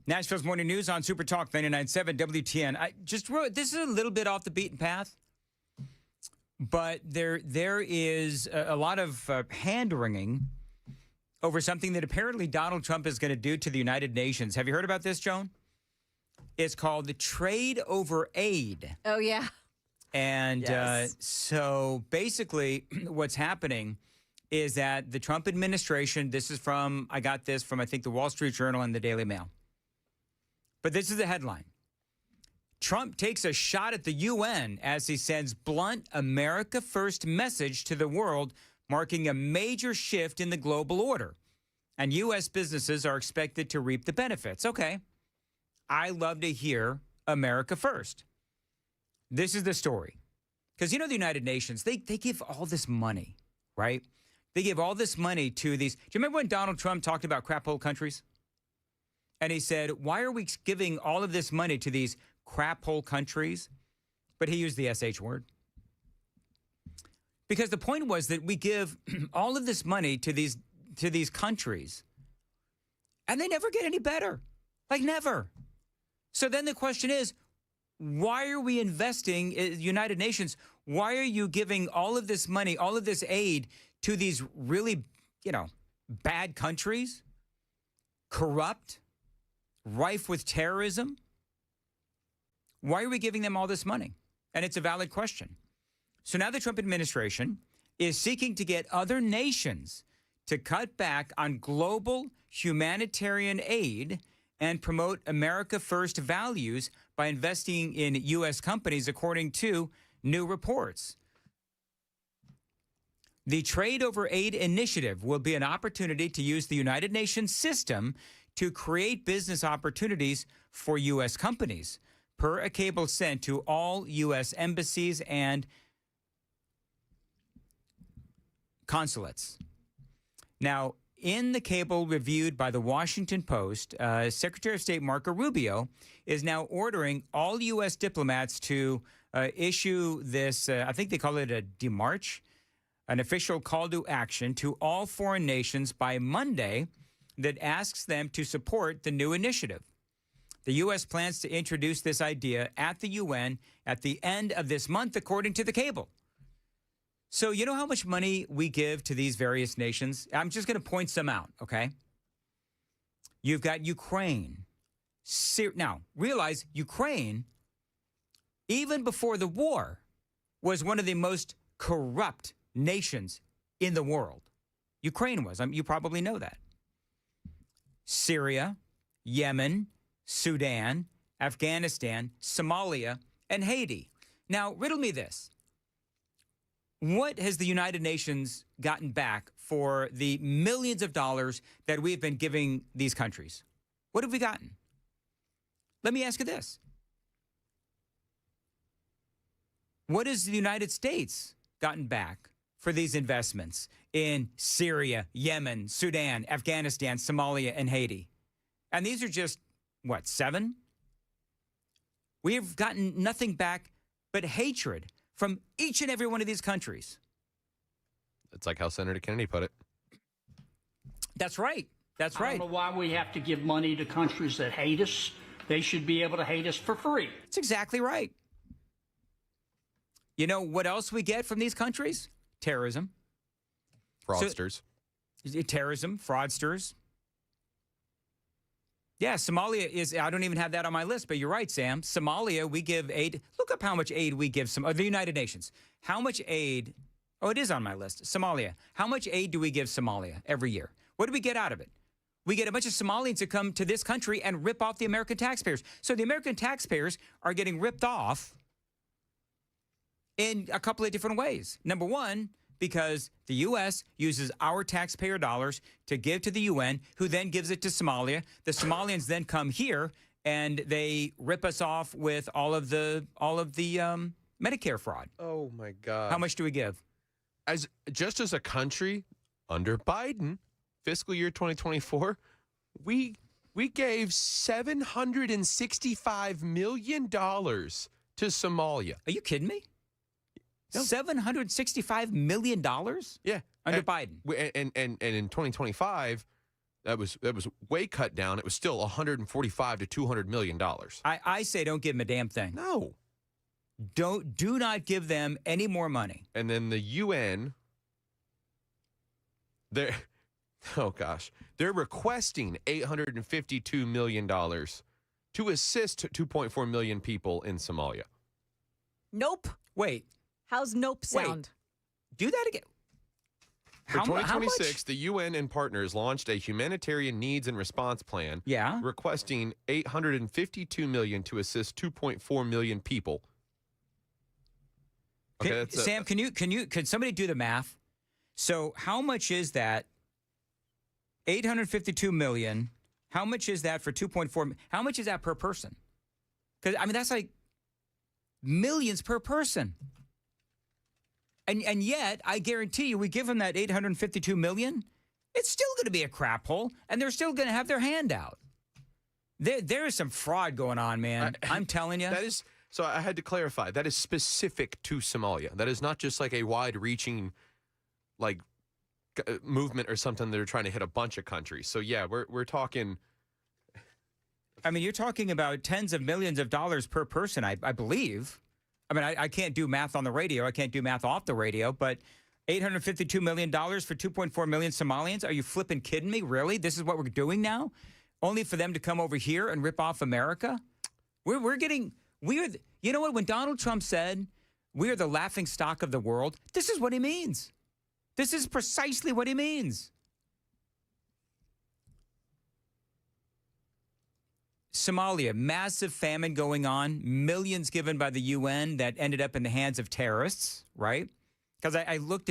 [SPEAKER 6] Nashville's Morning News on Super Talk 99.7 WTN. I just wrote, this is a little bit off the beaten path, but there is a lot of hand-wringing over something that apparently Donald Trump is going to do to the United Nations. Have you heard about this, Joan? It's called the Trade Over Aid.
[SPEAKER 1] Oh, yeah.
[SPEAKER 6] And
[SPEAKER 1] Yes.
[SPEAKER 6] so basically what's happening is that the Trump administration, I got this from, I think, the Wall Street Journal and the Daily Mail. But this is the headline. Trump takes a shot at the UN as he sends blunt America First message to the world, marking a major shift in the global order. And U.S. businesses are expected to reap the benefits. Okay. I love to hear America First. This is the story. Because, you know, the United Nations, they give all this money, right? They give all this money to these. Do you remember when Donald Trump talked about crap hole countries? And he said, why are we giving all of this money to these crap hole countries? But he used the SH word. Because the point was that we give all of this money to these countries, and they never get any better. Like, never. So then the question is, why are we investing in United Nations? Why are you giving all of this money, all of this aid to these really, bad countries, corrupt, rife with terrorism? Why are we giving them all this money? And it's a valid question. So now the Trump administration is seeking to get other nations to cut back on global humanitarian aid and promote America First values by investing in U.S. companies, according to new reports. The Trade Over Aid initiative will be an opportunity to use the United Nations system to create business opportunities for U.S. companies, per a cable sent to all U.S. embassies and consulates. Now, in the cable reviewed by the Washington Post, Secretary of State Marco Rubio is now ordering all U.S. diplomats to issue this, I think they call it a demarche, an official call to action to all foreign nations by Monday that asks them to support the new initiative. The U.S. plans to introduce this idea at the UN at the end of this month, according to the cable. So you know how much money we give to these various nations? I'm just going to point some out, okay? You've got Ukraine. Now, realize Ukraine, even before the war, was one of the most corrupt nations in the world. Ukraine was. You probably know that. Syria, Yemen, Sudan, Afghanistan, Somalia, and Haiti. Now, riddle me this. What has the United Nations gotten back for the millions of dollars that we've been giving these countries? What have we gotten? Let me ask you this. What has the United States gotten back for these investments in Syria, Yemen, Sudan, Afghanistan, Somalia, and Haiti? And these are just, 7? We have gotten nothing back but hatred from each and every one of these countries.
[SPEAKER 8] It's like how Senator Kennedy put it.
[SPEAKER 6] That's right. That's right.
[SPEAKER 12] I don't know why we have to give money to countries that hate us. They should be able to hate us for free.
[SPEAKER 6] That's exactly right. You know what else we get from these countries? Terrorism.
[SPEAKER 8] Fraudsters.
[SPEAKER 6] Terrorism, fraudsters. Yeah, Somalia is, I don't even have that on my list, but you're right, Sam. Somalia, we give aid. Look up how much aid we give the United Nations. How much aid, oh, it is on my list. Somalia. How much aid do we give Somalia every year? What do we get out of it? We get a bunch of Somalians to come to this country and rip off the American taxpayers. So the American taxpayers are getting ripped off in a couple of different ways. Number one, because the U.S. uses our taxpayer dollars to give to the UN, who then gives it to Somalia. The Somalians then come here and they rip us off with all of the Medicare fraud.
[SPEAKER 8] Oh my God!
[SPEAKER 6] How much do we give?
[SPEAKER 8] Just as a country under Biden, fiscal year 2024, we gave $765 million to Somalia.
[SPEAKER 6] Are you kidding me? No. $765 million?
[SPEAKER 8] Yeah.
[SPEAKER 6] Under Biden.
[SPEAKER 8] And in 2025, that was way cut down. It was still $145 to $200 million.
[SPEAKER 6] I say don't give them a damn thing.
[SPEAKER 8] No.
[SPEAKER 6] Do not give them any more money.
[SPEAKER 8] And then the UN, they're requesting $852 million to assist 2.4 million people in Somalia.
[SPEAKER 1] Nope.
[SPEAKER 6] Wait.
[SPEAKER 1] How's nope sound?
[SPEAKER 6] Wait, do that again.
[SPEAKER 8] For 2026, the UN and partners launched a humanitarian needs and response plan.
[SPEAKER 6] Yeah.
[SPEAKER 8] Requesting $852 million to assist 2.4 million people. Okay,
[SPEAKER 6] Sam, can somebody do the math? So how much is that? 852 million. How much is that for 2.4? How much is that per person? Because I mean that's like millions per person. And yet, I guarantee you, we give them that $852 million, it's still going to be a crap hole, and they're still going to have their hand out. There is some fraud going on, man. I'm telling you.
[SPEAKER 8] That is, so I had to clarify, that is specific to Somalia. That is not just like a wide-reaching, like, movement or something that are trying to hit a bunch of countries. So, yeah, we're talking...
[SPEAKER 6] I mean, you're talking about tens of millions of dollars per person, I believe. I mean, I can't do math on the radio. I can't do math off the radio, but $852 million for 2.4 million Somalians? Are you flipping kidding me? Really? This is what we're doing now? Only for them to come over here and rip off America? You know what? When Donald Trump said, we are the laughing stock of the world, this is what he means. This is precisely what he means. Somalia, massive famine going on, millions given by the UN that ended up in the hands of terrorists, right? Because I looked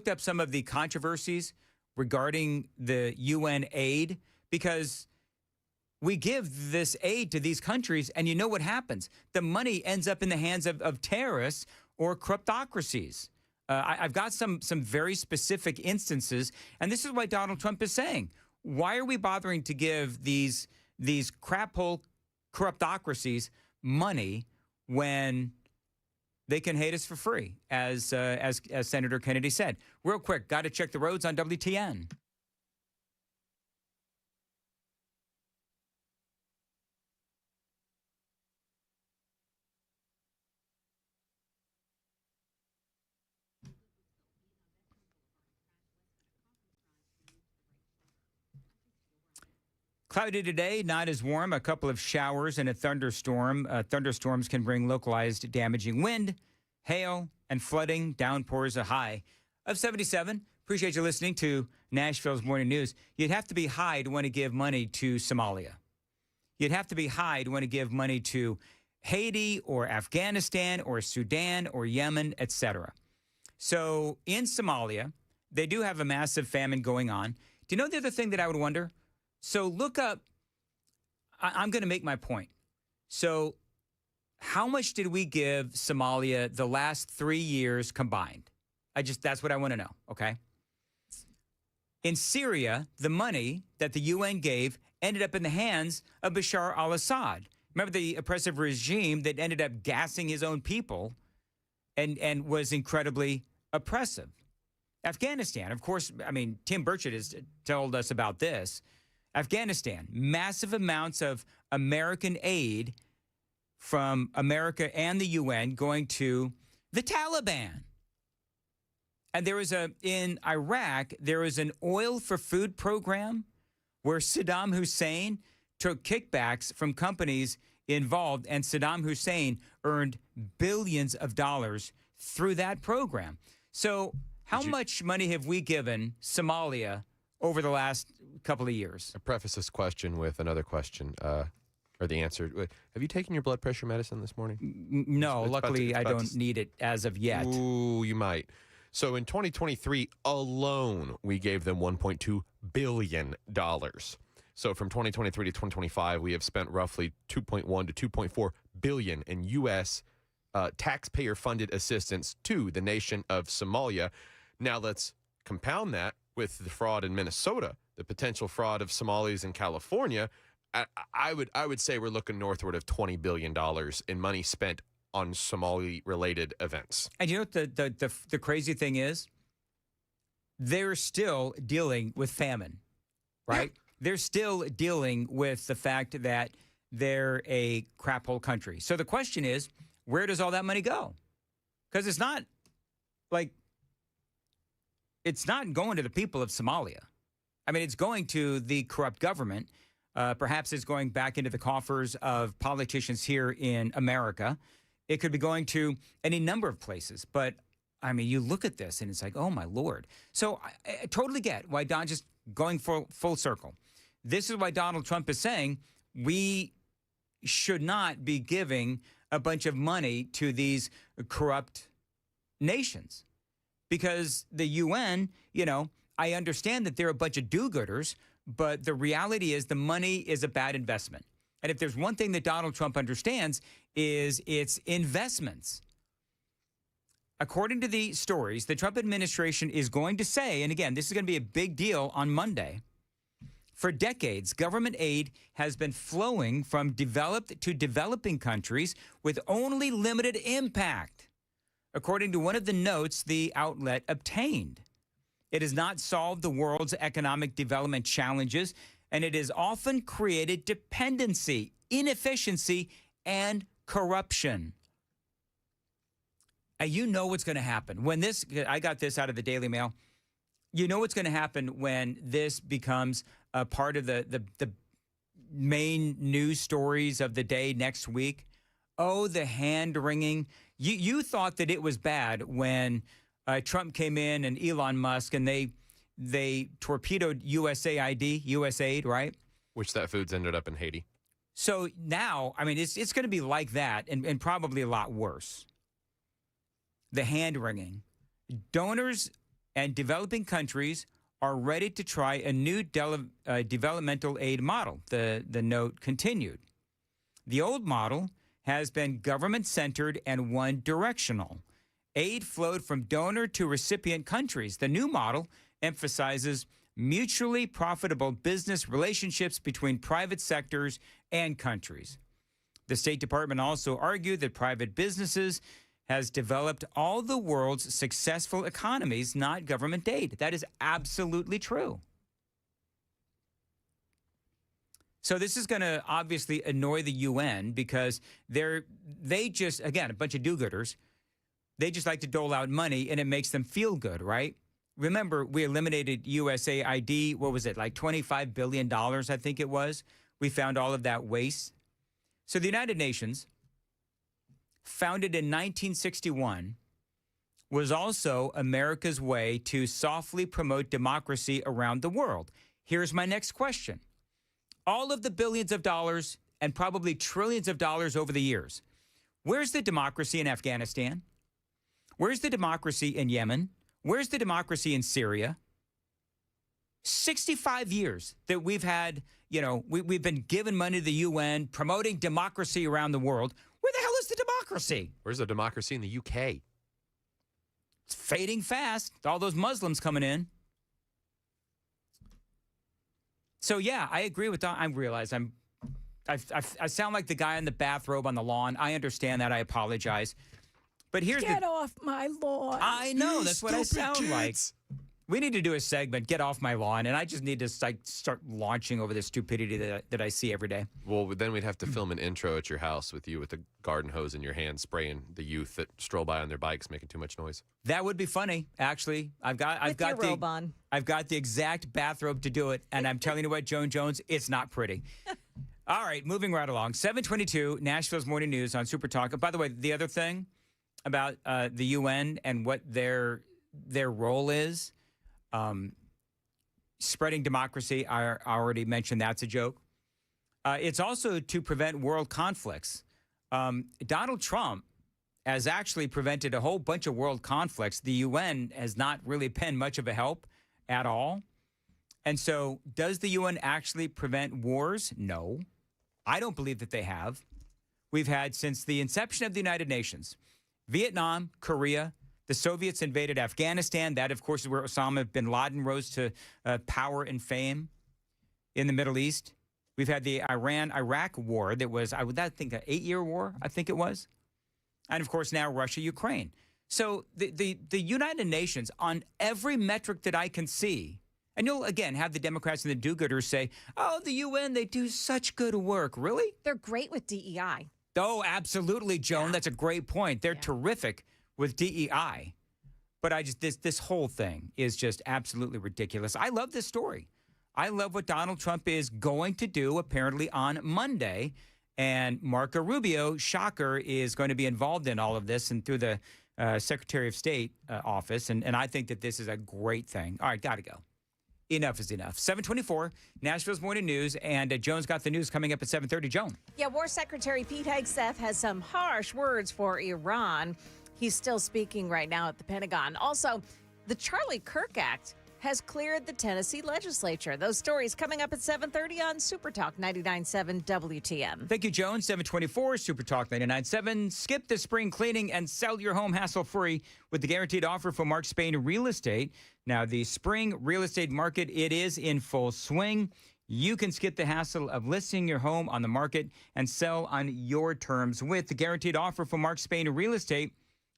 [SPEAKER 6] up some of the controversies regarding the UN aid, because we give this aid to these countries, and you know what happens? The money ends up in the hands of terrorists or corruptocracies. I've got some very specific instances, and this is what Donald Trump is saying. Why are we bothering to give these crap hole corruptocracies money when they can hate us for free, as Senator Kennedy said? Real quick, got to check the roads on WTN. Cloudy today, not as warm. A couple of showers and a thunderstorm. Thunderstorms can bring localized damaging wind, hail, and flooding. Downpours a high of 77. Appreciate you listening to Nashville's Morning News. You'd have to be high to want to give money to Somalia. You'd have to be high to want to give money to Haiti or Afghanistan or Sudan or Yemen, etc. So in Somalia, they do have a massive famine going on. Do you know the other thing that I would wonder? So look up, I'm going to make my point. So how much did we give Somalia the last 3 years combined? That's what I want to know, okay? In Syria, the money that the UN gave ended up in the hands of Bashar al-Assad. Remember the oppressive regime that ended up gassing his own people and was incredibly oppressive. Afghanistan, of course, I mean, Tim Burchett has told us about this. Afghanistan, massive amounts of American aid from America and the UN going to the Taliban. And in Iraq, there was an oil for food program where Saddam Hussein took kickbacks from companies involved, and Saddam Hussein earned billions of dollars through that program. So how much money have we given Somalia over the last couple of years?
[SPEAKER 8] I preface this question with another question, or the answer. Have you taken your blood pressure medicine this morning?
[SPEAKER 6] No, luckily I don't need it as of yet.
[SPEAKER 8] Ooh, you might. So in 2023 alone, we gave them $1.2 billion. So from 2023 to 2025, we have spent roughly $2.1 to $2.4 billion in U.S. Taxpayer-funded assistance to the nation of Somalia. Now let's compound that with the fraud in Minnesota, the potential fraud of Somalis in California. I would say we're looking northward of $20 billion in money spent on Somali-related events.
[SPEAKER 6] And you know what the crazy thing is? They're still dealing with famine, right? Yeah. They're still dealing with the fact that they're a crap hole country. So the question is, where does all that money go? Because it's not going to the people of Somalia. I mean, it's going to the corrupt government. Perhaps it's going back into the coffers of politicians here in America. It could be going to any number of places. But, I mean, you look at this and it's like, oh, my Lord. So I totally get why Don just going full circle. This is why Donald Trump is saying we should not be giving a bunch of money to these corrupt nations. Because the UN, I understand that they're a bunch of do-gooders, but the reality is the money is a bad investment. And if there's one thing that Donald Trump understands is its investments. According to the stories, the Trump administration is going to say, and again, this is going to be a big deal on Monday, for decades, government aid has been flowing from developed to developing countries with only limited impact, according to one of the notes the outlet obtained. It has not solved the world's economic development challenges, and it has often created dependency, inefficiency, and corruption. And you know what's going to happen. I got this out of the Daily Mail. You know what's going to happen when this becomes a part of the main news stories of the day next week. Oh, the hand-wringing. You thought that it was bad when Trump came in and Elon Musk and they torpedoed USAID, right?
[SPEAKER 8] Which that food's ended up in Haiti.
[SPEAKER 6] So now, I mean, it's going to be like that and probably a lot worse. The hand-wringing. Donors and developing countries are ready to try a new developmental aid model, the note continued. The old model has been government-centered and one-directional. Aid flowed from donor to recipient countries. The new model emphasizes mutually profitable business relationships between private sectors and countries. The State Department also argued that private businesses has developed all the world's successful economies, not government aid. That is absolutely true. So this is going to obviously annoy the UN because they just, again, a bunch of do-gooders. They just like to dole out money and it makes them feel good, right? Remember, we eliminated USAID, what was it, like $25 billion, I think it was. We found all of that waste. So the United Nations, founded in 1961, was also America's way to softly promote democracy around the world. Here's my next question. All of the billions of dollars and probably trillions of dollars over the years, where's the democracy in Afghanistan? Where's the democracy in Yemen? Where's the democracy in Syria? 65 years that we've had, we've been giving money to the UN, promoting democracy around the world. Where the hell is the democracy?
[SPEAKER 8] Where's the democracy in the UK?
[SPEAKER 6] It's fading fast. All those Muslims coming in. So, yeah, I agree with that. I realize I sound like the guy in the bathrobe on the lawn. I understand that. I apologize. But here's
[SPEAKER 13] Get off my lawn.
[SPEAKER 6] I know, that's what I sound like. We need to do a segment, Get Off My Lawn, and I just need to start launching over the stupidity that I see every day.
[SPEAKER 8] Well, then we'd have to film an intro at your house with you with a garden hose in your hand, spraying the youth that stroll by on their bikes, making too much noise.
[SPEAKER 6] That would be funny, actually. I've got the exact bathrobe to do it, and I'm telling you what, Joan Jones, it's not pretty. All right, moving right along. 722, Nashville's Morning News on Super Talk. By the way, the other thing about the UN and what their role is, spreading democracy, I already mentioned that's a joke. It's also to prevent world conflicts. Donald Trump has actually prevented a whole bunch of world conflicts. The UN has not really been much of a help at all. And so does the UN actually prevent wars? No. I don't believe that they have. We've had, since the inception of the United Nations, Vietnam, Korea, the Soviets invaded Afghanistan. That, of course, is where Osama bin Laden rose to power and fame in the Middle East. We've had the Iran-Iraq war that was, I would think, an 8-year war, I think it was. And, of course, now Russia-Ukraine. So the United Nations, on every metric that I can see, and you'll, again, have the Democrats and the do-gooders say, oh, the UN, they do such good work. Really?
[SPEAKER 1] They're great with DEI.
[SPEAKER 6] Oh, absolutely, Joan. Yeah. That's a great point. They're terrific with DEI. But this whole thing is just absolutely ridiculous. I love this story. I love what Donald Trump is going to do, apparently, on Monday. And Marco Rubio, shocker, is going to be involved in all of this and through the Secretary of State office. And I think that this is a great thing. All right, got to go. Enough is enough. 724, Nashville's Morning News, and Joan's got the news coming up at 7:30. Joan.
[SPEAKER 1] Yeah, War Secretary Pete Hegseth has some harsh words for Iran. He's still speaking right now at the Pentagon. Also, the Charlie Kirk Act has cleared the Tennessee legislature. Those stories coming up at 7:30 on Super Talk 99.7 WTM.
[SPEAKER 6] Thank you, Joan. 724, Super Talk 99.7. Skip the spring cleaning and sell your home hassle-free with the guaranteed offer from Mark Spain Real Estate. Now, the spring real estate market, it is in full swing. You can skip the hassle of listing your home on the market and sell on your terms with the guaranteed offer from Mark Spain Real Estate.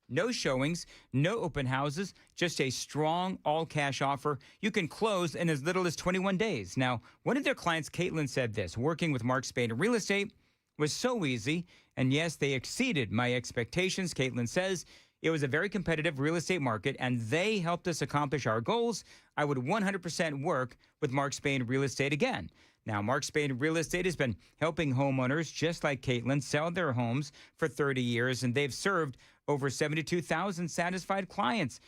[SPEAKER 6] No showings, no open houses, just a strong all-cash offer. You can close in as little as 21 days. Now, one of their clients, Caitlin, said this: working with Mark Spain Real Estate was so easy, and yes, they exceeded my expectations. Caitlin says, it was a very competitive real estate market, and they helped us accomplish our goals. I would 100% work with Mark Spain Real Estate again. Now, Mark Spain Real Estate has been helping homeowners just like Caitlin sell their homes for 30 years, and they've served over 72,000 satisfied clients.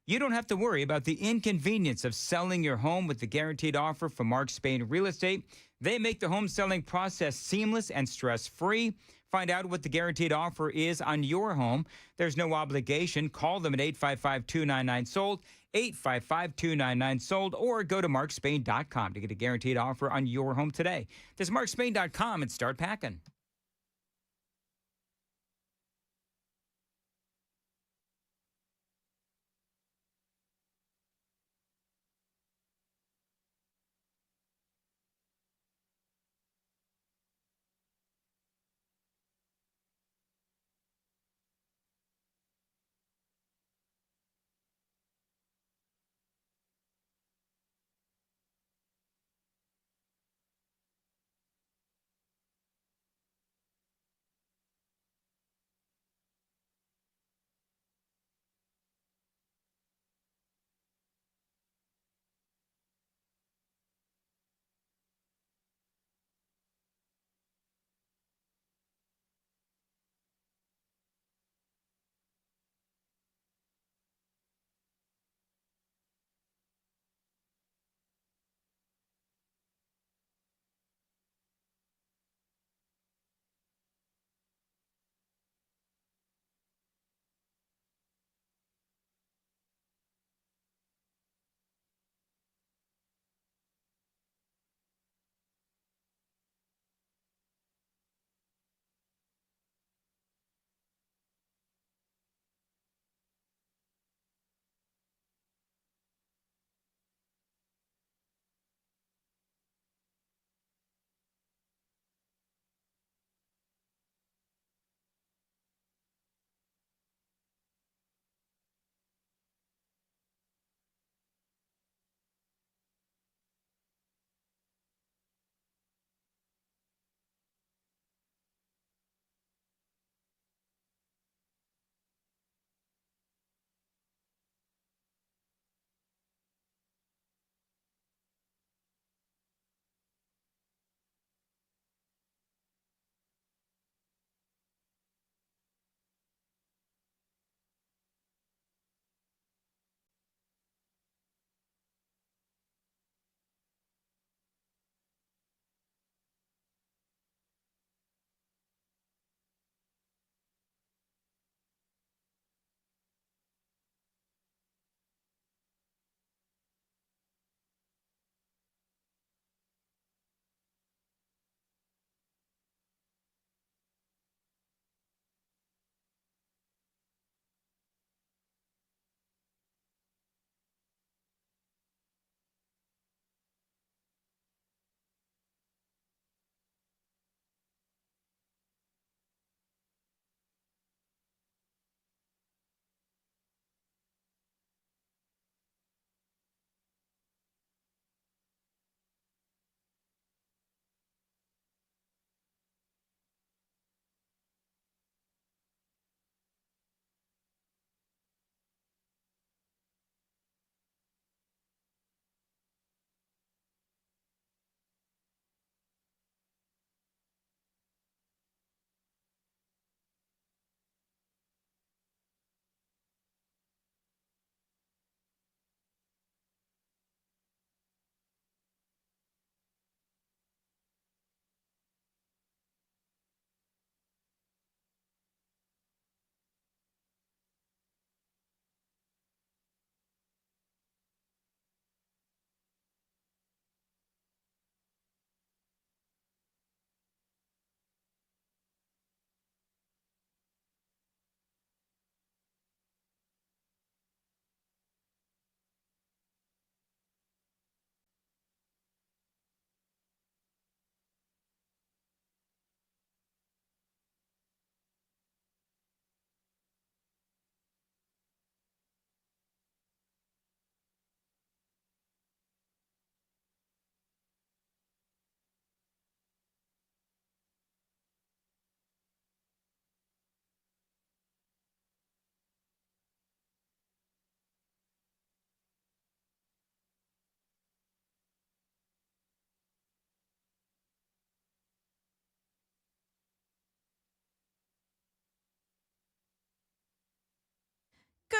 [SPEAKER 6] You don't have to worry about the inconvenience of selling your home with the guaranteed offer from Mark Spain Real Estate. They make the home selling process seamless and stress-free. Find out what the guaranteed offer is on your home. There's no obligation. Call them at 855-299-SOLD, 855-299-SOLD, or go to markspain.com to get a guaranteed offer on your home today. That's markspain.com and start packing.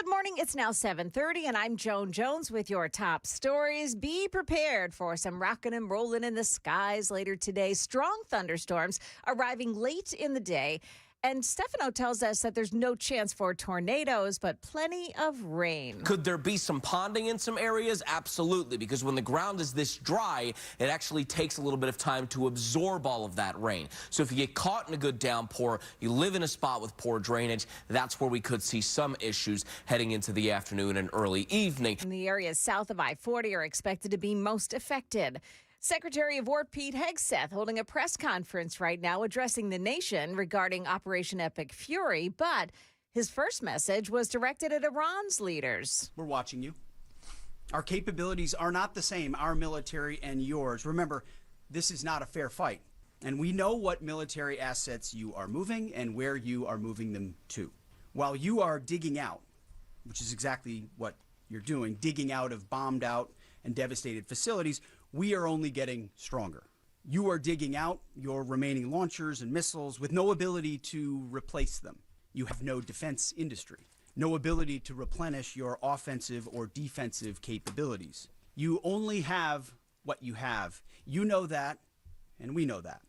[SPEAKER 1] Good morning. It's now 7:30, and I'm Joan Jones with your top stories. Be prepared for some rocking and rolling in the skies later today. Strong thunderstorms arriving late in the day. And Stefano tells us that there's no chance for tornadoes, but plenty of rain.
[SPEAKER 2] Could there be some ponding in some areas? Absolutely, because when the ground is this dry, it actually takes a little bit of time to absorb all of that rain. So if you get caught in a good downpour, you live in a spot with poor drainage, that's where we could see some issues heading into the afternoon and early evening.
[SPEAKER 1] And the areas south of I-40 are expected to be most affected. Secretary of War Pete Hegseth holding a press conference right now addressing the nation regarding Operation Epic Fury, but his first message was directed at Iran's leaders.
[SPEAKER 13] We're watching you. Our capabilities are not the same, our military and yours. Remember, this is not a fair fight, and we know what military assets you are moving and where you are moving them to. While you are digging out, which is exactly what you're doing, digging out of bombed out and devastated facilities, we are only getting stronger. You are digging out your remaining launchers and missiles with no ability to replace them. You have no defense industry, no ability to replenish your offensive or defensive capabilities. You only have what you have. You know that, and we know that.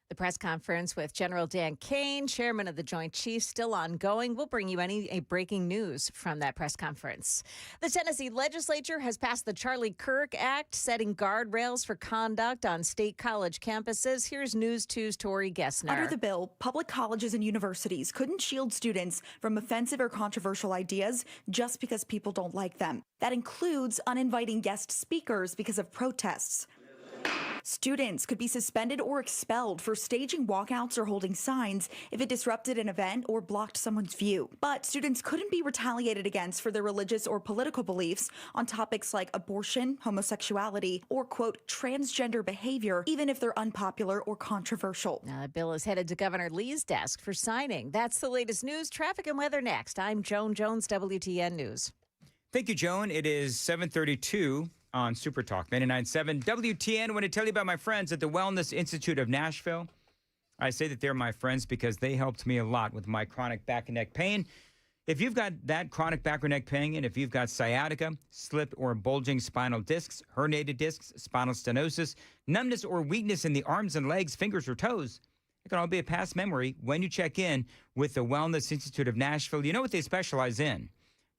[SPEAKER 1] The press conference with General Dan Kane, chairman of the Joint Chiefs, still ongoing. We'll bring you any breaking news from that press conference. The Tennessee legislature has passed the Charlie Kirk Act, setting guardrails for conduct on state college campuses. Here's News 2's Tori Gessner.
[SPEAKER 14] Under the bill, public colleges and universities couldn't shield students from offensive or controversial ideas just because people don't like them. That includes uninviting guest speakers because of protests. Students could be suspended or expelled for staging walkouts or holding signs if it disrupted an event or blocked someone's view. But students couldn't be retaliated against for their religious or political beliefs on topics like abortion, homosexuality, or, quote, transgender behavior, even if they're unpopular or controversial.
[SPEAKER 1] Now, the bill is headed to Governor Lee's desk for signing. That's the latest news, traffic, and weather next. I'm Joan Jones, WTN News.
[SPEAKER 6] Thank you, Joan. It is 7:32 on Super Talk 99.7 WTN. I want to tell you about my friends at the Wellness Institute of Nashville. I say that they're my friends because they helped me a lot with my chronic back and neck pain. If you've got that chronic back or neck pain, and if you've got sciatica, slip or bulging spinal discs, herniated discs, spinal stenosis, numbness or weakness in the arms and legs, fingers or toes, it can all be a past memory when you check in with the Wellness Institute of Nashville. You know what they specialize in?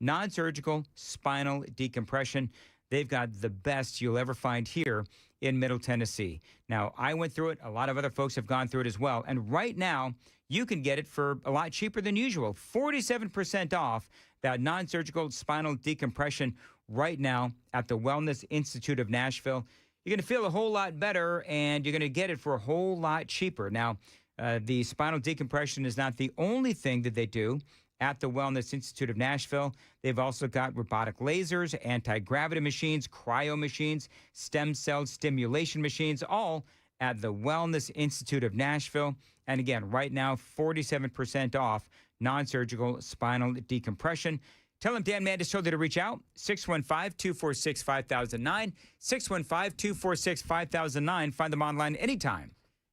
[SPEAKER 6] Non-surgical spinal decompression. They've got the best you'll ever find here in Middle Tennessee. Now, I went through it. A lot of other folks have gone through it as well. And right now, you can get it for a lot cheaper than usual. 47% off that non-surgical spinal decompression right now at the Wellness Institute of Nashville. You're going to feel a whole lot better, and you're going to get it for a whole lot cheaper. Now, the spinal decompression is not the only thing that they do at the Wellness Institute of Nashville. They've also got robotic lasers, anti-gravity machines, cryo machines, stem cell stimulation machines, all at the Wellness Institute of Nashville. And again, right now, 47% off non-surgical spinal decompression. Tell them Dan Mandis told you to reach out, 615-246-5009, 615-246-5009. Find them online anytime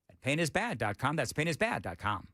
[SPEAKER 6] at painisbad.com. That's painisbad.com.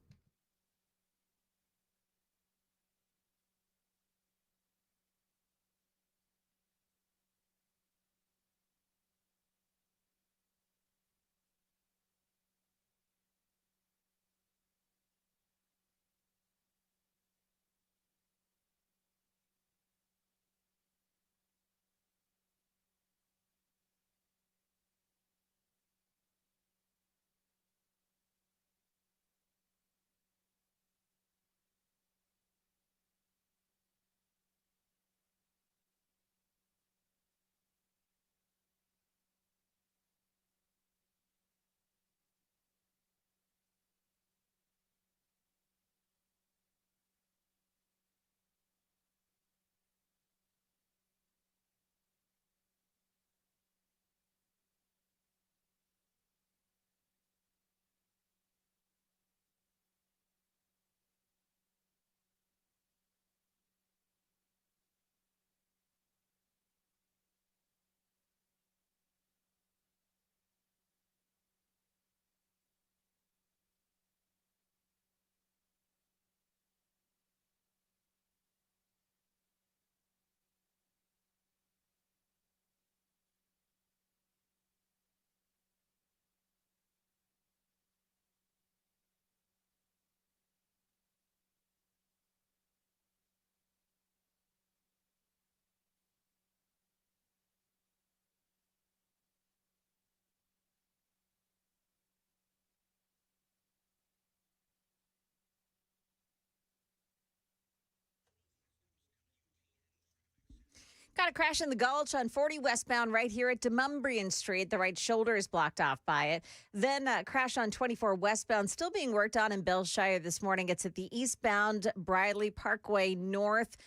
[SPEAKER 1] Got a crash in the Gulch on 40 westbound right here at Demumbrian Street. The right shoulder is blocked off by it. Then crash on 24 westbound still being worked on in Bellshire this morning. It's at the eastbound Briley Parkway North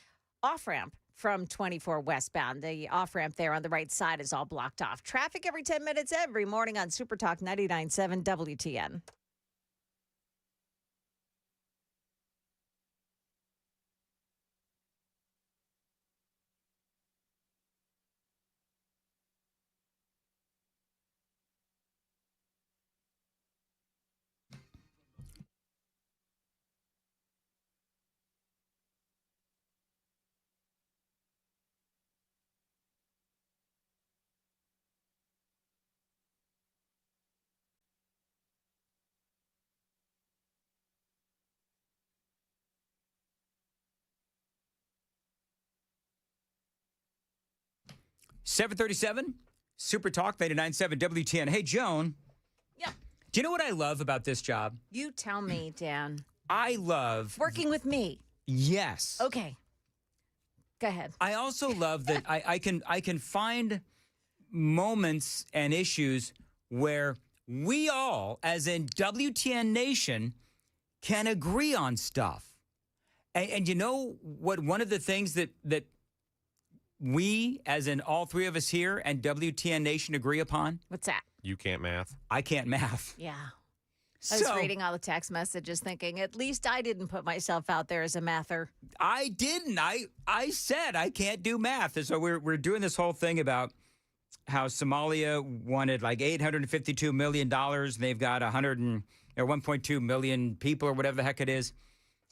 [SPEAKER 1] off-ramp from 24 westbound. The off-ramp there on the right side is all blocked off. Traffic every 10 minutes every morning on Super Talk 99.7 WTN.
[SPEAKER 6] $7:37, Super Talk 99.7 WTN. Hey, Joan.
[SPEAKER 1] Yeah.
[SPEAKER 6] Do you know what I love about this job?
[SPEAKER 1] You tell me, Dan.
[SPEAKER 6] I love
[SPEAKER 1] working with me.
[SPEAKER 6] Yes.
[SPEAKER 1] Okay. Go ahead.
[SPEAKER 6] I also love that I can find moments and issues where we all, as in WTN Nation, can agree on stuff. And you know what? One of the things that we, as in all three of us here and WTN Nation, agree upon?
[SPEAKER 1] What's that?
[SPEAKER 8] You can't math.
[SPEAKER 6] I can't math.
[SPEAKER 1] Yeah. I was reading all the text messages thinking, at least I didn't put myself out there as a mather.
[SPEAKER 6] I didn't. I said I can't do math. And so we're doing this whole thing about how Somalia wanted like $852 million. And they've got 1.2 million people or whatever the heck it is.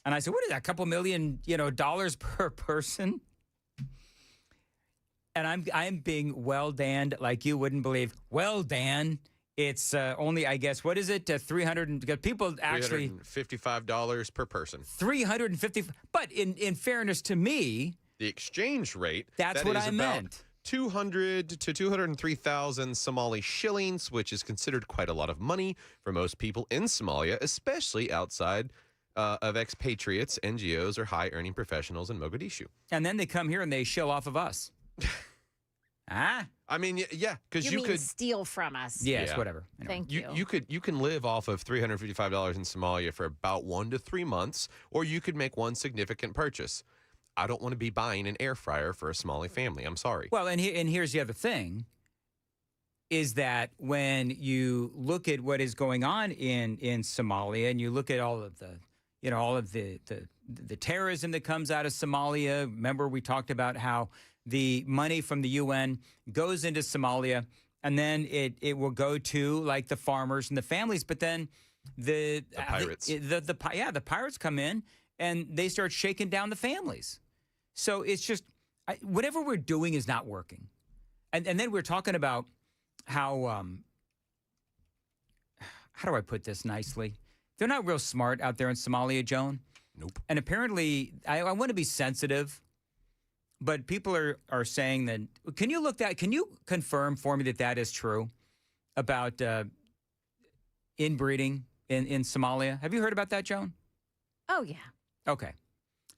[SPEAKER 6] And I said, what is that, a couple million, dollars per person? And I'm being well-danned like you wouldn't believe. Well, Dan, it's only, I guess, what is it? 300, people actually...
[SPEAKER 8] $355 per person.
[SPEAKER 6] 350, but in fairness to me...
[SPEAKER 8] The exchange rate...
[SPEAKER 6] That's what I meant.
[SPEAKER 8] 200 to 203,000 Somali shillings, which is considered quite a lot of money for most people in Somalia, especially outside of expatriates, NGOs, or high-earning professionals in Mogadishu.
[SPEAKER 6] And then they come here and they shill off of us.
[SPEAKER 8] I mean, yeah, because
[SPEAKER 1] you
[SPEAKER 8] could
[SPEAKER 1] steal from us.
[SPEAKER 6] Yes, whatever.
[SPEAKER 1] Anyway. Thank you.
[SPEAKER 8] You can live off of $355 in Somalia for about 1 to 3 months, or you could make one significant purchase. I don't want to be buying an air fryer for a Somali family. I'm sorry.
[SPEAKER 6] Well, and here's the other thing, is that when you look at what is going on in Somalia, and you look at all of the terrorism that comes out of Somalia. Remember, we talked about how the money from the UN goes into Somalia, and then it will go to like the farmers and the families. But then the
[SPEAKER 8] pirates,
[SPEAKER 6] the pirates come in and they start shaking down the families. So it's just whatever we're doing is not working. And then we're talking about how do I put this nicely? They're not real smart out there in Somalia, Joan.
[SPEAKER 8] Nope.
[SPEAKER 6] And apparently, I want to be sensitive, but people are saying that. Can you confirm for me that is true about inbreeding in Somalia? Have you heard about that, Joan?
[SPEAKER 1] Oh, yeah.
[SPEAKER 6] Okay.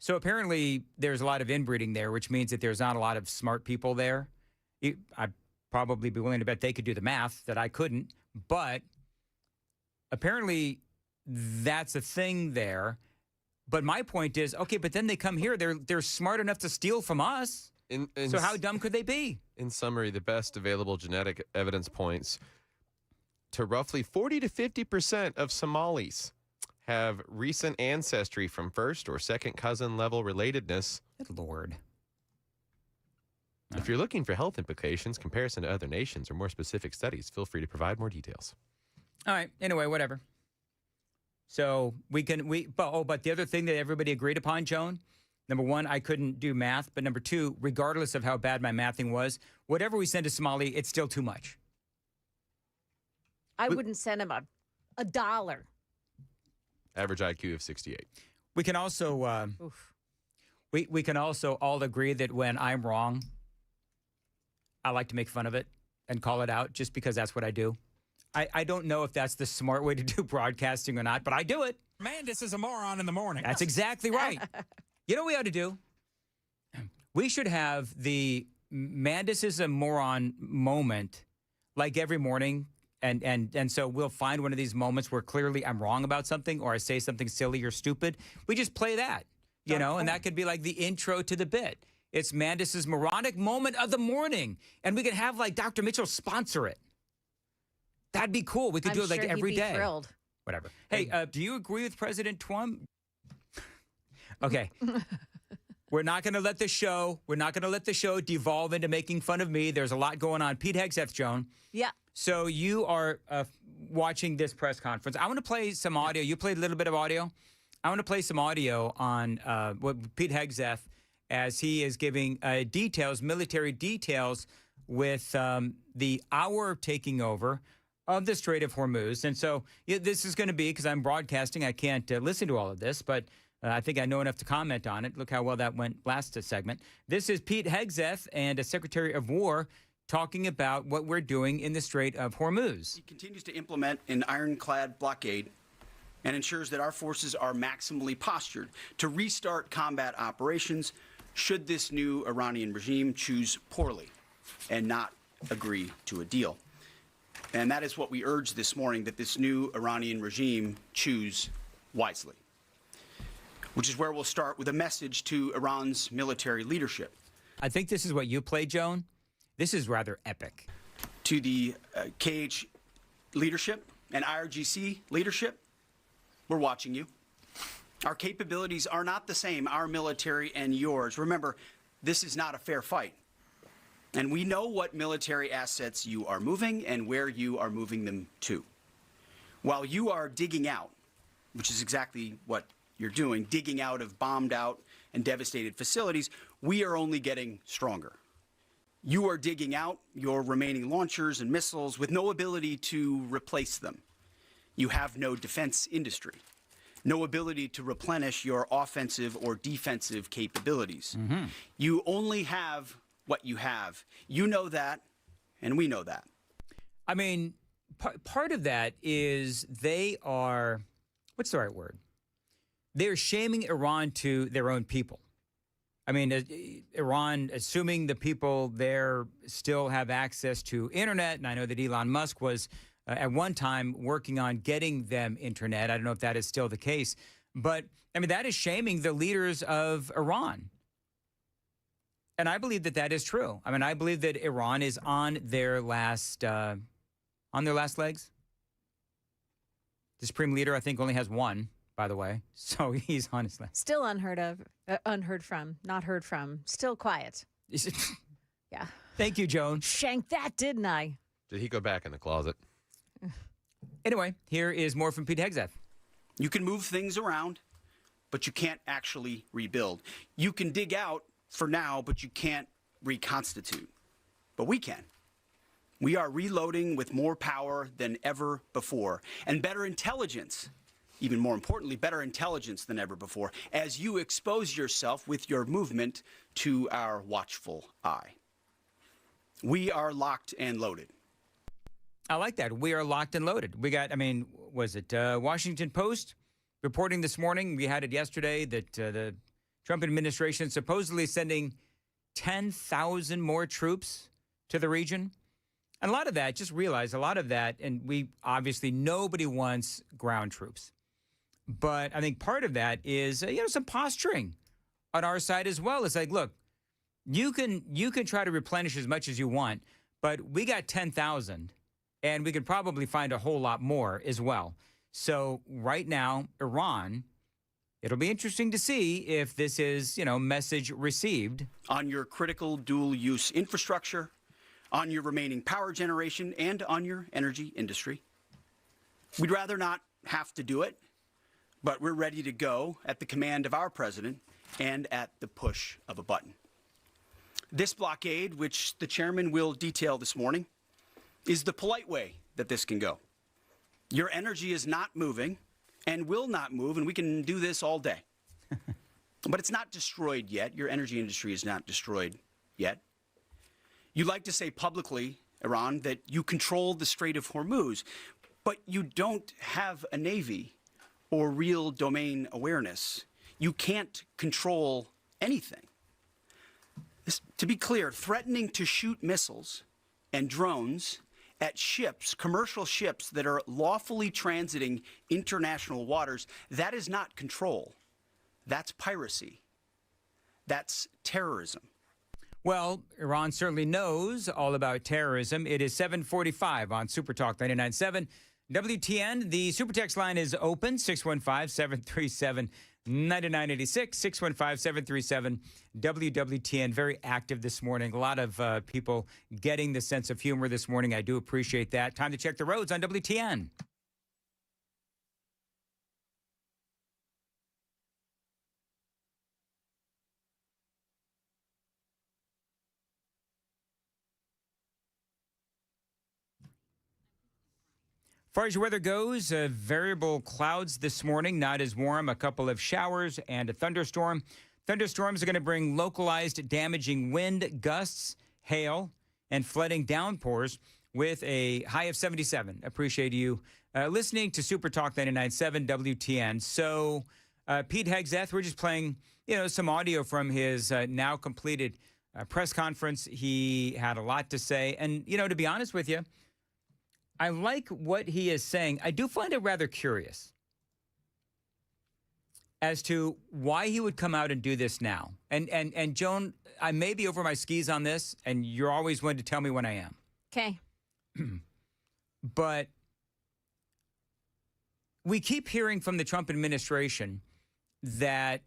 [SPEAKER 6] So apparently, there's a lot of inbreeding there, which means that there's not a lot of smart people there. I'd probably be willing to bet they could do the math that I couldn't, but apparently that's a thing there. But my point is, okay, but then they come here, they're smart enough to steal from us. So how dumb could they be?
[SPEAKER 8] In summary, the best available genetic evidence points to roughly 40 to 50% of Somalis have recent ancestry from first or second cousin level relatedness.
[SPEAKER 6] Good Lord.
[SPEAKER 8] If you're looking for health implications, comparison to other nations, or more specific studies, feel free to provide more details.
[SPEAKER 6] All right. Anyway, whatever. So but the other thing that everybody agreed upon, Joan, number one, I couldn't do math. But number two, regardless of how bad my mathing was, whatever we send to Somalia, it's still too much.
[SPEAKER 1] I wouldn't send him a dollar.
[SPEAKER 8] Average IQ of 68.
[SPEAKER 6] We can also we can also all agree that when I'm wrong, I like to make fun of it and call it out just because that's what I do. I don't know if that's the smart way to do broadcasting or not, but I do it.
[SPEAKER 7] Mandis is a moron in the morning.
[SPEAKER 6] That's exactly right. You know what we ought to do? We should have the Mandis is a moron moment, like every morning. And so we'll find one of these moments where clearly I'm wrong about something or I say something silly or stupid. We just play that, and that could be like the intro to the bit. It's Mandis's moronic moment of the morning. And we could have like Dr. Mitchell sponsor it. That'd be cool. We could do it like every day.
[SPEAKER 1] Thrilled.
[SPEAKER 6] Whatever. Hey, do you agree with President Trump? Okay. We're not going to let the show devolve into making fun of me. There's a lot going on. Pete Hegseth, Joan.
[SPEAKER 1] Yeah.
[SPEAKER 6] So you are watching this press conference. I want to play some audio. You played a little bit of audio. I want to play some audio on what Pete Hegseth, as he is giving details, military details, with the hour taking over of the Strait of Hormuz. And so this is going to be, because I'm broadcasting, I can't listen to all of this, but I think I know enough to comment on it. Look how well that went last segment. This is Pete Hegseth and a Secretary of War talking about what we're doing in the Strait of Hormuz.
[SPEAKER 13] He continues to implement an ironclad blockade and ensures that our forces are maximally postured to restart combat operations should this new Iranian regime choose poorly and not agree to a deal. And that is what we urge this morning, that this new Iranian regime choose wisely, which is where we'll start with a message to Iran's military leadership.
[SPEAKER 6] I think this is what you played, Joan. This is rather epic.
[SPEAKER 13] To the KH leadership and IRGC leadership, we're watching you. Our capabilities are not the same, our military and yours. Remember, this is not a fair fight. And we know what military assets you are moving and where you are moving them to. While you are digging out, which is exactly what you're doing, digging out of bombed out and devastated facilities, we are only getting stronger. You are digging out your remaining launchers and missiles with no ability to replace them. You have no defense industry, no ability to replenish your offensive or defensive capabilities. You only have what you have. You know that, and we know that.
[SPEAKER 6] I mean, part of that is they are, what's the right word? They're shaming Iran to their own people. I mean, Iran, assuming the people there still have access to internet, and I know that Elon Musk was at one time working on getting them internet. I don't know if that is still the case. But, I mean, that is shaming the leaders of Iran. And I believe that that is true. I mean, I believe that Iran is on their last legs. The supreme leader, I think, only has one, by the way. So he's on his last.
[SPEAKER 1] Still unheard from, not heard from, still quiet. Yeah.
[SPEAKER 6] Thank you, Joan.
[SPEAKER 1] Shanked that, didn't I?
[SPEAKER 8] Did he go back in the closet?
[SPEAKER 6] Anyway, here is more from Pete Hegseth.
[SPEAKER 13] You can move things around, but you can't actually rebuild. You can dig out for now, but you can't reconstitute. But we can. We are reloading with more power than ever before, and better intelligence, even more importantly, better intelligence than ever before, as you expose yourself with your movement to our watchful eye. We are locked and loaded.
[SPEAKER 6] I like that. We are locked and loaded. We got, I mean, was it Washington Post reporting this morning? We had it yesterday that the Trump administration supposedly sending 10,000 more troops to the region. And a lot of that, just realize a lot of that, and we obviously, nobody wants ground troops. But I think part of that is, some posturing on our side as well. It's like, look, you can try to replenish as much as you want, but we got 10,000, and we could probably find a whole lot more as well. So right now, Iran, it'll be interesting to see if this is, message received.
[SPEAKER 13] On your critical dual-use infrastructure, on your remaining power generation, and on your energy industry. We'd rather not have to do it, but we're ready to go at the command of our president and at the push of a button. This blockade, which the chairman will detail this morning, is the polite way that this can go. Your energy is not moving and will not move, and we can do this all day. But it's not destroyed yet. Your energy industry is not destroyed yet. You like to say publicly, Iran, that you control the Strait of Hormuz, but you don't have a navy or real domain awareness. You can't control anything. To be clear, threatening to shoot missiles and drones at ships, commercial ships that are lawfully transiting international waters, that is not control. That's piracy. That's terrorism.
[SPEAKER 6] Well, Iran certainly knows all about terrorism. It is 7:45 on Super Talk 99.7 WTN. The Super Text line is open, 615-737-9986, 615-737 WWTN. Very active this morning. A lot of people getting the sense of humor this morning. I do appreciate that. Time to check the roads on WTN. As far as your weather goes, variable clouds this morning, not as warm, a couple of showers and a thunderstorm. Thunderstorms are going to bring localized damaging wind, gusts, hail, and flooding downpours with a high of 77. Appreciate you listening to Super Talk 99.7 WTN. So Pete Hegseth, we're just playing, some audio from his now completed press conference. He had a lot to say. And, to be honest with you, I like what he is saying. I do find it rather curious as to why he would come out and do this now. And Joan, I may be over my skis on this, and you're always one to tell me when I am.
[SPEAKER 1] Okay.
[SPEAKER 6] But we keep hearing from the Trump administration that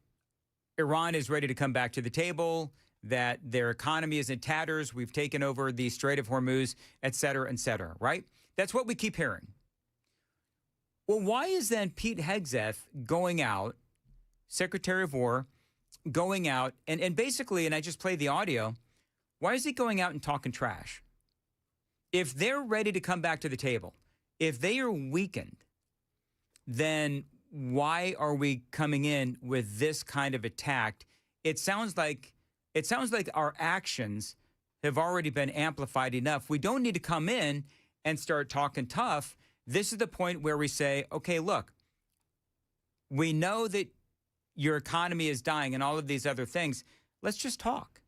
[SPEAKER 6] Iran is ready to come back to the table, that their economy is in tatters, we've taken over the Strait of Hormuz, et cetera, right? That's what we keep hearing. Well, why is then Pete Hegseth going out, Secretary of War, going out, and basically, and I just played the audio, why is he going out and talking trash? If they're ready to come back to the table, if they are weakened, then why are we coming in with this kind of attack? It sounds like our actions have already been amplified enough. We don't need to come in and start talking tough. This is the point where we say, okay, look, we know that your economy is dying and all of these other things. Let's just talk.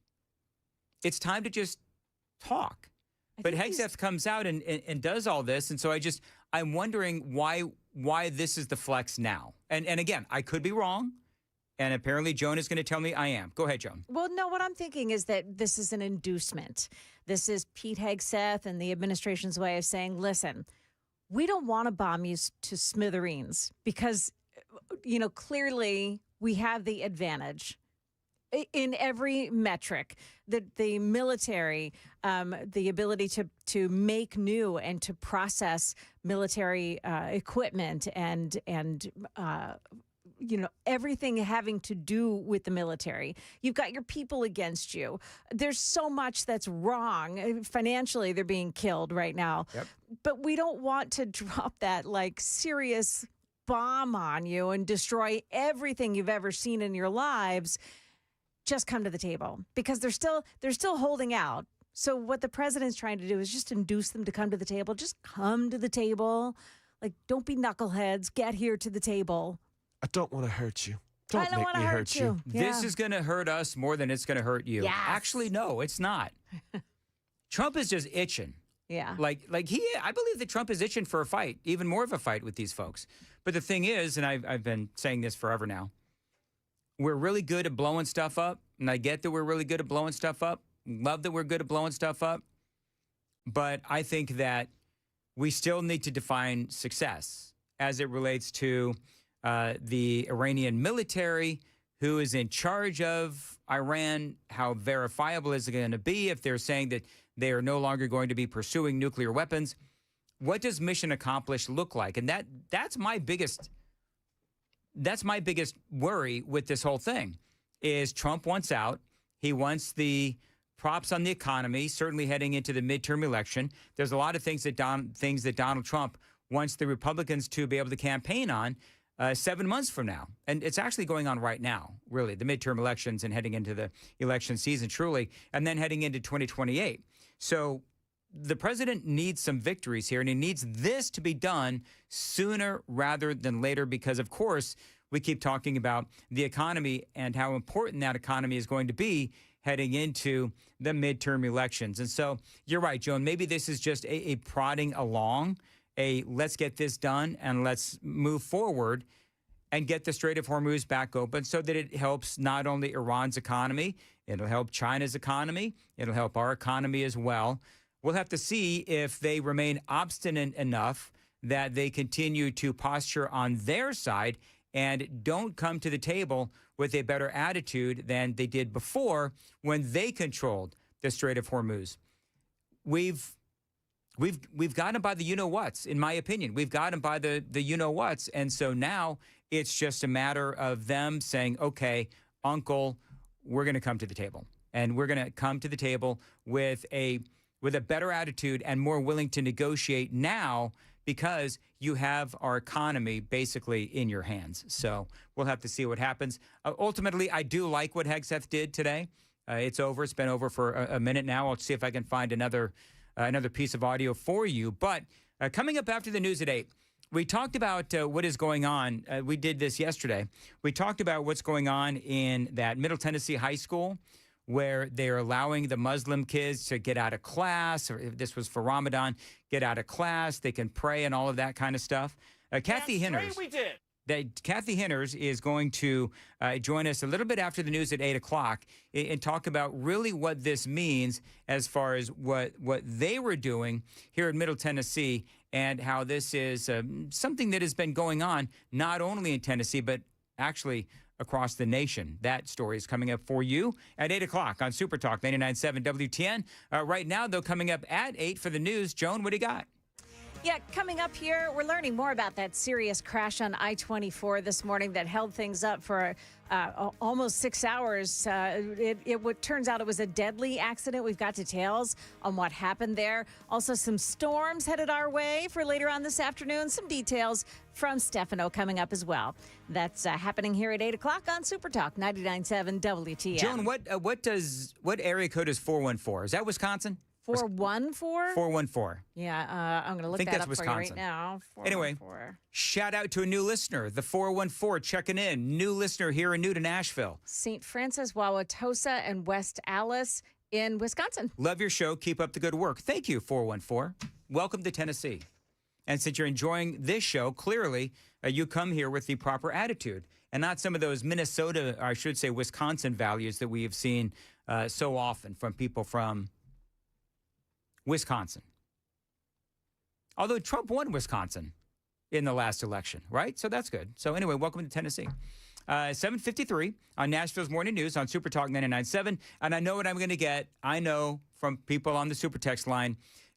[SPEAKER 6] It's time to just talk. But Hegseth comes out and does all this. And so I'm wondering why this is the flex now. And again, I could be wrong. And apparently Joan is going to tell me I am. Go ahead, Joan.
[SPEAKER 1] Well, no, what I'm thinking is that this is an inducement. This is Pete Hegseth and the administration's way of saying, listen, we don't want to bomb you to smithereens because, clearly we have the advantage in every metric, the military, the ability to make new and to process military equipment and everything having to do with the military. You've got your people against you. There's so much that's wrong. Financially, they're being killed right now.
[SPEAKER 6] Yep.
[SPEAKER 1] But we don't want to drop that serious bomb on you and destroy everything you've ever seen in your lives. Just come to the table because they're still holding out. So what the president's trying to do is just induce them to come to the table. Just come to the table. Don't be knuckleheads. Get here to the table.
[SPEAKER 8] I don't want to hurt you.
[SPEAKER 1] I don't want to hurt you. Yeah.
[SPEAKER 6] This is going to hurt us more than it's going to hurt you.
[SPEAKER 1] Yes.
[SPEAKER 6] Actually, no, it's not. Trump is just itching.
[SPEAKER 1] Yeah.
[SPEAKER 6] I believe that Trump is itching for a fight, even more of a fight with these folks. But the thing is, and I've been saying this forever now, we're really good at blowing stuff up. And I get that we're really good at blowing stuff up. Love that we're good at blowing stuff up. But I think that we still need to define success as it relates to the Iranian military, who is in charge of Iran. How verifiable is it going to be if they're saying that they are no longer going to be pursuing nuclear weapons? What does mission accomplished look like? And that's my biggest worry with this whole thing is Trump wants out. He wants the props on the economy, certainly heading into the midterm election. There's a lot of things that Donald Trump wants the Republicans to be able to campaign on 7 months from now. And it's actually going on right now, really, the midterm elections and heading into the election season, truly, and then heading into 2028. So the president needs some victories here, and he needs this to be done sooner rather than later because, of course, we keep talking about the economy and how important that economy is going to be heading into the midterm elections. And so you're right, Joan. Maybe this is just a prodding along, let's get this done and let's move forward and get the Strait of Hormuz back open so that it helps not only Iran's economy, it'll help China's economy, it'll help our economy as well. We'll have to see if they remain obstinate enough that they continue to posture on their side and don't come to the table with a better attitude than they did before when they controlled the Strait of Hormuz. We've got them by the you-know-whats, in my opinion. We've got them by the you-know-whats. And so now it's just a matter of them saying, okay, uncle, we're going to come to the table. And we're going to come to the table with a better attitude and more willing to negotiate now because you have our economy basically in your hands. So we'll have to see what happens. Ultimately, I do like what Hegseth did today. It's over. It's been over for a minute now. I'll see if I can find another piece of audio for you. But coming up after the news at 8, we talked about what is going on. We did this yesterday. We talked about what's going on in that Middle Tennessee high school where they're allowing the Muslim kids to get out of class, or if this was for Ramadan, get out of class. They can pray and all of that kind of stuff. Kathy Henners.
[SPEAKER 9] We did.
[SPEAKER 6] Kathy Henners is going to join us a little bit after the news at 8 o'clock and talk about really what this means as far as what they were doing here in Middle Tennessee and how this is something that has been going on not only in Tennessee, but actually across the nation. That story is coming up for you at 8 o'clock on Super Talk 99.7 WTN. Right now, though, coming up at 8 for the news. Joan, what do you got?
[SPEAKER 1] Yeah, coming up here, we're learning more about that serious crash on I-24 this morning that held things up for almost 6 hours. It turns out it was a deadly accident. We've got details on what happened there. Also, some storms headed our way for later on this afternoon. Some details from Stefano coming up as well. That's happening here at 8 o'clock on Super Talk 99.7 WTN.
[SPEAKER 6] Joan, what area code is 414? Is that Wisconsin?
[SPEAKER 1] 414?
[SPEAKER 6] 414.
[SPEAKER 1] Yeah, I'm going to look that up
[SPEAKER 6] Wisconsin.
[SPEAKER 1] for you right now.
[SPEAKER 6] Anyway, shout out to a new listener, the 414 checking in. New listener here and new to Nashville.
[SPEAKER 1] St. Francis, Wauwatosa, and West Allis in Wisconsin.
[SPEAKER 6] Love your show. Keep up the good work. Thank you, 414. Welcome to Tennessee. And since you're enjoying this show, clearly you come here with the proper attitude and not some of those Minnesota, or I should say Wisconsin values that we have seen so often from people from Wisconsin. Although Trump won Wisconsin in the last election, right? So that's good. So anyway, welcome to Tennessee. 7:53 on Nashville's Morning News on Super Talk 99.7. And I know what I'm going to get. I know from people on the Super Text line,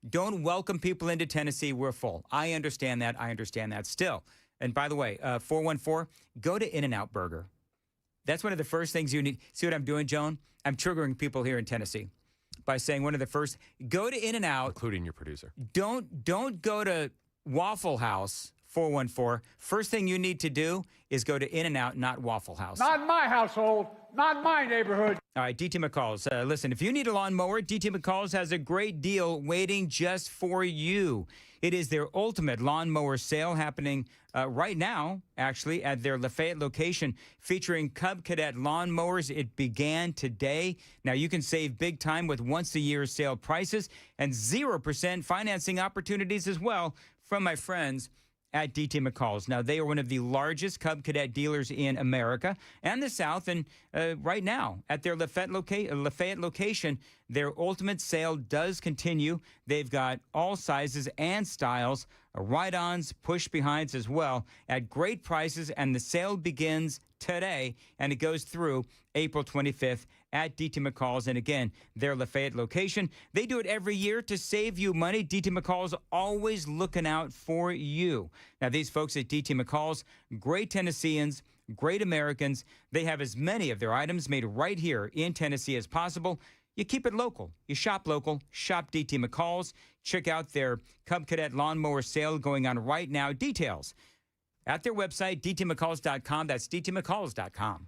[SPEAKER 6] don't welcome people into Tennessee. We're full. I understand that. I understand that still. And by the way, 414, go to In-N-Out Burger. That's one of the first things you need. See what I'm doing, Joan? I'm triggering people here in Tennessee by saying one of the first, go to In-N-Out.
[SPEAKER 8] Including your producer.
[SPEAKER 6] Don't go to Waffle House, 414. First thing you need to do is go to In-N-Out, not Waffle House.
[SPEAKER 15] Not in my household, not in my neighborhood.
[SPEAKER 6] All right, DT McCall's. Listen, if you need a lawnmower, DT McCall's has a great deal waiting just for you. It is their ultimate lawnmower sale happening right now, actually, at their Lafayette location, featuring Cub Cadet lawnmowers. It began today. Now, you can save big time with once-a-year sale prices and 0% financing opportunities as well from my friends at DT McCall's. Now, they are one of the largest Cub Cadet dealers in America and the South. And right now, at their Lafayette location, their ultimate sale does continue. They've got all sizes and styles, ride-ons, push-behinds as well, at great prices. And the sale begins today, and it goes through April 25th at DT McCall's. And again, their Lafayette location. They do it every year to save you money. DT McCall's always looking out for you. Now, these folks at DT McCall's, great Tennesseans, great Americans. They have as many of their items made right here in Tennessee as possible. You keep it local. You shop local. Shop DT McCall's. Check out their Cub Cadet lawnmower sale going on right now. Details at their website, dtmccalls.com. That's dtmccalls.com.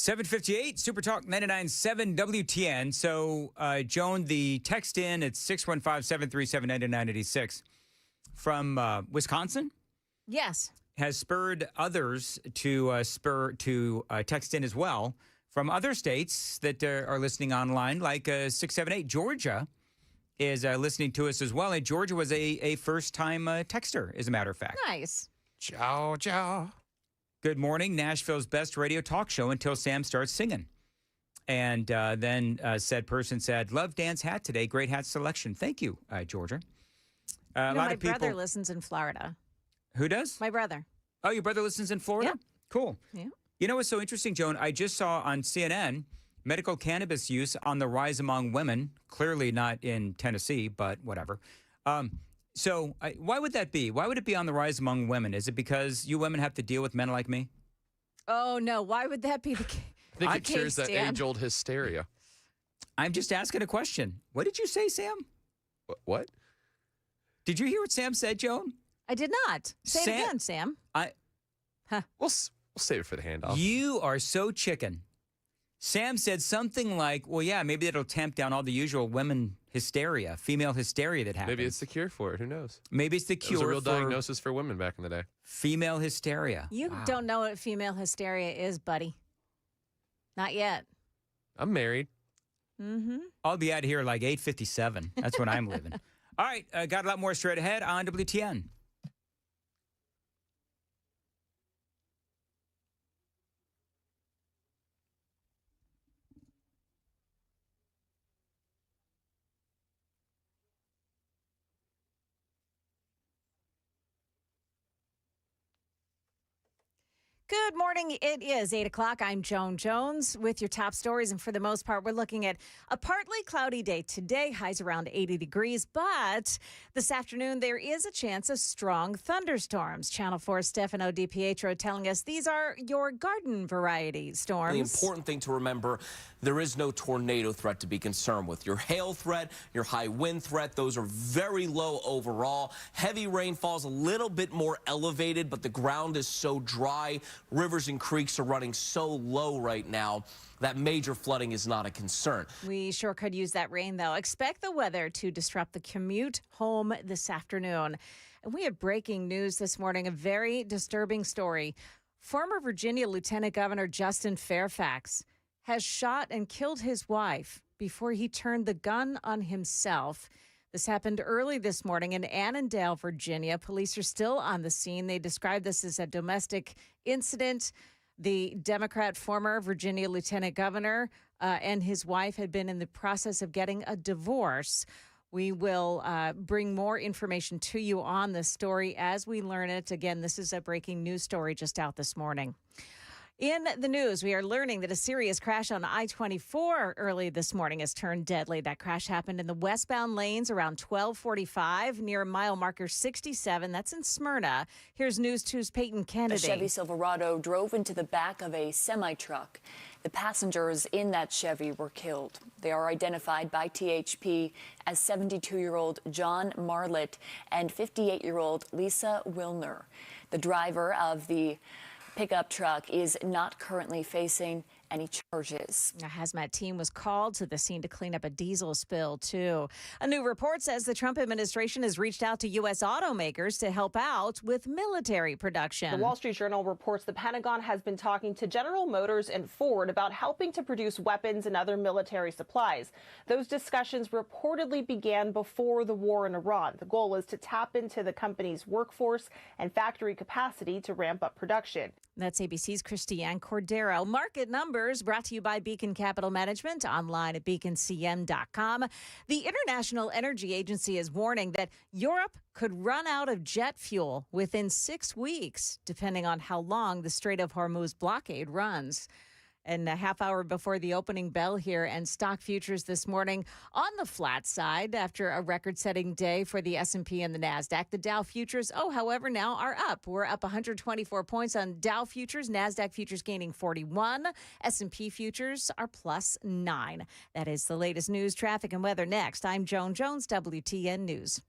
[SPEAKER 6] 7:58, Super Talk 99.7 WTN. So, Joan, the text in at 615-737-9986 from Wisconsin.
[SPEAKER 1] Yes.
[SPEAKER 6] Has spurred others to text in as well from other states that are listening online, like 678. Georgia is listening to us as well. And Georgia was a first-time texter, as a matter of fact.
[SPEAKER 1] Nice.
[SPEAKER 6] Ciao. Good morning, Nashville's best radio talk show until Sam starts singing. And then said person said, love Dan's hat today. Great hat selection. Thank you, Georgia. A lot
[SPEAKER 1] my
[SPEAKER 6] of people.
[SPEAKER 1] brother listens in Florida.
[SPEAKER 6] Who does?
[SPEAKER 1] My brother.
[SPEAKER 6] Oh, your brother listens in Florida?
[SPEAKER 1] Yeah.
[SPEAKER 6] Cool.
[SPEAKER 1] Yeah.
[SPEAKER 6] You know what's so interesting, Joan? I just saw on CNN medical cannabis use on the rise among women. Clearly not in Tennessee, but whatever. Why would that be? Why would it be on the rise among women? Is it because you women have to deal with men like me?
[SPEAKER 1] Oh, no. Why would that be the case?
[SPEAKER 8] I think it cures that age-old hysteria.
[SPEAKER 6] I'm just asking a question. What did you say, Sam?
[SPEAKER 8] What?
[SPEAKER 6] Did you hear what Sam said, Joan?
[SPEAKER 1] I did not. Say it again, Sam.
[SPEAKER 8] We'll save it for the handoff.
[SPEAKER 6] You are so chicken. Sam said something like, well, yeah, maybe it'll tamp down all the usual women hysteria, female hysteria that happens.
[SPEAKER 8] Maybe it's the cure for it. Who knows?
[SPEAKER 6] Maybe it's the cure
[SPEAKER 8] It was a real
[SPEAKER 6] for
[SPEAKER 8] diagnosis for women back in the day.
[SPEAKER 6] Female hysteria.
[SPEAKER 1] You don't know what female hysteria is, buddy. Not yet.
[SPEAKER 8] I'm married.
[SPEAKER 1] Mm-hmm.
[SPEAKER 6] I'll be out of here like 8:57. That's when I'm leaving. All right, got a lot more straight ahead on WTN.
[SPEAKER 1] Good morning. It is 8 o'clock. I'm Joan Jones with your top stories. And for the most part, we're looking at a partly cloudy day today, highs around 80 degrees. But this afternoon, there is a chance of strong thunderstorms. Channel 4's Stefano DiPietro telling us these are your garden variety storms.
[SPEAKER 2] The important thing to remember, there is no tornado threat to be concerned with. Your hail threat, your high wind threat, those are very low overall. Heavy rainfall is a little bit more elevated, but the ground is so dry. Rivers and creeks are running so low right now that major flooding is not a concern.
[SPEAKER 1] We sure could use that rain, though. Expect the weather to disrupt the commute home this afternoon. And we have breaking news this morning, a very disturbing story. Former Virginia Lieutenant Governor Justin Fairfax has shot and killed his wife before he turned the gun on himself. This happened early this morning in Annandale, Virginia. Police are still on the scene. They described this as a domestic incident. The Democrat former Virginia Lieutenant Governor and his wife had been in the process of getting a divorce. We will bring more information to you on this story as we learn it. Again, this is a breaking news story just out this morning. In the news, we are learning that a serious crash on I-24 early this morning has turned deadly. That crash happened in the westbound lanes around 12:45 near mile marker 67. That's in Smyrna. Here's News 2's Peyton Kennedy.
[SPEAKER 17] A Chevy Silverado drove into the back of a semi-truck. The passengers in that Chevy were killed. They are identified by THP as 72-year-old John Marlett and 58-year-old Lisa Wilner. The driver of the pickup truck is not currently facing any charges.
[SPEAKER 1] A hazmat team was called to the scene to clean up a diesel spill, too. A new report says the Trump administration has reached out to U.S. automakers to help out with military production.
[SPEAKER 3] The Wall Street Journal reports the Pentagon has been talking to General Motors and Ford about helping to produce weapons and other military supplies. Those discussions reportedly began before the war in Iran. The goal is to tap into the company's workforce and factory capacity to ramp up production.
[SPEAKER 1] That's ABC's Christiane Cordero. Market numbers brought to you by Beacon Capital Management, online at beaconcm.com. The International Energy Agency is warning that Europe could run out of jet fuel within 6 weeks, depending on how long the Strait of Hormuz blockade runs. And a half hour before the opening bell here, and stock futures this morning on the flat side after a record-setting day for the S&P and the NASDAQ. The Dow futures, however, now are up. We're up 124 points on Dow futures. NASDAQ futures gaining 41. S&P futures are plus 9. That is the latest news, traffic, and weather next. I'm Joan Jones, WTN News.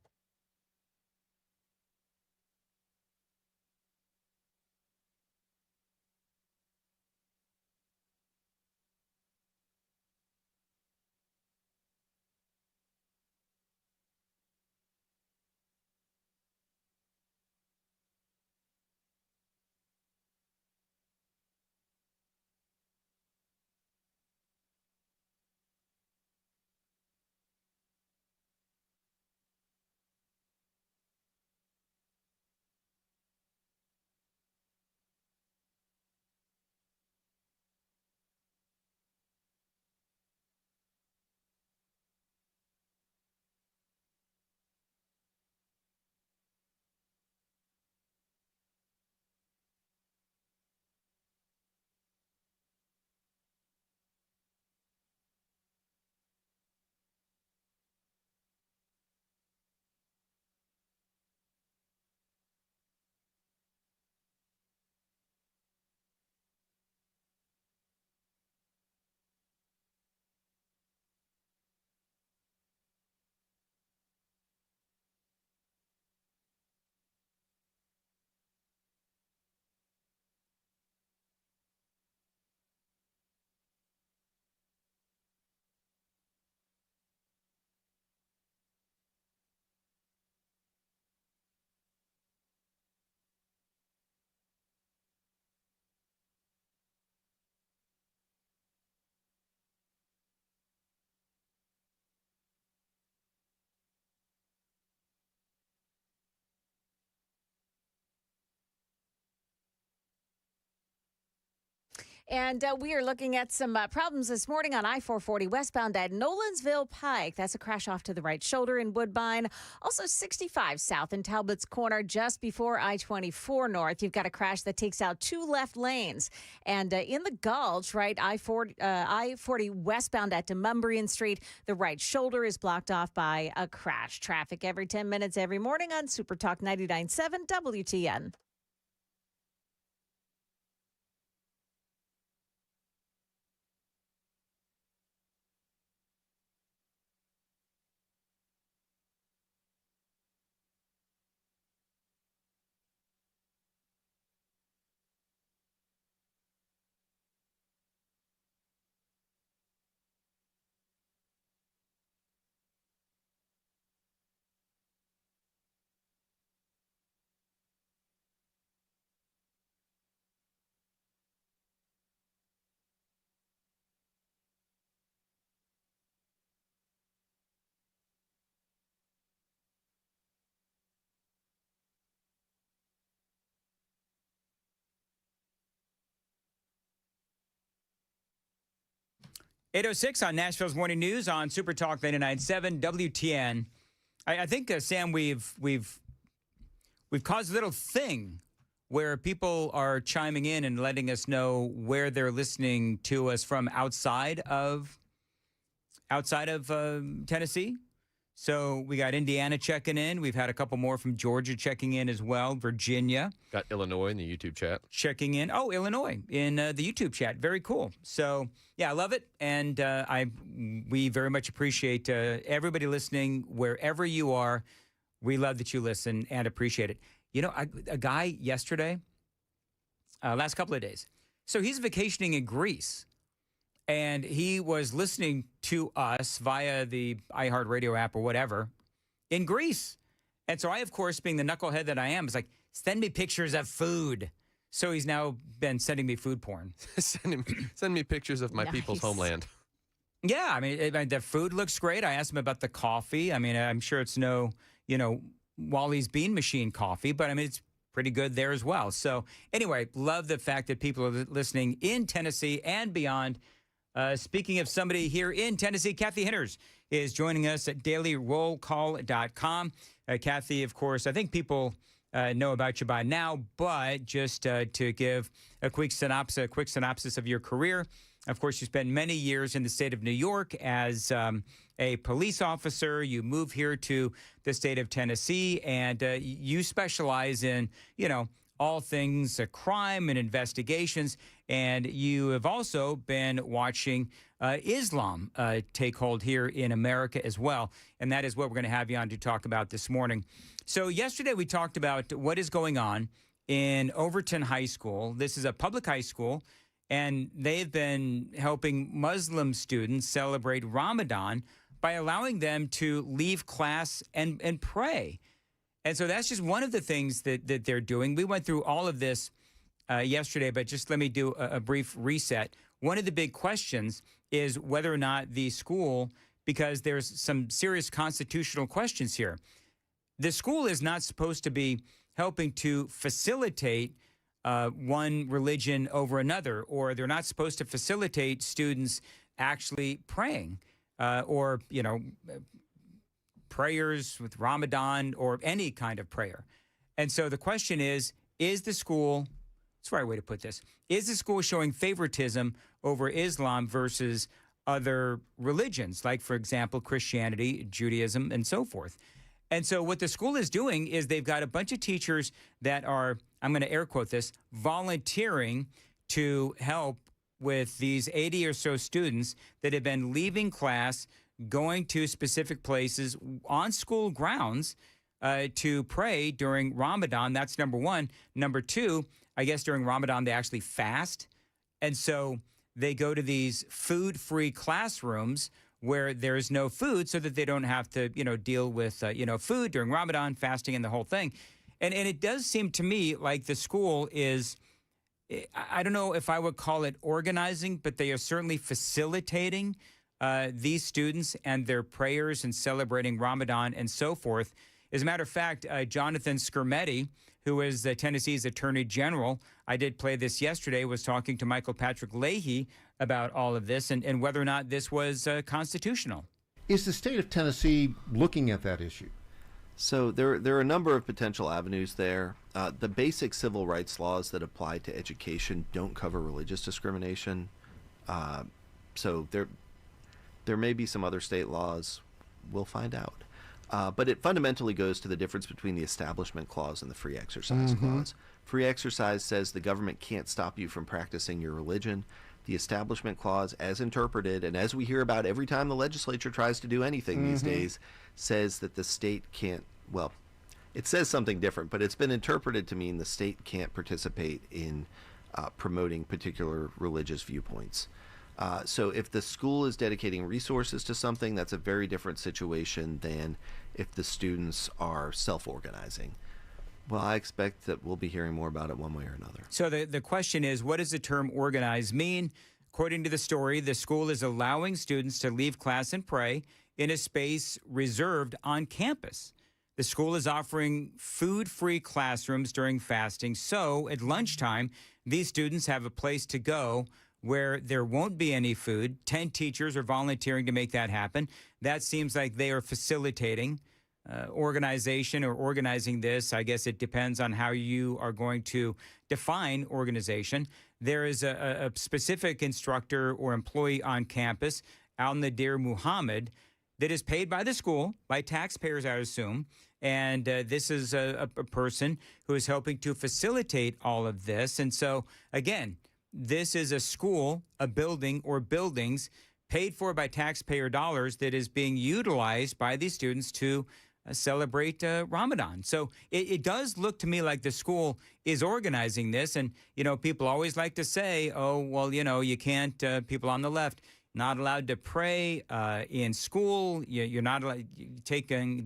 [SPEAKER 1] And we are looking at some problems this morning on I-440 westbound at Nolensville Pike. That's a crash off to the right shoulder in Woodbine. Also 65 south in Talbot's Corner just before I-24 north. You've got a crash that takes out 2 left lanes. And in the Gulch, right, I-40 westbound at Demumbrian Street, the right shoulder is blocked off by a crash. Traffic every 10 minutes every morning on Super Talk 99.7 WTN.
[SPEAKER 6] .806 on Nashville's Morning News on Super Talk 99.7 WTN. I think, Sam, we've caused a little thing where people are chiming in and letting us know where they're listening to us from outside of Tennessee. So we got Indiana checking in. We've had a couple more from Georgia checking in as well. Virginia.
[SPEAKER 8] Got Illinois in the YouTube chat.
[SPEAKER 6] Checking in. Oh, Illinois in the YouTube chat. Very cool. So, yeah, I love it. And we very much appreciate everybody listening wherever you are. We love that you listen and appreciate it. You know, a guy yesterday, last couple of days, so he's vacationing in Greece. And he was listening to us via the iHeartRadio app or whatever in Greece. And so I, of course, being the knucklehead that I am, is like, send me pictures of food. So he's now been sending me food porn.
[SPEAKER 8] Send me pictures of my people's homeland.
[SPEAKER 6] Yeah, I mean, the food looks great. I asked him about the coffee. I mean, I'm sure it's no, Wally's Bean Machine coffee, but I mean, it's pretty good there as well. So anyway, love the fact that people are listening in Tennessee and beyond. Speaking of somebody here in Tennessee, Kathy Henners is joining us at dailyrollcall.com. Kathy, of course, I think people know about you by now, but just to give a quick synopsis of your career. Of course, you spent many years in the state of New York as a police officer. You move here to the state of Tennessee, and you specialize in, all things crime and investigations. And you have also been watching Islam take hold here in America as well. And that is what we're going to have you on to talk about this morning. So yesterday we talked about what is going on in Overton High School. This is a public high school, and they've been helping Muslim students celebrate Ramadan by allowing them to leave class and pray. And so that's just one of the things that they're doing. We went through all of this yesterday, but just let me do a brief reset. One of the big questions is whether or not the school, because there's some serious constitutional questions here. The school is not supposed to be helping to facilitate one religion over another, or they're not supposed to facilitate students actually praying or, prayers with Ramadan or any kind of prayer. And so the question is the school, that's the right way to put this, is the school showing favoritism over Islam versus other religions, like, for example, Christianity, Judaism, and so forth? And so what the school is doing is they've got a bunch of teachers that are, I'm going to air quote this, volunteering to help with these 80 or so students that have been leaving class, going to specific places on school grounds to pray during Ramadan. That's number one. Number two, I guess during Ramadan, they actually fast. And so they go to these food-free classrooms where there's no food so that they don't have to, deal with, food during Ramadan, fasting, and the whole thing. And it does seem to me like the school is, I don't know if I would call it organizing, but they are certainly facilitating these students and their prayers and celebrating Ramadan and so forth. As a matter of fact, Jonathan Skermetti who is Tennessee's Attorney General, I did play this yesterday, was talking to Michael Patrick Leahy about all of this and whether or not this was constitutional.
[SPEAKER 19] Is the state of Tennessee looking at that issue?
[SPEAKER 20] So there are a number of potential avenues there. The basic civil rights laws that apply to education don't cover religious discrimination. So there may be some other state laws. We'll find out. But it fundamentally goes to the difference between the Establishment Clause and the Free Exercise Clause. Free exercise says the government can't stop you from practicing your religion. The Establishment Clause, as interpreted, and as we hear about every time the legislature tries to do anything these days, says that the state can't, well, it says something different, but it's been interpreted to mean the state can't participate in promoting particular religious viewpoints. So if the school is dedicating resources to something, that's a very different situation than if the students are self-organizing. Well, I expect that we'll be hearing more about it one way or another.
[SPEAKER 6] So the question is, what does the term organize mean? According to the story, the school is allowing students to leave class and pray in a space reserved on campus. The school is offering food-free classrooms during fasting, so at lunchtime, these students have a place to go where there won't be any food. 10 teachers are volunteering to make that happen. That seems like they are facilitating organization or organizing this. I guess it depends on how you are going to define organization. There is a specific instructor or employee on campus, Al-Nadir Muhammad, that is paid by the school, by taxpayers, I assume. And this is a person who is helping to facilitate all of this. And so, again, this is a school, a building or buildings paid for by taxpayer dollars that is being utilized by these students to celebrate Ramadan. So it does look to me like the school is organizing this. And, you know, people always like to say, oh, well, you know, you can't, people on the left, not allowed to pray in school. You're not allowed, taking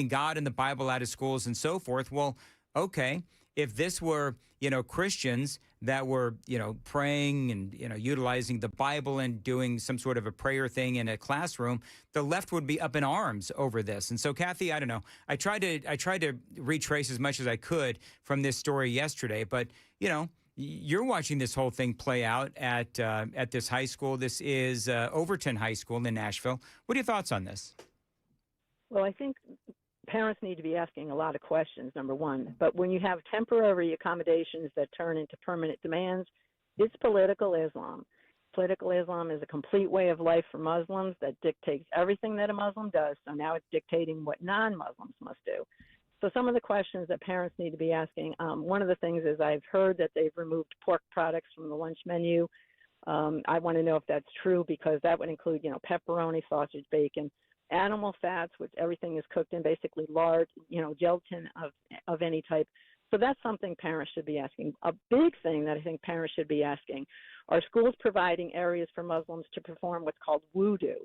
[SPEAKER 6] God and the Bible out of schools and so forth. Well, okay, if this were, you know, Christians that were, you know, praying and, you know, utilizing the Bible and doing some sort of a prayer thing in a classroom, the left would be up in arms over this. And so, Kathy, I don't know. I tried to retrace as much as I could from this story yesterday, but, you know, you're watching this whole thing play out at this high school. This is Overton High School in Nashville. What are your thoughts on this?
[SPEAKER 21] Well, I think parents need to be asking a lot of questions, number one. But when you have temporary accommodations that turn into permanent demands, it's political Islam. Political Islam is a complete way of life for Muslims that dictates everything that a Muslim does. So now it's dictating what non-Muslims must do. So some of the questions that parents need to be asking, one of the things is I've heard that they've removed pork products from the lunch menu. I want to know if that's true, because that would include, you know, pepperoni, sausage, bacon, animal fats, which everything is cooked in basically lard, you know, gelatin of any type. So that's something parents should be asking. A big thing that I think parents should be asking, are schools providing areas for Muslims to perform what's called wudu?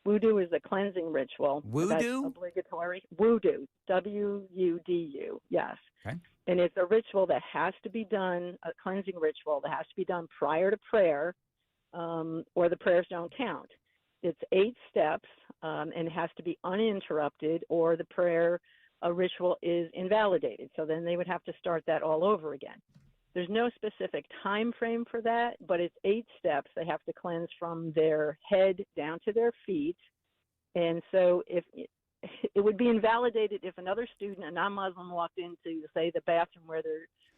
[SPEAKER 21] Wudu is a cleansing ritual.
[SPEAKER 6] Wudu?
[SPEAKER 21] That's obligatory. Wudu, W-U-D-U, yes.
[SPEAKER 6] Okay.
[SPEAKER 21] And it's a ritual that has to be done, a cleansing ritual that has to be done prior to prayer, or the prayers don't count. It's 8 steps, and it has to be uninterrupted, or the prayer ritual is invalidated. So then they would have to start that all over again. There's no specific time frame for that, but it's 8 steps. They have to cleanse from their head down to their feet. And so if it would be invalidated if another student, a non-Muslim, walked into, say, the bathroom where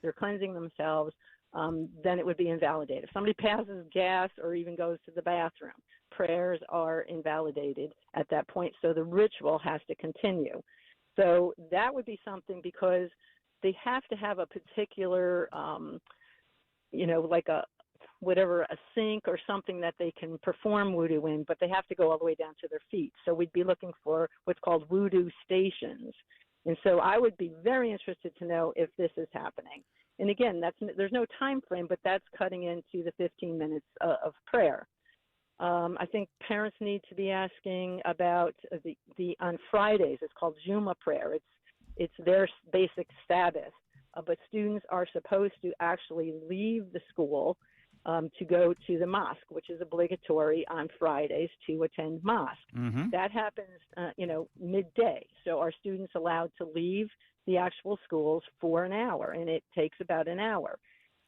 [SPEAKER 21] they're cleansing themselves, then it would be invalidated. If somebody passes gas or even goes to the bathroom, prayers are invalidated at that point. So the ritual has to continue. So that would be something, because they have to have a particular, you know, like a sink or something that they can perform wudu in, but they have to go all the way down to their feet. So we'd be looking for what's called wudu stations. And so I would be very interested to know if this is happening. And again, there's no time frame, but that's cutting into the 15 minutes of prayer. I think parents need to be asking about the on Fridays, it's called Juma prayer. It's their basic Sabbath, but students are supposed to actually leave the school to go to the mosque, which is obligatory on Fridays to attend mosque.
[SPEAKER 6] Mm-hmm.
[SPEAKER 21] That happens, you know, midday. So are students allowed to leave the actual schools for an hour, and it takes about an hour.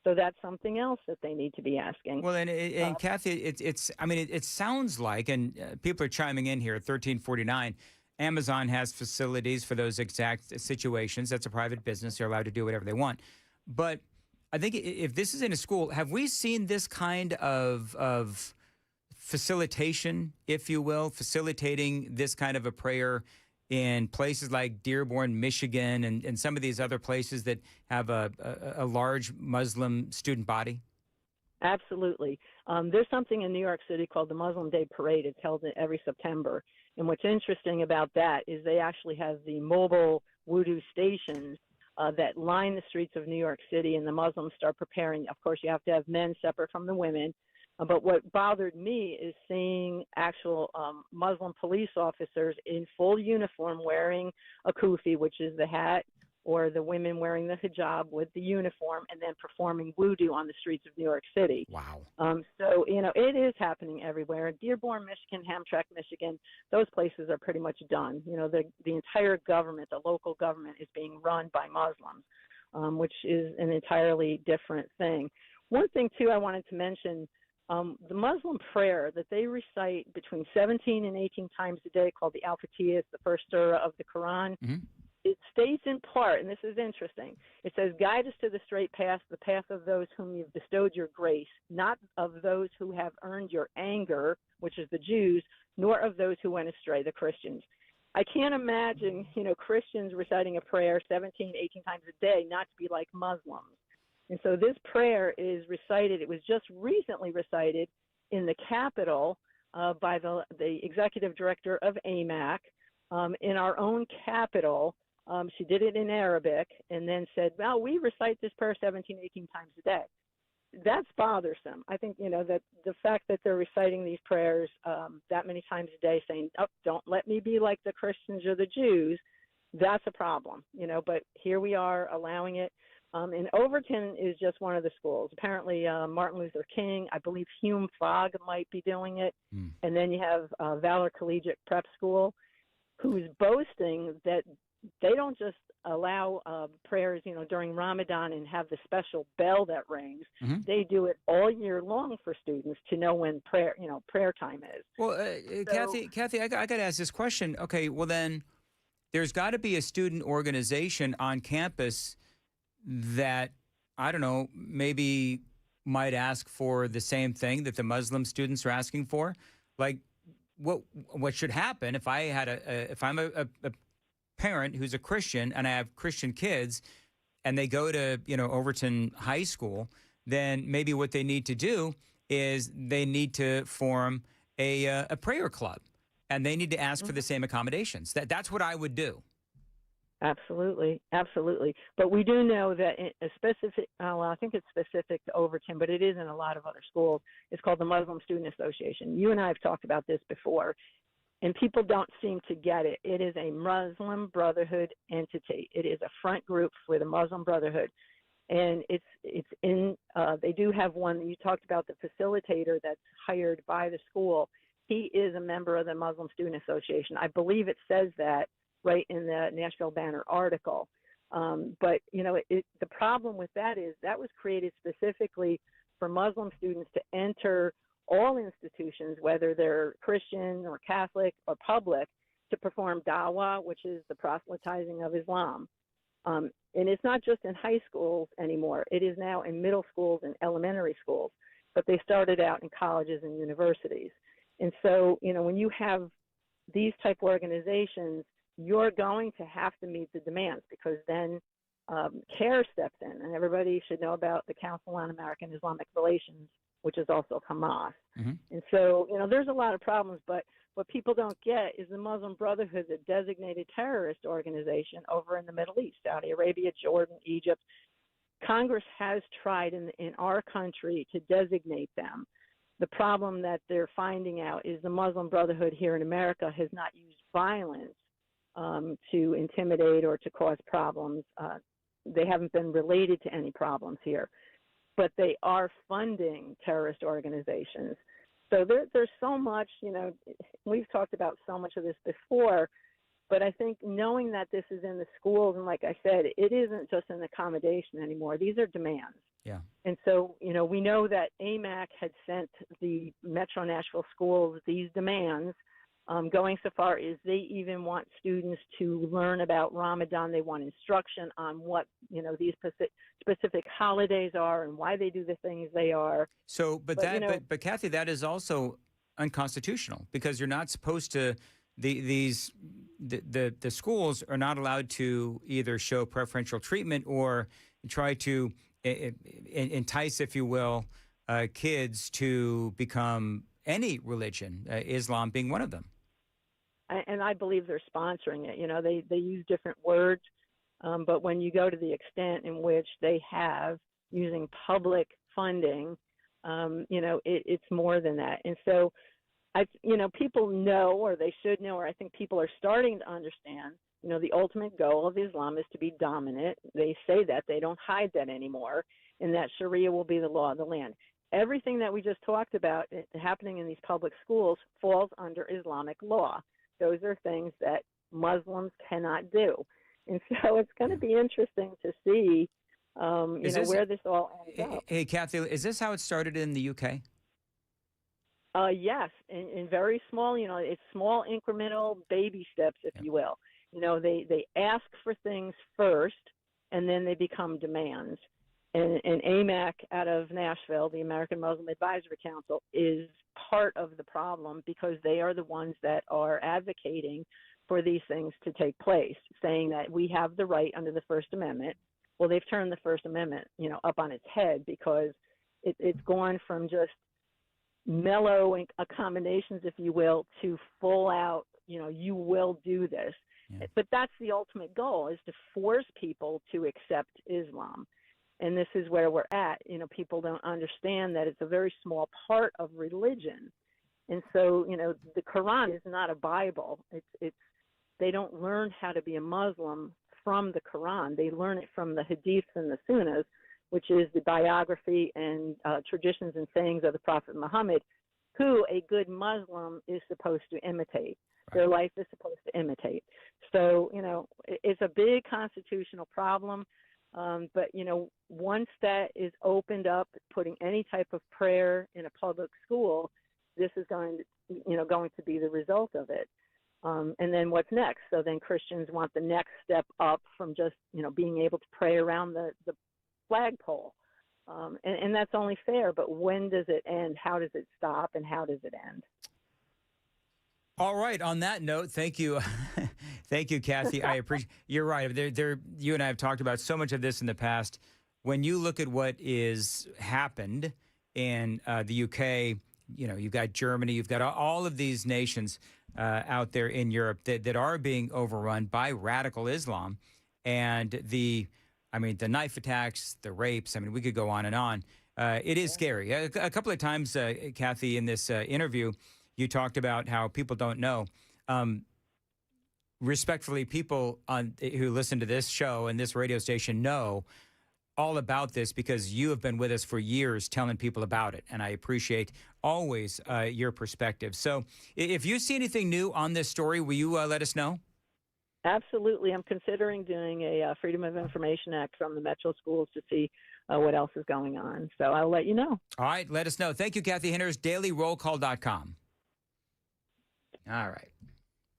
[SPEAKER 21] So that's something else that they need to be asking.
[SPEAKER 6] Well, and Kathy, it sounds like, and people are chiming in here, 1349, Amazon has facilities for those exact situations. That's a private business. They're allowed to do whatever they want. But I think if this is in a school, have we seen this kind of facilitation, if you will, facilitating this kind of a prayer in places like Dearborn, Michigan, and some of these other places that have a large Muslim student body?
[SPEAKER 21] Absolutely. There's something in New York City called the Muslim Day Parade. It's held every September. And what's interesting about that is they actually have the mobile wudu stations that line the streets of New York City, and the Muslims start preparing. Of course, you have to have men separate from the women. But what bothered me is seeing actual Muslim police officers in full uniform wearing a kufi, which is the hat, or the women wearing the hijab with the uniform, and then performing wudu on the streets of New York City.
[SPEAKER 6] Wow.
[SPEAKER 21] So, it is happening everywhere. Dearborn, Michigan, Hamtramck, Michigan, those places are pretty much done. The entire government, the local government, is being run by Muslims, which is an entirely different thing. One thing, too, I wanted to mention, the Muslim prayer that they recite between 17 and 18 times a day, called the Al-Fatihah, the first surah of the Quran, it states in part, and this is interesting, it says, "Guide us to the straight path, the path of those whom you've bestowed your grace, not of those who have earned your anger," which is the Jews, "nor of those who went astray," the Christians. I can't imagine, Christians reciting a prayer 17, 18 times a day not to be like Muslims. And so this prayer is recited. It was just recently recited in the Capitol by the executive director of AMAC in our own Capitol. She did it in Arabic and then said, well, we recite this prayer 17, 18 times a day. That's bothersome. I think, that the fact that they're reciting these prayers that many times a day saying, oh, don't let me be like the Christians or the Jews, that's a problem, but here we are allowing it. And Overton is just one of the schools. Apparently, Martin Luther King, I believe Hume Fogg might be doing it. And then you have Valor Collegiate Prep School, who's boasting that they don't just allow prayers, during Ramadan and have the special bell that rings. They do it all year long for students to know when prayer time is.
[SPEAKER 6] Well, Kathy, I got to ask this question. Okay, well then, there's got to be a student organization on campus that, I don't know, maybe might ask for the same thing that the Muslim students are asking for. Like, what should happen if I'm a parent who's a Christian and I have Christian kids and they go to, Overton High School, then maybe what they need to do is they need to form a prayer club, and they need to ask for the same accommodations. That's what I would do.
[SPEAKER 21] Absolutely, absolutely. But we do know that I think it's specific to Overton, but it is in a lot of other schools. It's called the Muslim Student Association. You and I have talked about this before, and people don't seem to get it. It is a Muslim Brotherhood entity. It is a front group for the Muslim Brotherhood. And they do have one. You talked about the facilitator that's hired by the school. He is a member of the Muslim Student Association. I believe it says that right in the Nashville Banner article. But, the problem with that is that was created specifically for Muslim students to enter all institutions, whether they're Christian or Catholic or public, to perform dawah, which is the proselytizing of Islam. And it's not just in high schools anymore. It is now in middle schools and elementary schools. But they started out in colleges and universities. And so, when you have these type of organizations, you're going to have to meet the demands, because then CARE steps in, and everybody should know about the Council on American Islamic Relations, which is also Hamas. And so, there's a lot of problems, but what people don't get is the Muslim Brotherhood, a designated terrorist organization over in the Middle East, Saudi Arabia, Jordan, Egypt. Congress has tried in our country to designate them. The problem that they're finding out is the Muslim Brotherhood here in America has not used violence to intimidate or to cause problems. They haven't been related to any problems here, but they are funding terrorist organizations. So there's so much, we've talked about so much of this before. But I think knowing that this is in the schools, and like I said, it isn't just an accommodation anymore. These are demands.
[SPEAKER 6] Yeah.
[SPEAKER 21] And so, we know that AMAC had sent the Metro Nashville schools these demands, going so far as they even want students to learn about Ramadan. They want instruction on what, these specific holidays are and why they do the things they are.
[SPEAKER 6] So, but Kathy, that is also unconstitutional because you're not supposed to. The schools are not allowed to either show preferential treatment or try to entice, if you will, kids to become any religion, Islam being one of them.
[SPEAKER 21] And I believe they're sponsoring it. They use different words, but when you go to the extent in which they have using public funding, it's more than that. And so, people know, or they should know, or I think people are starting to understand, the ultimate goal of Islam is to be dominant. They say that. They don't hide that anymore, and that Sharia will be the law of the land. Everything that we just talked about happening in these public schools falls under Islamic law. Those are things that Muslims cannot do. And so it's going to be interesting to see, where this all ends up.
[SPEAKER 6] Hey, Kathy, is this how it started in the UK?
[SPEAKER 21] Yes, in very small, it's small incremental baby steps, if you will. They ask for things first, and then they become demands. And AMAC out of Nashville, the American Muslim Advisory Council, is part of the problem because they are the ones that are advocating for these things to take place, saying that we have the right under the First Amendment. Well, they've turned the First Amendment, up on its head because it's gone from just mellow accommodations, if you will, to full out, you will do this. Yeah. But that's the ultimate goal, is to force people to accept Islam. And this is where we're at. People don't understand that it's a very small part of religion. And so, the Quran is not a Bible. They don't learn how to be a Muslim from the Quran. They learn it from the Hadiths and the Sunnahs, which is the biography and traditions and sayings of the Prophet Muhammad, who a good Muslim is supposed to imitate. Right. Their life is supposed to imitate. So, it's a big constitutional problem. But, once that is opened up, putting any type of prayer in a public school, this is going to be the result of it. And then what's next? So then Christians want the next step up from just, being able to pray around the flagpole. And that's only fair, but when does it end? How does it stop? And how does it end?
[SPEAKER 6] All right. On that note, thank you. Thank you, Kathy. I appreciate. You're right. You and I have talked about so much of this in the past. When you look at what is happened in the UK, you've got Germany, you've got all of these nations out there in Europe that are being overrun by radical Islam, and the knife attacks, the rapes. We could go on and on. It is scary. A couple of times, Kathy, in this interview, you talked about how people don't know. Respectfully, people who listen to this show and this radio station know all about this because you have been with us for years telling people about it. And I appreciate always your perspective. So if you see anything new on this story, will you let us know?
[SPEAKER 21] Absolutely. I'm considering doing a Freedom of Information Act from the Metro schools to see what else is going on. So I'll let you know. All
[SPEAKER 6] right. Let us know. Thank you, Kathy Hinders, dailyrollcall.com. All right.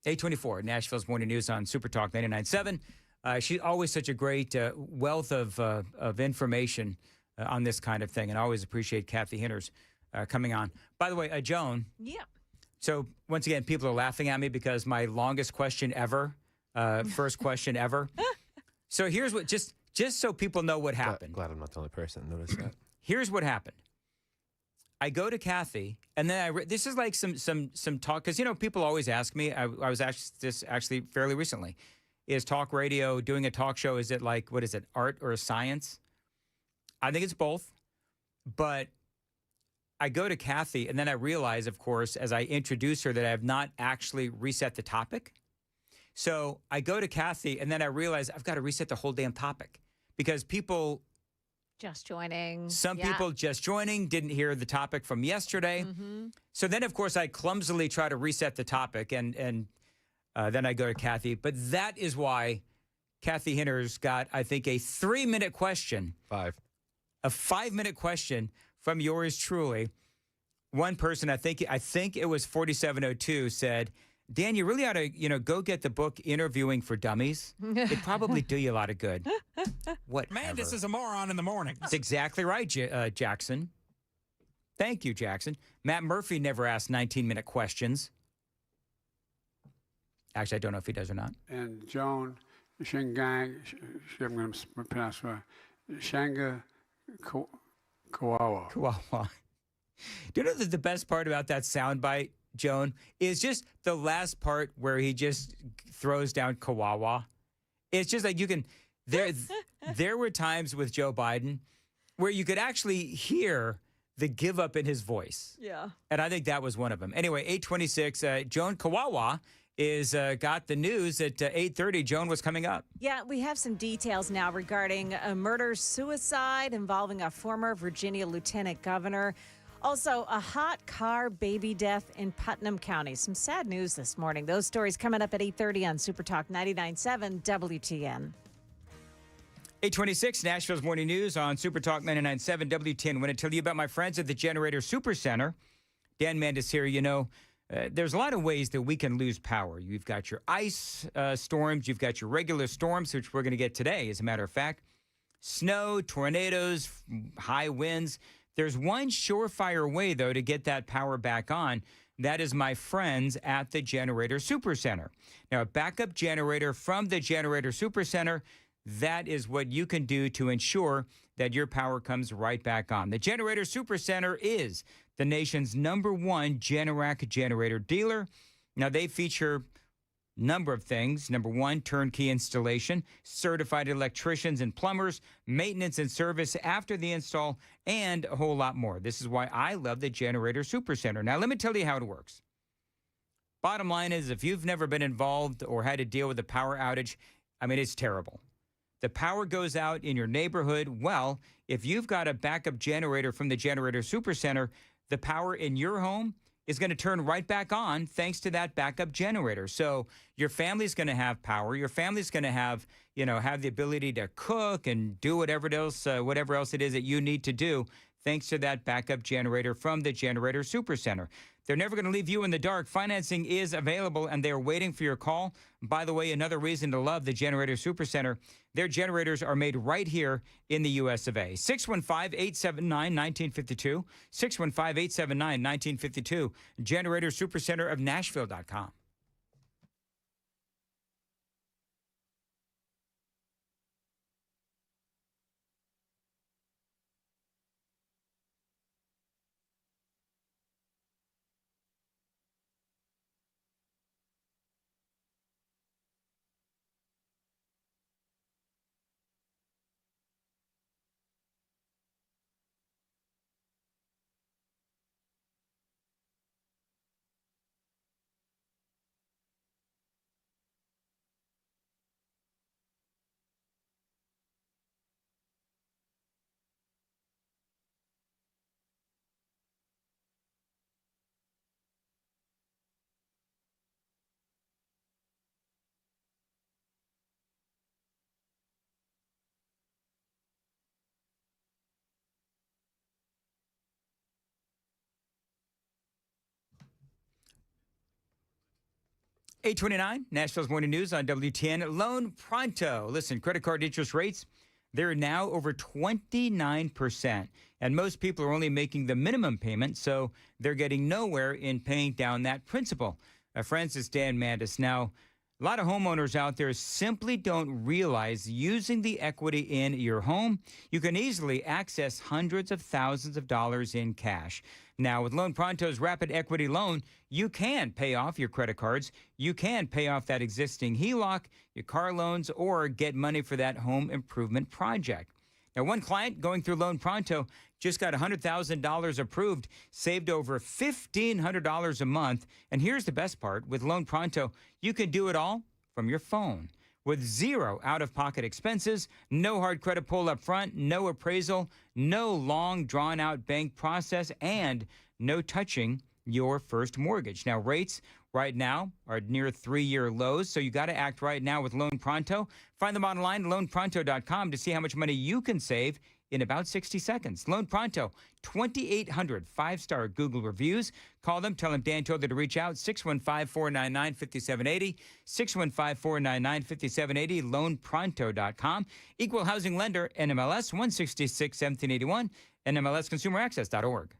[SPEAKER 6] 824, Nashville's Morning News on Super Talk 99.7. She's always such a great wealth of information on this kind of thing, and I always appreciate Kathy Hinders coming on. By the way, Joan.
[SPEAKER 1] Yeah.
[SPEAKER 6] So once again, people are laughing at me because my longest question ever, first question ever. So here's what, just so people know what happened.
[SPEAKER 8] Glad I'm not the only person that noticed that.
[SPEAKER 6] Here's what happened. I go to Kathy, and then this is like some talk, because, people always ask me, I was asked this actually fairly recently, is talk radio, doing a talk show, is it like, what is it, art or science? I think it's both, but I go to Kathy, and then I realize, of course, as I introduce her, that I have not actually reset the topic. So I go to Kathy, and then I realize I've got to reset the whole damn topic, because people...
[SPEAKER 1] Just joining.
[SPEAKER 6] Some people just joining, didn't hear the topic from yesterday. Mm-hmm. So then, of course, I clumsily try to reset the topic. And Then I go to Kathy. But that is why Kathy Hinner's got, I think, a 3-minute question.
[SPEAKER 8] 5.
[SPEAKER 6] A 5-minute question from yours truly. One person, I think it was 4702, said, Dan, you really ought to, go get the book Interviewing for Dummies. It'd probably do you a lot of good. Whatever.
[SPEAKER 7] Mandis is a moron in the morning.
[SPEAKER 6] That's exactly right, Jackson. Thank you, Jackson. Matt Murphy never asked 19-minute questions. Actually, I don't know if he does or not.
[SPEAKER 15] And Joan Shingang, I'm going to pronounce it, Shanga Kawawa.
[SPEAKER 6] Kawawa. Do you know that the best part about that soundbite, Joan, is just the last part where he just throws down Kawawa? It's just like you can, there were times with Joe Biden where you could actually hear the give up in his voice.
[SPEAKER 1] Yeah.
[SPEAKER 6] And I think that was one of them. Anyway, 826, Joan Kawawa is got the news at 8:30. Joan, what's coming up?
[SPEAKER 1] Yeah, we have some details now regarding a murder-suicide involving a former Virginia lieutenant governor. Also, a hot car baby death in Putnam County. Some sad news this morning. Those stories coming up at 8:30 on Super Talk 99.7 WTN.
[SPEAKER 6] 826, Nashville's Morning News on Super Talk 99.7 WTN. I want to tell you about my friends at the Generator Super Center. Dan Mandis here. There's a lot of ways that we can lose power. You've got your ice storms. You've got your regular storms, which we're going to get today, as a matter of fact. Snow, tornadoes, high winds. There's one surefire way, though, to get that power back on. That is my friends at the Generator Super Center. Now, a backup generator from the Generator Super Center, that is what you can do to ensure that your power comes right back on. The Generator Super Center is the nation's #1 Generac generator dealer. Now, they feature a number of things. Number one, turnkey installation, certified electricians and plumbers, maintenance and service after the install, and a whole lot more. This is why I love the Generator Super Center. Now, let me tell you how it works. Bottom line is, if you've never been involved or had to deal with a power outage, it's terrible. The power goes out in your neighborhood. Well, if you've got a backup generator from the Generator Super Center, the power in your home is going to turn right back on thanks to that backup generator. So your family's going to have power. Your family's going to have the ability to cook and do whatever else it is that you need to do thanks to that backup generator from the Generator Super Center. They're never going to leave you in the dark. Financing is available, and they're waiting for your call. By the way, another reason to love the Generator Super Center, their generators are made right here in the U.S. of A. 615-879-1952, 615-879-1952, Generator Super Center of Nashville.com. $8:29, Nashville's Morning News on WTN. Loan Pronto. Listen, credit card interest rates, they're now over 29%. And most people are only making the minimum payment, so they're getting nowhere in paying down that principal. Friends, it's Dan Mandis. Now, a lot of homeowners out there simply don't realize using the equity in your home, you can easily access hundreds of thousands of dollars in cash. Now, with Loan Pronto's Rapid Equity Loan, you can pay off your credit cards. You can pay off that existing HELOC, your car loans, or get money for that home improvement project. Now, one client going through Loan Pronto just got $100,000 approved, saved over $1,500 a month. And here's the best part. With Loan Pronto, you can do it all from your phone. With zero out-of-pocket expenses, no hard credit pull up front, no appraisal, no long, drawn-out bank process, and no touching your first mortgage. Now, rates right now are near 3-year lows, so you got to act right now with Loan Pronto. Find them online, loanpronto.com, to see how much money you can save in about 60 seconds. Loan Pronto, 2,800 5-star Google reviews. Call them, tell them Dan told you to reach out, 615-499-5780, 615-499-5780, loanpronto.com. Equal housing lender, NMLS 166-1781, NMLSconsumeraccess.org.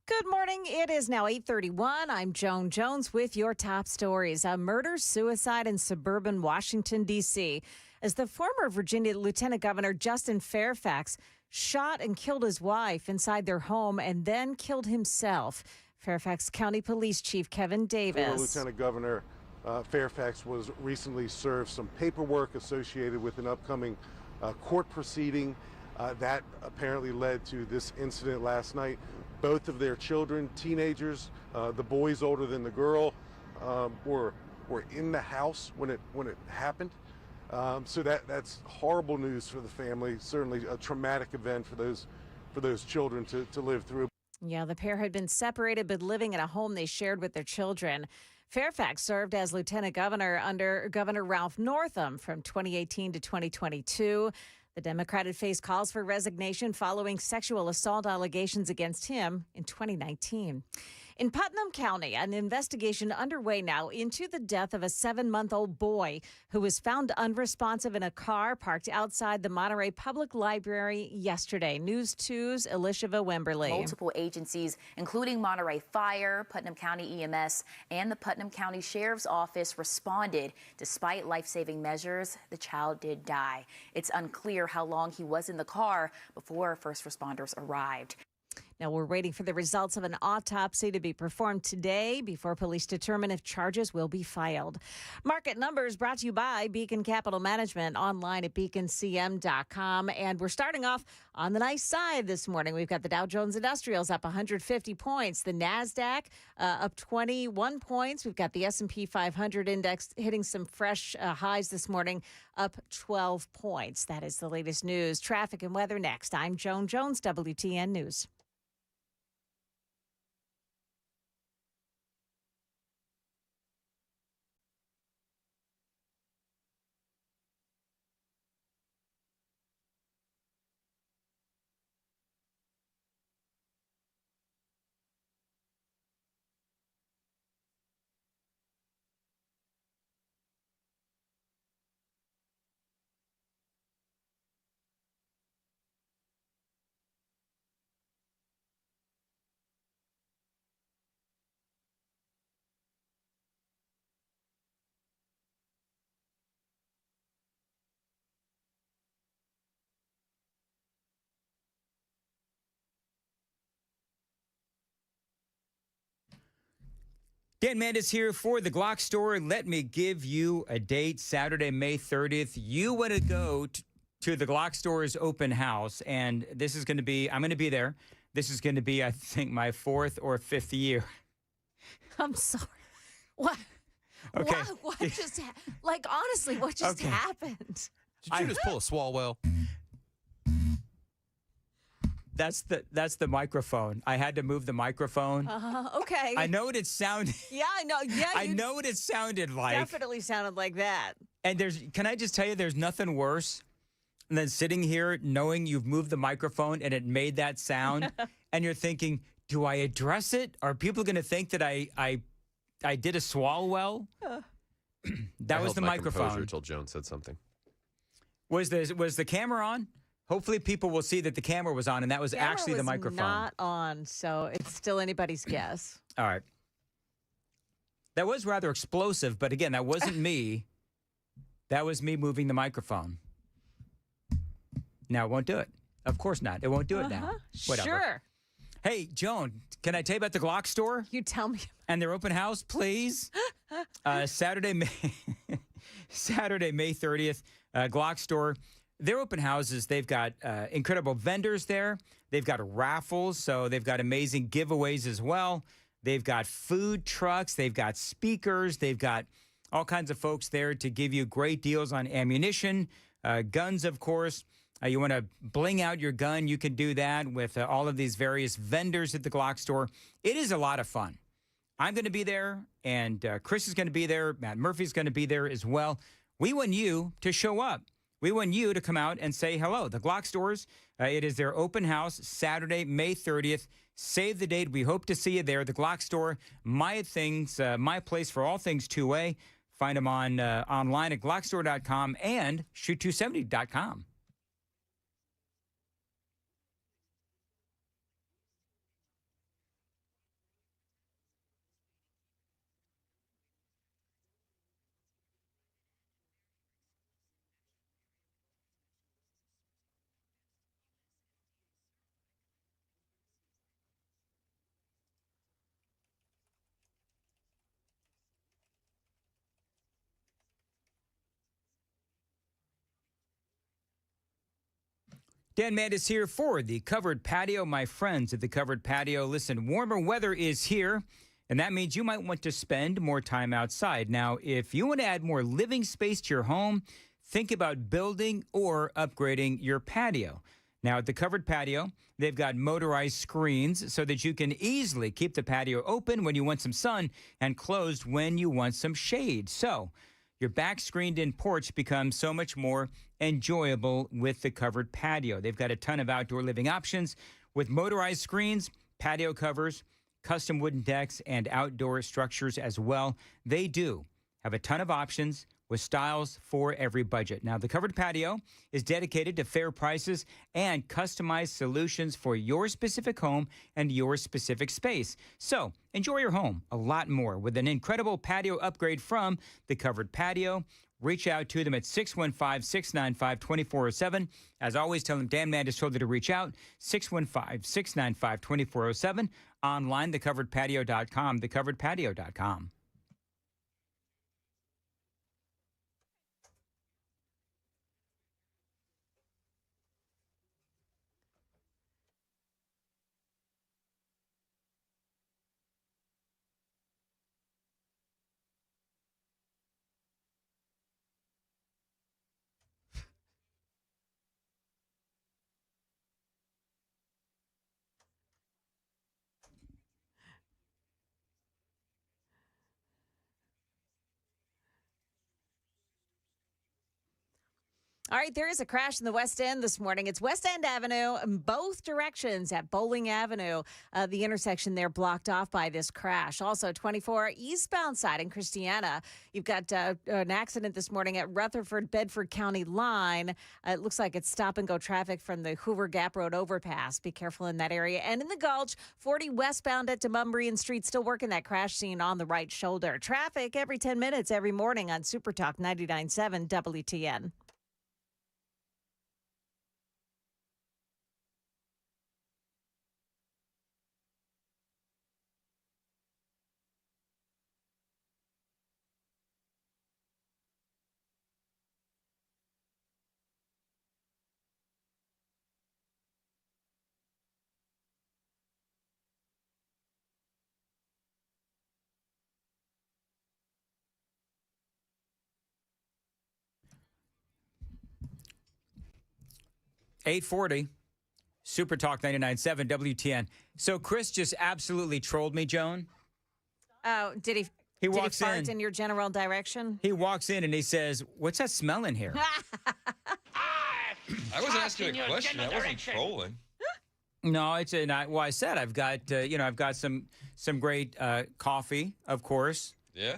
[SPEAKER 1] Good morning. It is now 8:31. I'm Joan Jones with your top stories. A murder-suicide in suburban Washington, D.C. as the former Virginia Lieutenant Governor Justin Fairfax shot and killed his wife inside their home and then killed himself. Fairfax County Police Chief Kevin Davis.
[SPEAKER 4] Former Lieutenant Governor Fairfax was recently served some paperwork associated with an upcoming court proceeding. That apparently led to this incident last night. Both of their children, teenagers, the boys older than the girl, were in the house when it happened. So that's horrible news for the family. Certainly a traumatic event for those children to live through.
[SPEAKER 1] Yeah, the pair had been separated but living in a home they shared with their children. Fairfax served as lieutenant governor under Governor Ralph Northam from 2018 to 2022. The Democrat had faced calls for resignation following sexual assault allegations against him in 2019. In Putnam County, an investigation underway now into the death of a 7-month-old boy who was found unresponsive in a car parked outside the Monterey Public Library yesterday. News 2's Elisheva Wemberly.
[SPEAKER 16] Multiple agencies, including Monterey Fire, Putnam County EMS, and the Putnam County Sheriff's Office, responded. Despite life-saving measures, the child did die. It's unclear how long he was in the car before first responders arrived.
[SPEAKER 1] Now, we're waiting for the results of an autopsy to be performed today before police determine if charges will be filed. Market Numbers brought to you by Beacon Capital Management, online at beaconcm.com. And we're starting off on the nice side this morning. We've got the Dow Jones Industrials up 150 points. The NASDAQ up 21 points. We've got the S&P 500 index hitting some fresh highs this morning, up 12 points. That is the latest news. Traffic and weather next. I'm Joan Jones, WTN News.
[SPEAKER 6] Dan Mandis here for the Glock Store. Let me give you a date, Saturday, May 30th. You want to go to the Glock Store's open house, and this is going to be, I'm going to be there. This is going to be, I think, my 4th or 5th year.
[SPEAKER 1] I'm sorry. What?
[SPEAKER 6] Okay.
[SPEAKER 1] What just, honestly, what just happened?
[SPEAKER 8] Did you just pull a Swalwell?
[SPEAKER 6] That's the microphone. I had to move the microphone.
[SPEAKER 1] Okay.
[SPEAKER 6] I know what it sounded.
[SPEAKER 1] Yeah, I know. Yeah,
[SPEAKER 6] I know what it sounded like.
[SPEAKER 1] Definitely sounded like that.
[SPEAKER 6] And can I just tell you, there's nothing worse than sitting here knowing you've moved the microphone and it made that sound, and you're thinking, do I address it? Are people going to think that I did a swallow well? That was the microphone.
[SPEAKER 8] Until Joan said something.
[SPEAKER 6] Was the camera on? Hopefully people will see that the camera was on, and that was actually the microphone.
[SPEAKER 1] Not on, so it's still anybody's guess.
[SPEAKER 6] All right. That was rather explosive, but again, that wasn't me. That was me moving the microphone. Now it won't do it. Of course not. It won't do it now. Whatever.
[SPEAKER 1] Sure.
[SPEAKER 6] Hey, Joan, can I tell you about the Glock store?
[SPEAKER 1] You tell me.
[SPEAKER 6] And their open house, please. Saturday, May 30th, Glock store. Their open houses, they've got incredible vendors there. They've got raffles, so they've got amazing giveaways as well. They've got food trucks. They've got speakers. They've got all kinds of folks there to give you great deals on ammunition, guns, of course. You want to bling out your gun, you can do that with all of these various vendors at the Glock store. It is a lot of fun. I'm going to be there, and Chris is going to be there. Matt Murphy's going to be there as well. We want you to show up. We want you to come out and say hello. The Glock stores, it is their open house, Saturday, May 30th. Save the date. We hope to see you there. The Glock store, my place for all things 2A. Find them online at glockstore.com and shoot270.com. Dan Mandis here for the Covered Patio. My friends at the Covered Patio, listen, warmer weather is here, and that means you might want to spend more time outside. Now, if you want to add more living space to your home, think about building or upgrading your patio. Now, at the Covered Patio, they've got motorized screens so that you can easily keep the patio open when you want some sun and closed when you want some shade. So your back screened-in porch becomes so much more enjoyable with the Covered Patio. They've got a ton of outdoor living options with motorized screens, patio covers, custom wooden decks, and outdoor structures as well. They do have a ton of options with styles for every budget. Now, the Covered Patio is dedicated to fair prices and customized solutions for your specific home and your specific space. So, enjoy your home a lot more with an incredible patio upgrade from the Covered Patio. Reach out to them at 615-695-2407. As always, tell them Dan Mandis told you to reach out, 615-695-2407. Online, thecoveredpatio.com, thecoveredpatio.com.
[SPEAKER 1] All right, there is a crash in the West End this morning. It's West End Avenue in both directions at Bowling Avenue. The intersection there blocked off by this crash. Also, 24 eastbound side in Christiana. You've got an accident this morning at Rutherford-Bedford County line. It looks like it's stop-and-go traffic from the Hoover Gap Road overpass. Be careful in that area. And in the Gulch, 40 westbound at Demumbrian Street, still working that crash scene on the right shoulder. Traffic every 10 minutes every morning on Super Talk 99.7 WTN.
[SPEAKER 6] .840, Super Talk 99.7 WTN. So Chris just absolutely trolled me, Joan.
[SPEAKER 1] Oh, did he?
[SPEAKER 6] He
[SPEAKER 1] Did he
[SPEAKER 6] walks
[SPEAKER 1] fart in your general direction?
[SPEAKER 6] He walks in and he says, "What's that smell in here?"
[SPEAKER 18] I wasn't asking a question. I wasn't trolling.
[SPEAKER 6] No, it's well, I said I've got I've got some great coffee, of course.
[SPEAKER 18] Yeah,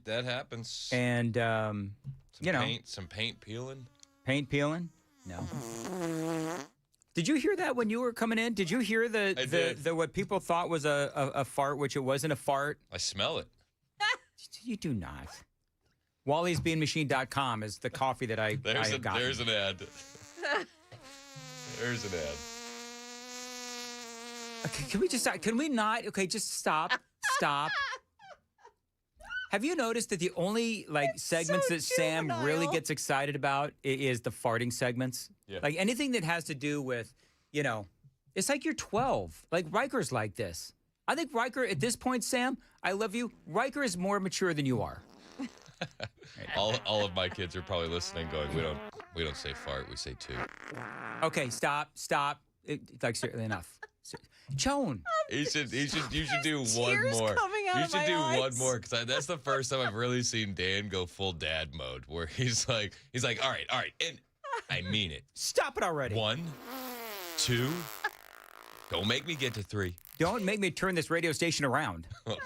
[SPEAKER 18] that happens.
[SPEAKER 6] And
[SPEAKER 18] some paint peeling.
[SPEAKER 6] Paint peeling? No. Did you hear that when you were coming in? Did you hear the what people thought was a fart, which it wasn't a fart?
[SPEAKER 18] I smell it.
[SPEAKER 6] You do not. Wally'sBeanMachine.com is the coffee that I have gotten.
[SPEAKER 18] There's an ad. There's an ad.
[SPEAKER 6] Okay, can we just stop? Can we not? Okay, just stop. Stop. Have you noticed that the only segments that Sam really gets excited about is the farting segments?
[SPEAKER 18] Yeah.
[SPEAKER 6] Like anything that has to do with, it's like you're 12. Like Riker's like this. I think Riker at this point, Sam, I love you. Riker is more mature than you are.
[SPEAKER 18] All of my kids are probably listening, going, "We don't say fart, we say toot."
[SPEAKER 6] Okay, stop. Seriously, enough. Joan.
[SPEAKER 18] You should do one
[SPEAKER 1] Tears
[SPEAKER 18] more.
[SPEAKER 1] coming out
[SPEAKER 18] You
[SPEAKER 1] of
[SPEAKER 18] should
[SPEAKER 1] my
[SPEAKER 18] do
[SPEAKER 1] eyes.
[SPEAKER 18] one more because that's the first time I've really seen Dan go full dad mode, where he's like, all right, and I mean it.
[SPEAKER 6] Stop it already.
[SPEAKER 18] 1, 2. Don't make me get to 3.
[SPEAKER 6] Don't make me turn this radio station around.
[SPEAKER 1] Oh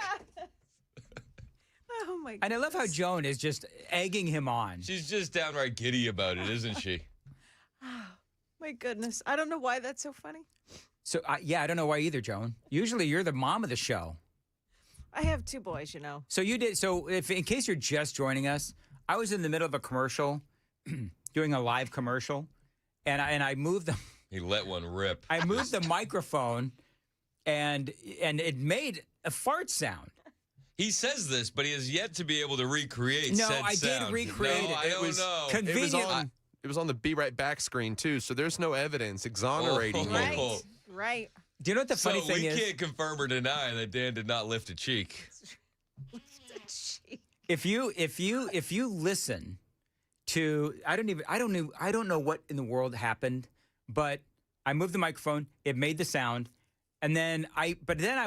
[SPEAKER 1] my God.
[SPEAKER 6] And I love how Joan is just egging him on.
[SPEAKER 18] She's just downright giddy about it, isn't she?
[SPEAKER 1] My goodness. I don't know why that's so funny.
[SPEAKER 6] So, I don't know why either, Joan. Usually you're the mom of the show.
[SPEAKER 1] I have 2 boys,
[SPEAKER 6] So you did. So if in case you're just joining us, I was in the middle of a commercial, doing a live commercial, and I moved the.
[SPEAKER 18] He let one rip.
[SPEAKER 6] I moved the microphone, and it made a fart sound.
[SPEAKER 18] He says this, but he has yet to be able to recreate said
[SPEAKER 6] I
[SPEAKER 18] sound.
[SPEAKER 6] did recreate it.
[SPEAKER 18] I don't know.
[SPEAKER 6] Convenient.
[SPEAKER 8] It was on the Be Right Back screen, too, so there's no evidence exonerating you.
[SPEAKER 1] Right.
[SPEAKER 6] Do you know what the funny thing is?
[SPEAKER 18] We can't confirm or deny that Dan did not lift a cheek.
[SPEAKER 6] If you listen to, I don't know what in the world happened, but I moved the microphone, it made the sound, and then I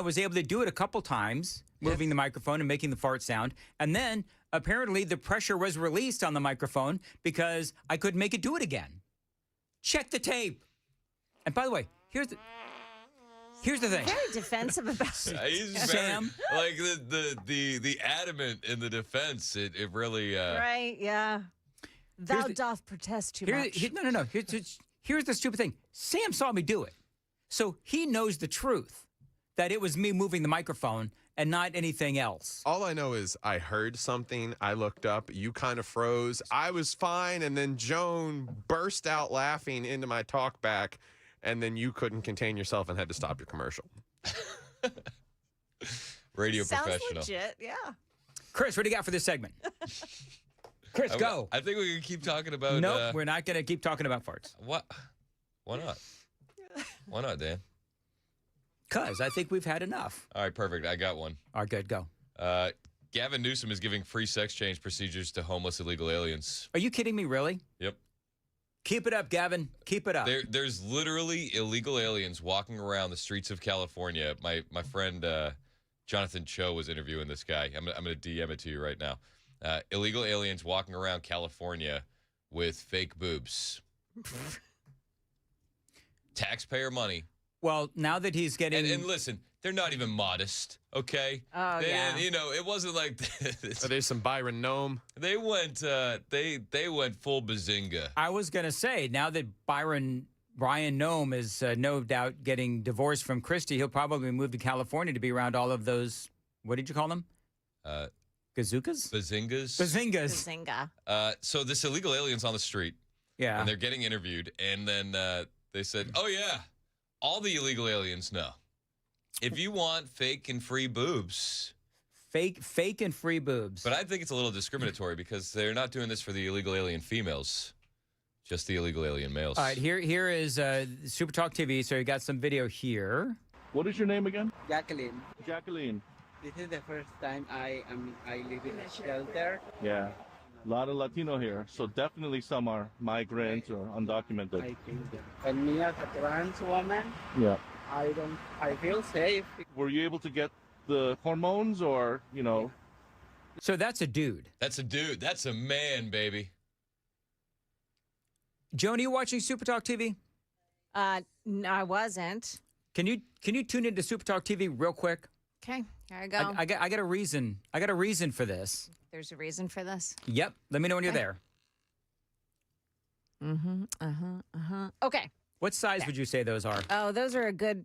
[SPEAKER 6] was able to do it a couple times, moving the microphone and making the fart sound, and then apparently the pressure was released on the microphone because I couldn't make it do it again. Check the tape. And by the way, here's the thing.
[SPEAKER 1] Very defensive about it.
[SPEAKER 18] He's
[SPEAKER 6] Sam,
[SPEAKER 18] like the adamant in the defense. It really.
[SPEAKER 1] Right. Yeah. Thou doth protest too much.
[SPEAKER 6] No. Here's the stupid thing. Sam saw me do it, so he knows the truth that it was me moving the microphone and not anything else.
[SPEAKER 8] All I know is I heard something. I looked up. You kind of froze. I was fine, and then Joan burst out laughing into my talk back, and then you couldn't contain yourself and had to stop your commercial.
[SPEAKER 18] Radio
[SPEAKER 1] Sounds
[SPEAKER 18] professional.
[SPEAKER 1] legit, yeah.
[SPEAKER 6] Chris, what do you got for this segment? Chris, go.
[SPEAKER 18] I think we can keep talking about.
[SPEAKER 6] Nope, we're not going to keep talking about farts.
[SPEAKER 18] What? Why not? Why not, Dan?
[SPEAKER 6] Because I think we've had enough.
[SPEAKER 18] All right, perfect. I got one.
[SPEAKER 6] All right, good. Go.
[SPEAKER 18] Gavin Newsom is giving free sex change procedures to homeless illegal aliens.
[SPEAKER 6] Are you kidding me, really?
[SPEAKER 18] Yep.
[SPEAKER 6] Keep it up, Gavin. Keep it up.
[SPEAKER 18] There's literally illegal aliens walking around the streets of California. My friend Jonathan Cho was interviewing this guy. I'm going to DM it to you right now. Illegal aliens walking around California with fake boobs. Taxpayer money.
[SPEAKER 6] Well, now that he's getting...
[SPEAKER 18] And listen, they're not even modest, okay?
[SPEAKER 1] Oh, yeah.
[SPEAKER 18] It wasn't like this.
[SPEAKER 8] Are there some Byron Gnome?
[SPEAKER 18] They went they went full bazinga.
[SPEAKER 6] I was going to say, now that Brian Gnome is no doubt getting divorced from Christie, he'll probably move to California to be around all of those, what did you call them? Gazookas?
[SPEAKER 18] Bazingas.
[SPEAKER 6] Bazingas.
[SPEAKER 1] Bazinga.
[SPEAKER 18] So this illegal alien's on the street.
[SPEAKER 6] Yeah.
[SPEAKER 18] And they're getting interviewed, and then they said, oh, yeah, all the illegal aliens know. If you want fake and free boobs.
[SPEAKER 6] Fake and free boobs.
[SPEAKER 18] But I think it's a little discriminatory because they're not doing this for the illegal alien females, just the illegal alien males.
[SPEAKER 6] All right, here is Super Talk TV, so you got some video here.
[SPEAKER 22] What is your name again?
[SPEAKER 23] Jacqueline.
[SPEAKER 22] Jacqueline.
[SPEAKER 23] This is the first time I live in a shelter.
[SPEAKER 22] Yeah. A lot of Latino here, so definitely some are migrants or undocumented.
[SPEAKER 23] I think that. And me as a trans woman,
[SPEAKER 22] Yeah.
[SPEAKER 23] I feel safe.
[SPEAKER 22] Were you able to get the hormones or,
[SPEAKER 6] So that's a dude.
[SPEAKER 18] That's a dude. That's a man, baby.
[SPEAKER 6] Joan, are you watching Super Talk TV?
[SPEAKER 1] No, I wasn't.
[SPEAKER 6] Can you tune into Super Talk TV real quick?
[SPEAKER 1] Okay, here I go.
[SPEAKER 6] I got a reason. I got a reason for this.
[SPEAKER 1] There's a reason for this.
[SPEAKER 6] Yep. Let me know when you're there.
[SPEAKER 1] Okay.
[SPEAKER 6] What size would you say those are?
[SPEAKER 1] Oh, those are a good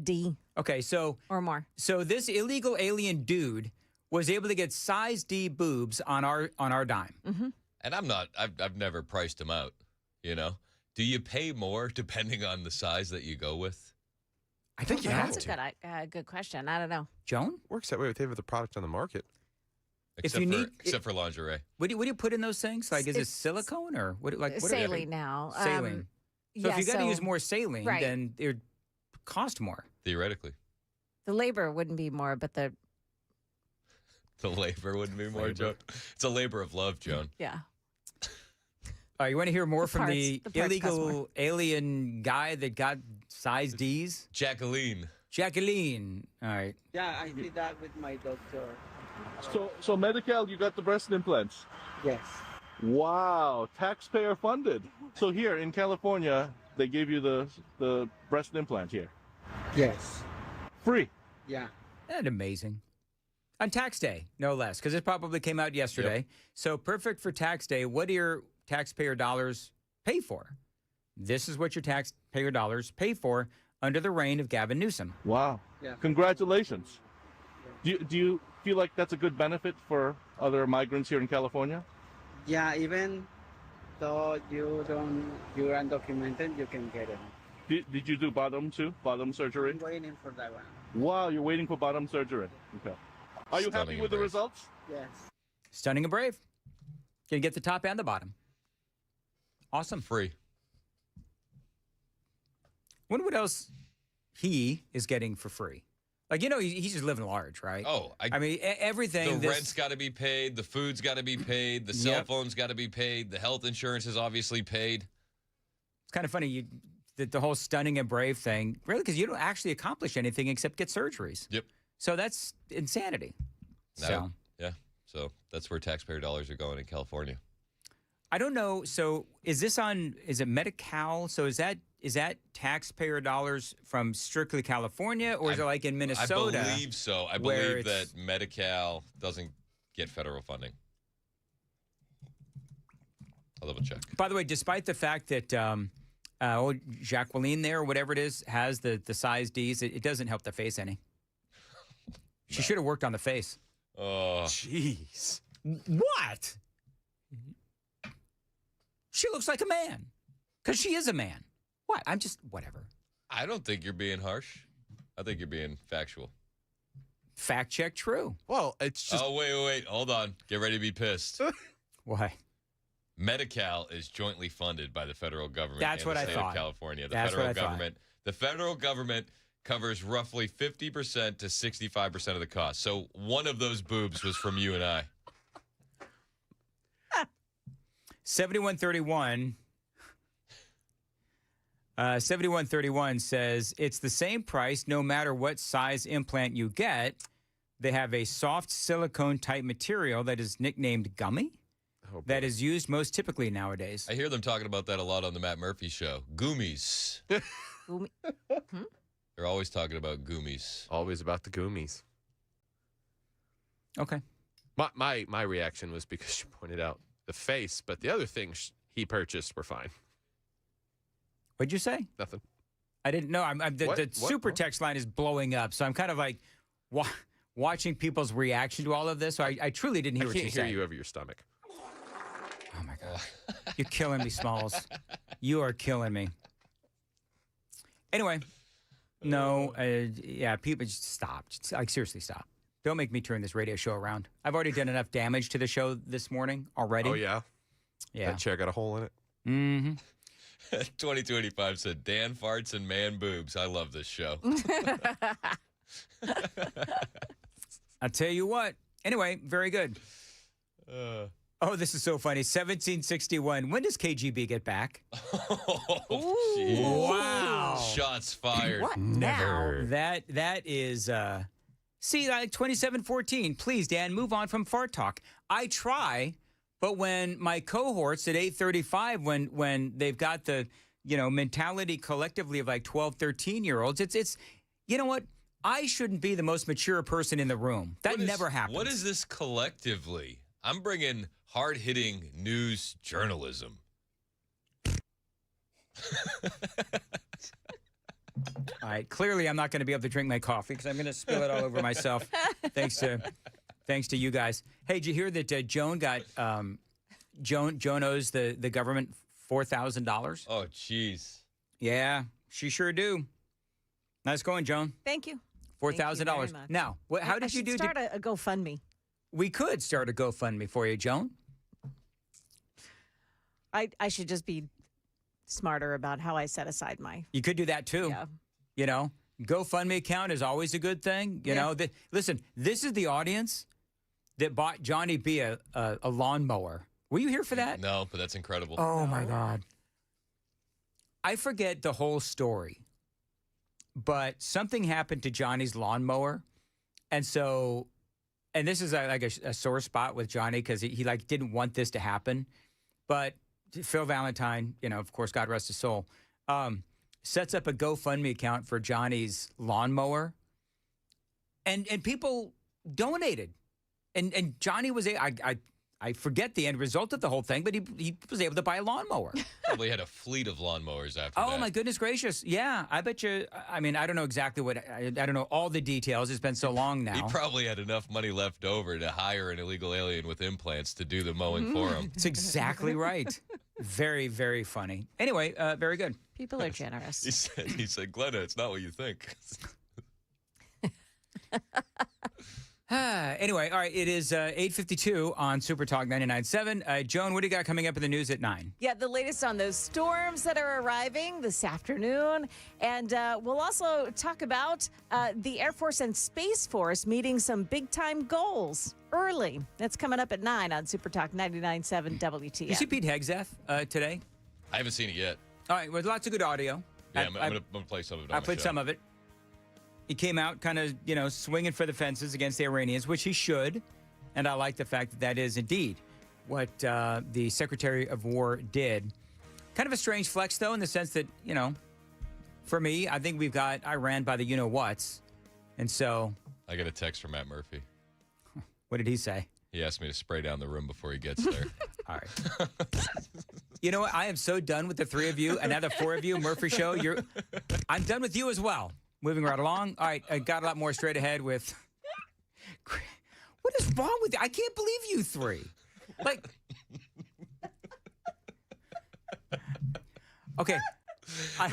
[SPEAKER 1] D.
[SPEAKER 6] Okay, so
[SPEAKER 1] or more.
[SPEAKER 6] So this illegal alien dude was able to get size D boobs on our dime.
[SPEAKER 18] And I've never priced them out, you know? Do you pay more depending on the size that you go with?
[SPEAKER 8] I think you have
[SPEAKER 1] That's
[SPEAKER 8] to.
[SPEAKER 1] a good question. I don't know.
[SPEAKER 6] Joan?
[SPEAKER 8] Works that way with every other product on the market.
[SPEAKER 18] Except for lingerie.
[SPEAKER 6] What do you put in those things? Like, is it silicone or what? Like what
[SPEAKER 1] saline now.
[SPEAKER 6] Saline. So if you got to use more saline,
[SPEAKER 1] right.
[SPEAKER 6] then it would cost more.
[SPEAKER 18] Theoretically.
[SPEAKER 1] The labor wouldn't be more, but the
[SPEAKER 18] labor wouldn't be more, Joan. It's a labor of love, Joan.
[SPEAKER 1] Yeah.
[SPEAKER 6] You want to hear more from the
[SPEAKER 1] parts cost
[SPEAKER 6] illegal
[SPEAKER 1] more.
[SPEAKER 6] alien guy that got size Ds?
[SPEAKER 18] Jacqueline.
[SPEAKER 6] All right.
[SPEAKER 23] Yeah, I did that with my doctor.
[SPEAKER 22] So Medi-Cal, you got the breast implants?
[SPEAKER 23] Yes.
[SPEAKER 22] Wow, taxpayer funded. So here in California, they gave you the breast implant here.
[SPEAKER 23] Yes.
[SPEAKER 22] Free.
[SPEAKER 23] Yeah.
[SPEAKER 6] Isn't that amazing? On tax day, no less, because it probably came out yesterday.
[SPEAKER 18] Yep.
[SPEAKER 6] So perfect for tax day. What do your taxpayer dollars pay for? This is what your taxpayer dollars pay for under the reign of Gavin Newsom.
[SPEAKER 22] Wow.
[SPEAKER 23] Yeah.
[SPEAKER 22] Congratulations. Do you feel like that's a good benefit for other migrants here in California?
[SPEAKER 23] Yeah, even though you're undocumented, you can get it.
[SPEAKER 22] Did you do bottom surgery?
[SPEAKER 23] I'm waiting for that one.
[SPEAKER 22] Wow, you're waiting for bottom surgery. Okay. Are you
[SPEAKER 18] Stunning
[SPEAKER 22] happy with
[SPEAKER 18] and
[SPEAKER 22] the
[SPEAKER 18] brave.
[SPEAKER 22] results?
[SPEAKER 23] Yes.
[SPEAKER 6] Stunning and brave. Can get the top and the bottom. Awesome.
[SPEAKER 18] Free.
[SPEAKER 6] Wonder what else he is getting for free. Like, he's just living large, right?
[SPEAKER 18] Oh,
[SPEAKER 6] I mean, everything.
[SPEAKER 18] The rent's got to be paid. The food's got to be paid. The cell phone's got to be paid. The health insurance is obviously paid.
[SPEAKER 6] It's kind of funny the whole stunning and brave thing, really, because you don't actually accomplish anything except get surgeries.
[SPEAKER 18] Yep.
[SPEAKER 6] So that's insanity.
[SPEAKER 18] So that's where taxpayer dollars are going in California.
[SPEAKER 6] I don't know. So is it Medi-Cal? So is that taxpayer dollars from strictly California, or is it like in Minnesota?
[SPEAKER 18] I believe so. I believe that Medi-Cal doesn't get federal funding. I'll double check.
[SPEAKER 6] By the way, despite the fact that Jacqueline there, or whatever it is, has the size Ds, it doesn't help the face any. She should have worked on the face.
[SPEAKER 18] Oh.
[SPEAKER 6] Jeez. What? She looks like a man. Because she is a man. What? I'm just, whatever.
[SPEAKER 18] I don't think you're being harsh. I think you're being factual.
[SPEAKER 6] Fact check true.
[SPEAKER 8] Well, it's just...
[SPEAKER 18] Oh, wait. Hold on. Get ready to be pissed.
[SPEAKER 6] Why?
[SPEAKER 18] Medi-Cal is jointly funded by the federal government
[SPEAKER 6] That's
[SPEAKER 18] and
[SPEAKER 6] what
[SPEAKER 18] the
[SPEAKER 6] I
[SPEAKER 18] state
[SPEAKER 6] thought.
[SPEAKER 18] of California.
[SPEAKER 6] That's what I thought.
[SPEAKER 18] The federal government covers roughly 50% to 65% of the cost. So one of those boobs was from you and I.
[SPEAKER 6] 7131 says it's the same price no matter what size implant you get. They have a soft silicone type material that is nicknamed gummy that is used most typically nowadays.
[SPEAKER 18] I hear them talking about that a lot on the Matt Murphy show. Goomies. They're always talking about goomies.
[SPEAKER 8] Always about the goomies.
[SPEAKER 6] Okay.
[SPEAKER 8] My reaction was because she pointed out the face, but the other things he purchased were fine.
[SPEAKER 6] What'd you say?
[SPEAKER 8] Nothing.
[SPEAKER 6] I didn't know. The super text line is blowing up, so I'm kind of like watching people's reaction to all of this. So I truly didn't hear what you said.
[SPEAKER 8] I can't hear you over your stomach.
[SPEAKER 6] Oh, my God. You're killing me, Smalls. You are killing me. Anyway, no, people just stop. Just, seriously, stop. Don't make me turn this radio show around. I've already done enough damage to the show this morning already.
[SPEAKER 8] Oh, yeah?
[SPEAKER 6] Yeah.
[SPEAKER 8] That chair got a hole in it?
[SPEAKER 6] Mm-hmm.
[SPEAKER 18] 2025 said, Dan farts and man boobs. I love this show.
[SPEAKER 6] I'll tell you what. Anyway, very good. Oh, this is so funny. 1761. When does KGB get back?
[SPEAKER 18] Oh, geez.
[SPEAKER 6] Wow.
[SPEAKER 18] Shots fired.
[SPEAKER 6] What? Never. That is See, like 27-14. Please, Dan, move on from fart talk. I try, but when my cohorts at 8:35, when they've got the mentality collectively of like 12, 13-year-olds, it's you know what? I shouldn't be the most mature person in the room. That never happens.
[SPEAKER 18] What is this collectively? I'm bringing hard-hitting news journalism.
[SPEAKER 6] All right. Clearly, I'm not going to be able to drink my coffee because I'm going to spill it all over myself. Thanks to you guys. Hey, did you hear that Joan got Joan owes the government $4,000?
[SPEAKER 18] Oh, jeez.
[SPEAKER 6] Yeah, she sure do. Nice going, Joan.
[SPEAKER 1] Thank you.
[SPEAKER 6] $4,000. Now, how did you do?
[SPEAKER 1] Start a GoFundMe.
[SPEAKER 6] We could start a GoFundMe for you, Joan.
[SPEAKER 1] I should just be smarter about how I set aside my.
[SPEAKER 6] You could do that too.
[SPEAKER 1] Yeah.
[SPEAKER 6] GoFundMe account is always a good thing. Listen, this is the audience that bought Johnny B a lawnmower. Were you here for that?
[SPEAKER 18] No, but that's incredible.
[SPEAKER 6] Oh, my God. I forget the whole story, but something happened to Johnny's lawnmower. And this is like a sore spot with Johnny because he like didn't want this to happen. But Phil Valentine, of course, God rest his soul, sets up a GoFundMe account for Johnny's lawnmower. And people donated. And Johnny was I forget the end result of the whole thing, but he was able to buy a lawnmower.
[SPEAKER 18] Probably had a fleet of lawnmowers after that.
[SPEAKER 6] Oh, my goodness gracious. Yeah, I bet you. I mean, I don't know exactly I don't know all the details. It's been so long now.
[SPEAKER 18] He probably had enough money left over to hire an illegal alien with implants to do the mowing for him.
[SPEAKER 6] That's exactly right. Very, very funny. Anyway, very good.
[SPEAKER 1] People are generous.
[SPEAKER 18] He said, Glenna, it's not what you think.
[SPEAKER 6] Anyway, all right, it is 8:52 on Super Talk 99.7. Joan, what do you got coming up in the news at 9?
[SPEAKER 1] Yeah, the latest on those storms that are arriving this afternoon. And we'll also talk about the Air Force and Space Force meeting some big-time goals early. That's coming up at 9 on Super Talk 99.7 WTF.
[SPEAKER 6] You see Pete Hegseth today?
[SPEAKER 18] I haven't seen it yet.
[SPEAKER 6] All right, well, lots of good audio.
[SPEAKER 18] Yeah, I'm going to play some of it.
[SPEAKER 6] I played some of it. He came out kind of, swinging for the fences against the Iranians, which he should. And I like the fact that is indeed what the Secretary of War did. Kind of a strange flex, though, in the sense that, for me, I think we've got Iran by the you-know-whats. And so...
[SPEAKER 18] I got a text from Matt Murphy.
[SPEAKER 6] What did he say?
[SPEAKER 18] He asked me to spray down the room before he gets there.
[SPEAKER 6] All right. You know what? I am so done with the three of you. Another four of you, Murphy Show. I'm done with you as well. Moving right along. All right, I got a lot more straight ahead with... What is wrong with you? I can't believe you three. Like... Okay. I'm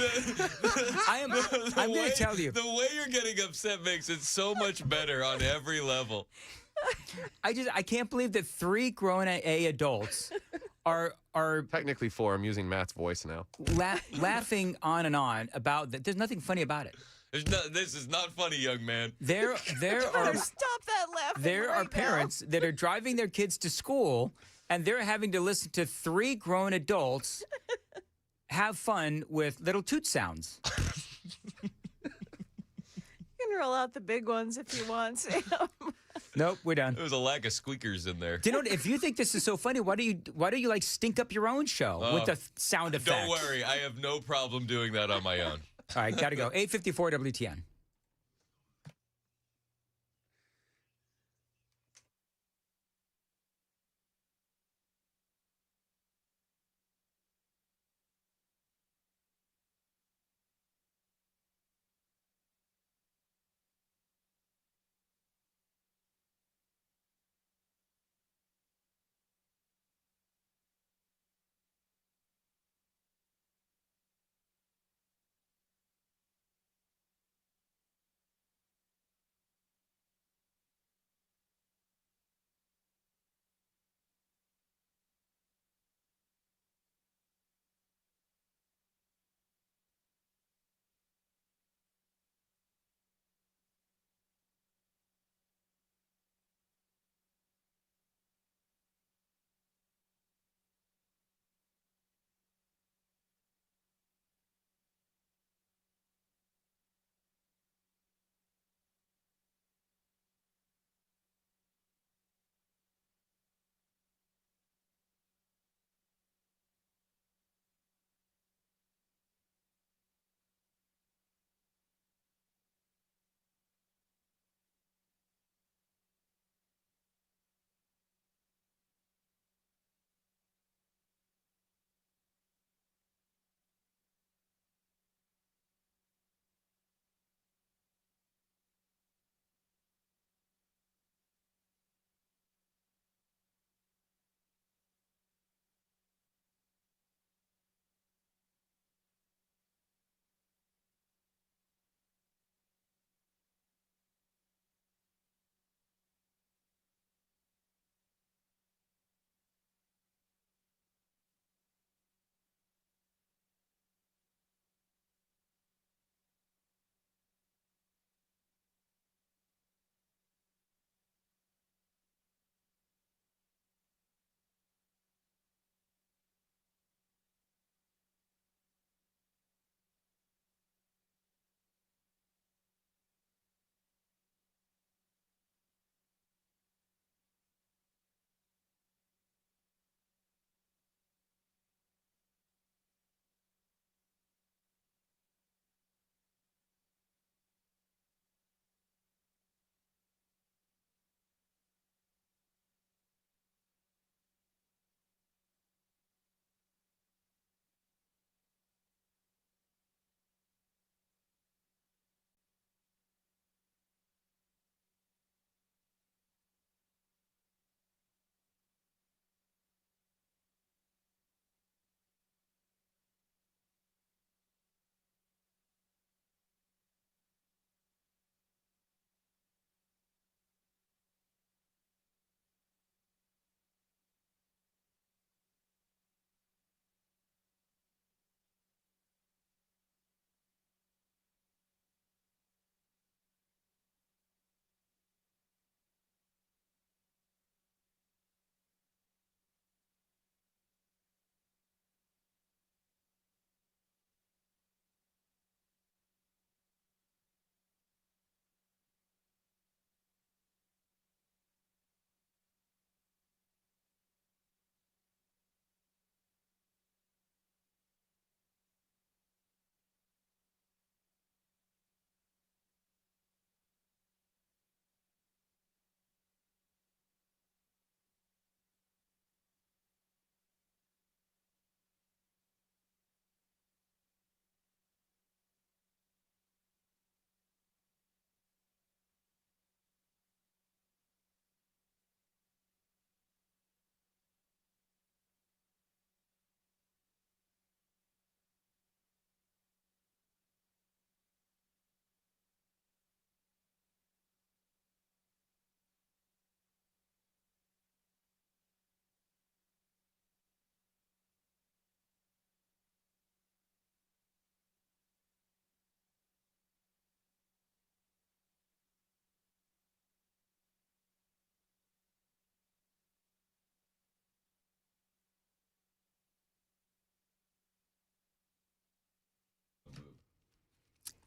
[SPEAKER 6] going to tell you.
[SPEAKER 18] The way you're getting upset makes it so much better on every level.
[SPEAKER 6] I can't believe that three grown adults are
[SPEAKER 8] technically four. I'm using Matt's voice now.
[SPEAKER 6] Laughing on and on about that. There's nothing funny about it.
[SPEAKER 18] This is not funny, young man.
[SPEAKER 6] There are
[SPEAKER 1] stop that laughing.
[SPEAKER 6] There are parents that are driving their kids to school, and they're having to listen to three grown adults have fun with little toot sounds.
[SPEAKER 1] You can roll out the big ones if you want, Sam.
[SPEAKER 6] Nope, we're done.
[SPEAKER 18] There was a lack of squeakers in there.
[SPEAKER 6] Do you know, if you think this is so funny, why do you like stink up your own show with the sound effects?
[SPEAKER 18] Don't worry, I have no problem doing that on my own.
[SPEAKER 6] All right, got to go. 8:54 WTN.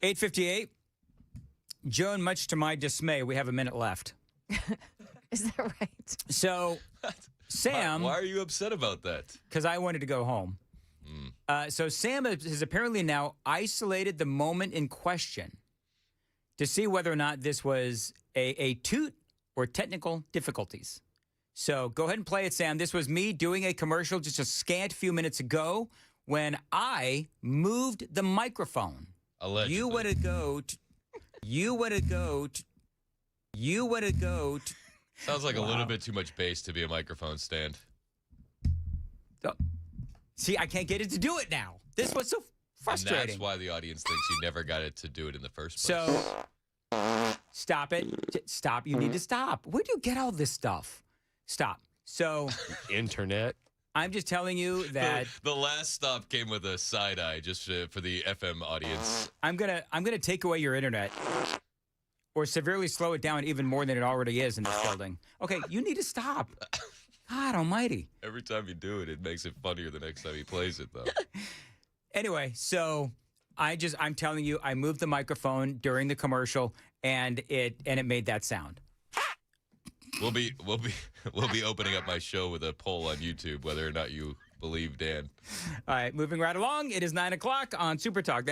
[SPEAKER 6] 8:58. Joan, much to my dismay, we have a minute left.
[SPEAKER 1] Is that right?
[SPEAKER 6] So, Sam.
[SPEAKER 18] Why are you upset about that?
[SPEAKER 6] Because I wanted to go home. So Sam has apparently now isolated the moment in question to see whether or not this was a toot or technical difficulties. So go ahead and play it, Sam. This was me doing a commercial just a scant few minutes ago when I moved the microphone.
[SPEAKER 18] Allegedly.
[SPEAKER 6] You want to go to...
[SPEAKER 18] Sounds like a little bit too much bass to be a microphone stand.
[SPEAKER 6] See, I can't get it to do it now. This was so frustrating.
[SPEAKER 18] And that's why the audience thinks you never got it to do it in the first place.
[SPEAKER 6] So, stop it. Stop. You need to stop. Where do you get all this stuff? Stop. So,
[SPEAKER 8] internet.
[SPEAKER 6] I'm just telling you that
[SPEAKER 18] the last stop came with a side eye, just for the FM audience.
[SPEAKER 6] I'm gonna take away your internet, or severely slow it down even more than it already is in this building. Okay, you need to stop. God almighty.
[SPEAKER 18] Every time you do it, it makes it funnier the next time he plays it, though.
[SPEAKER 6] Anyway, so I'm telling you, I moved the microphone during the commercial, and it made that sound.
[SPEAKER 18] We'll be opening up my show with a poll on YouTube whether or not you believe Dan.
[SPEAKER 6] All right, moving right along. It is 9 o'clock on Super Talk.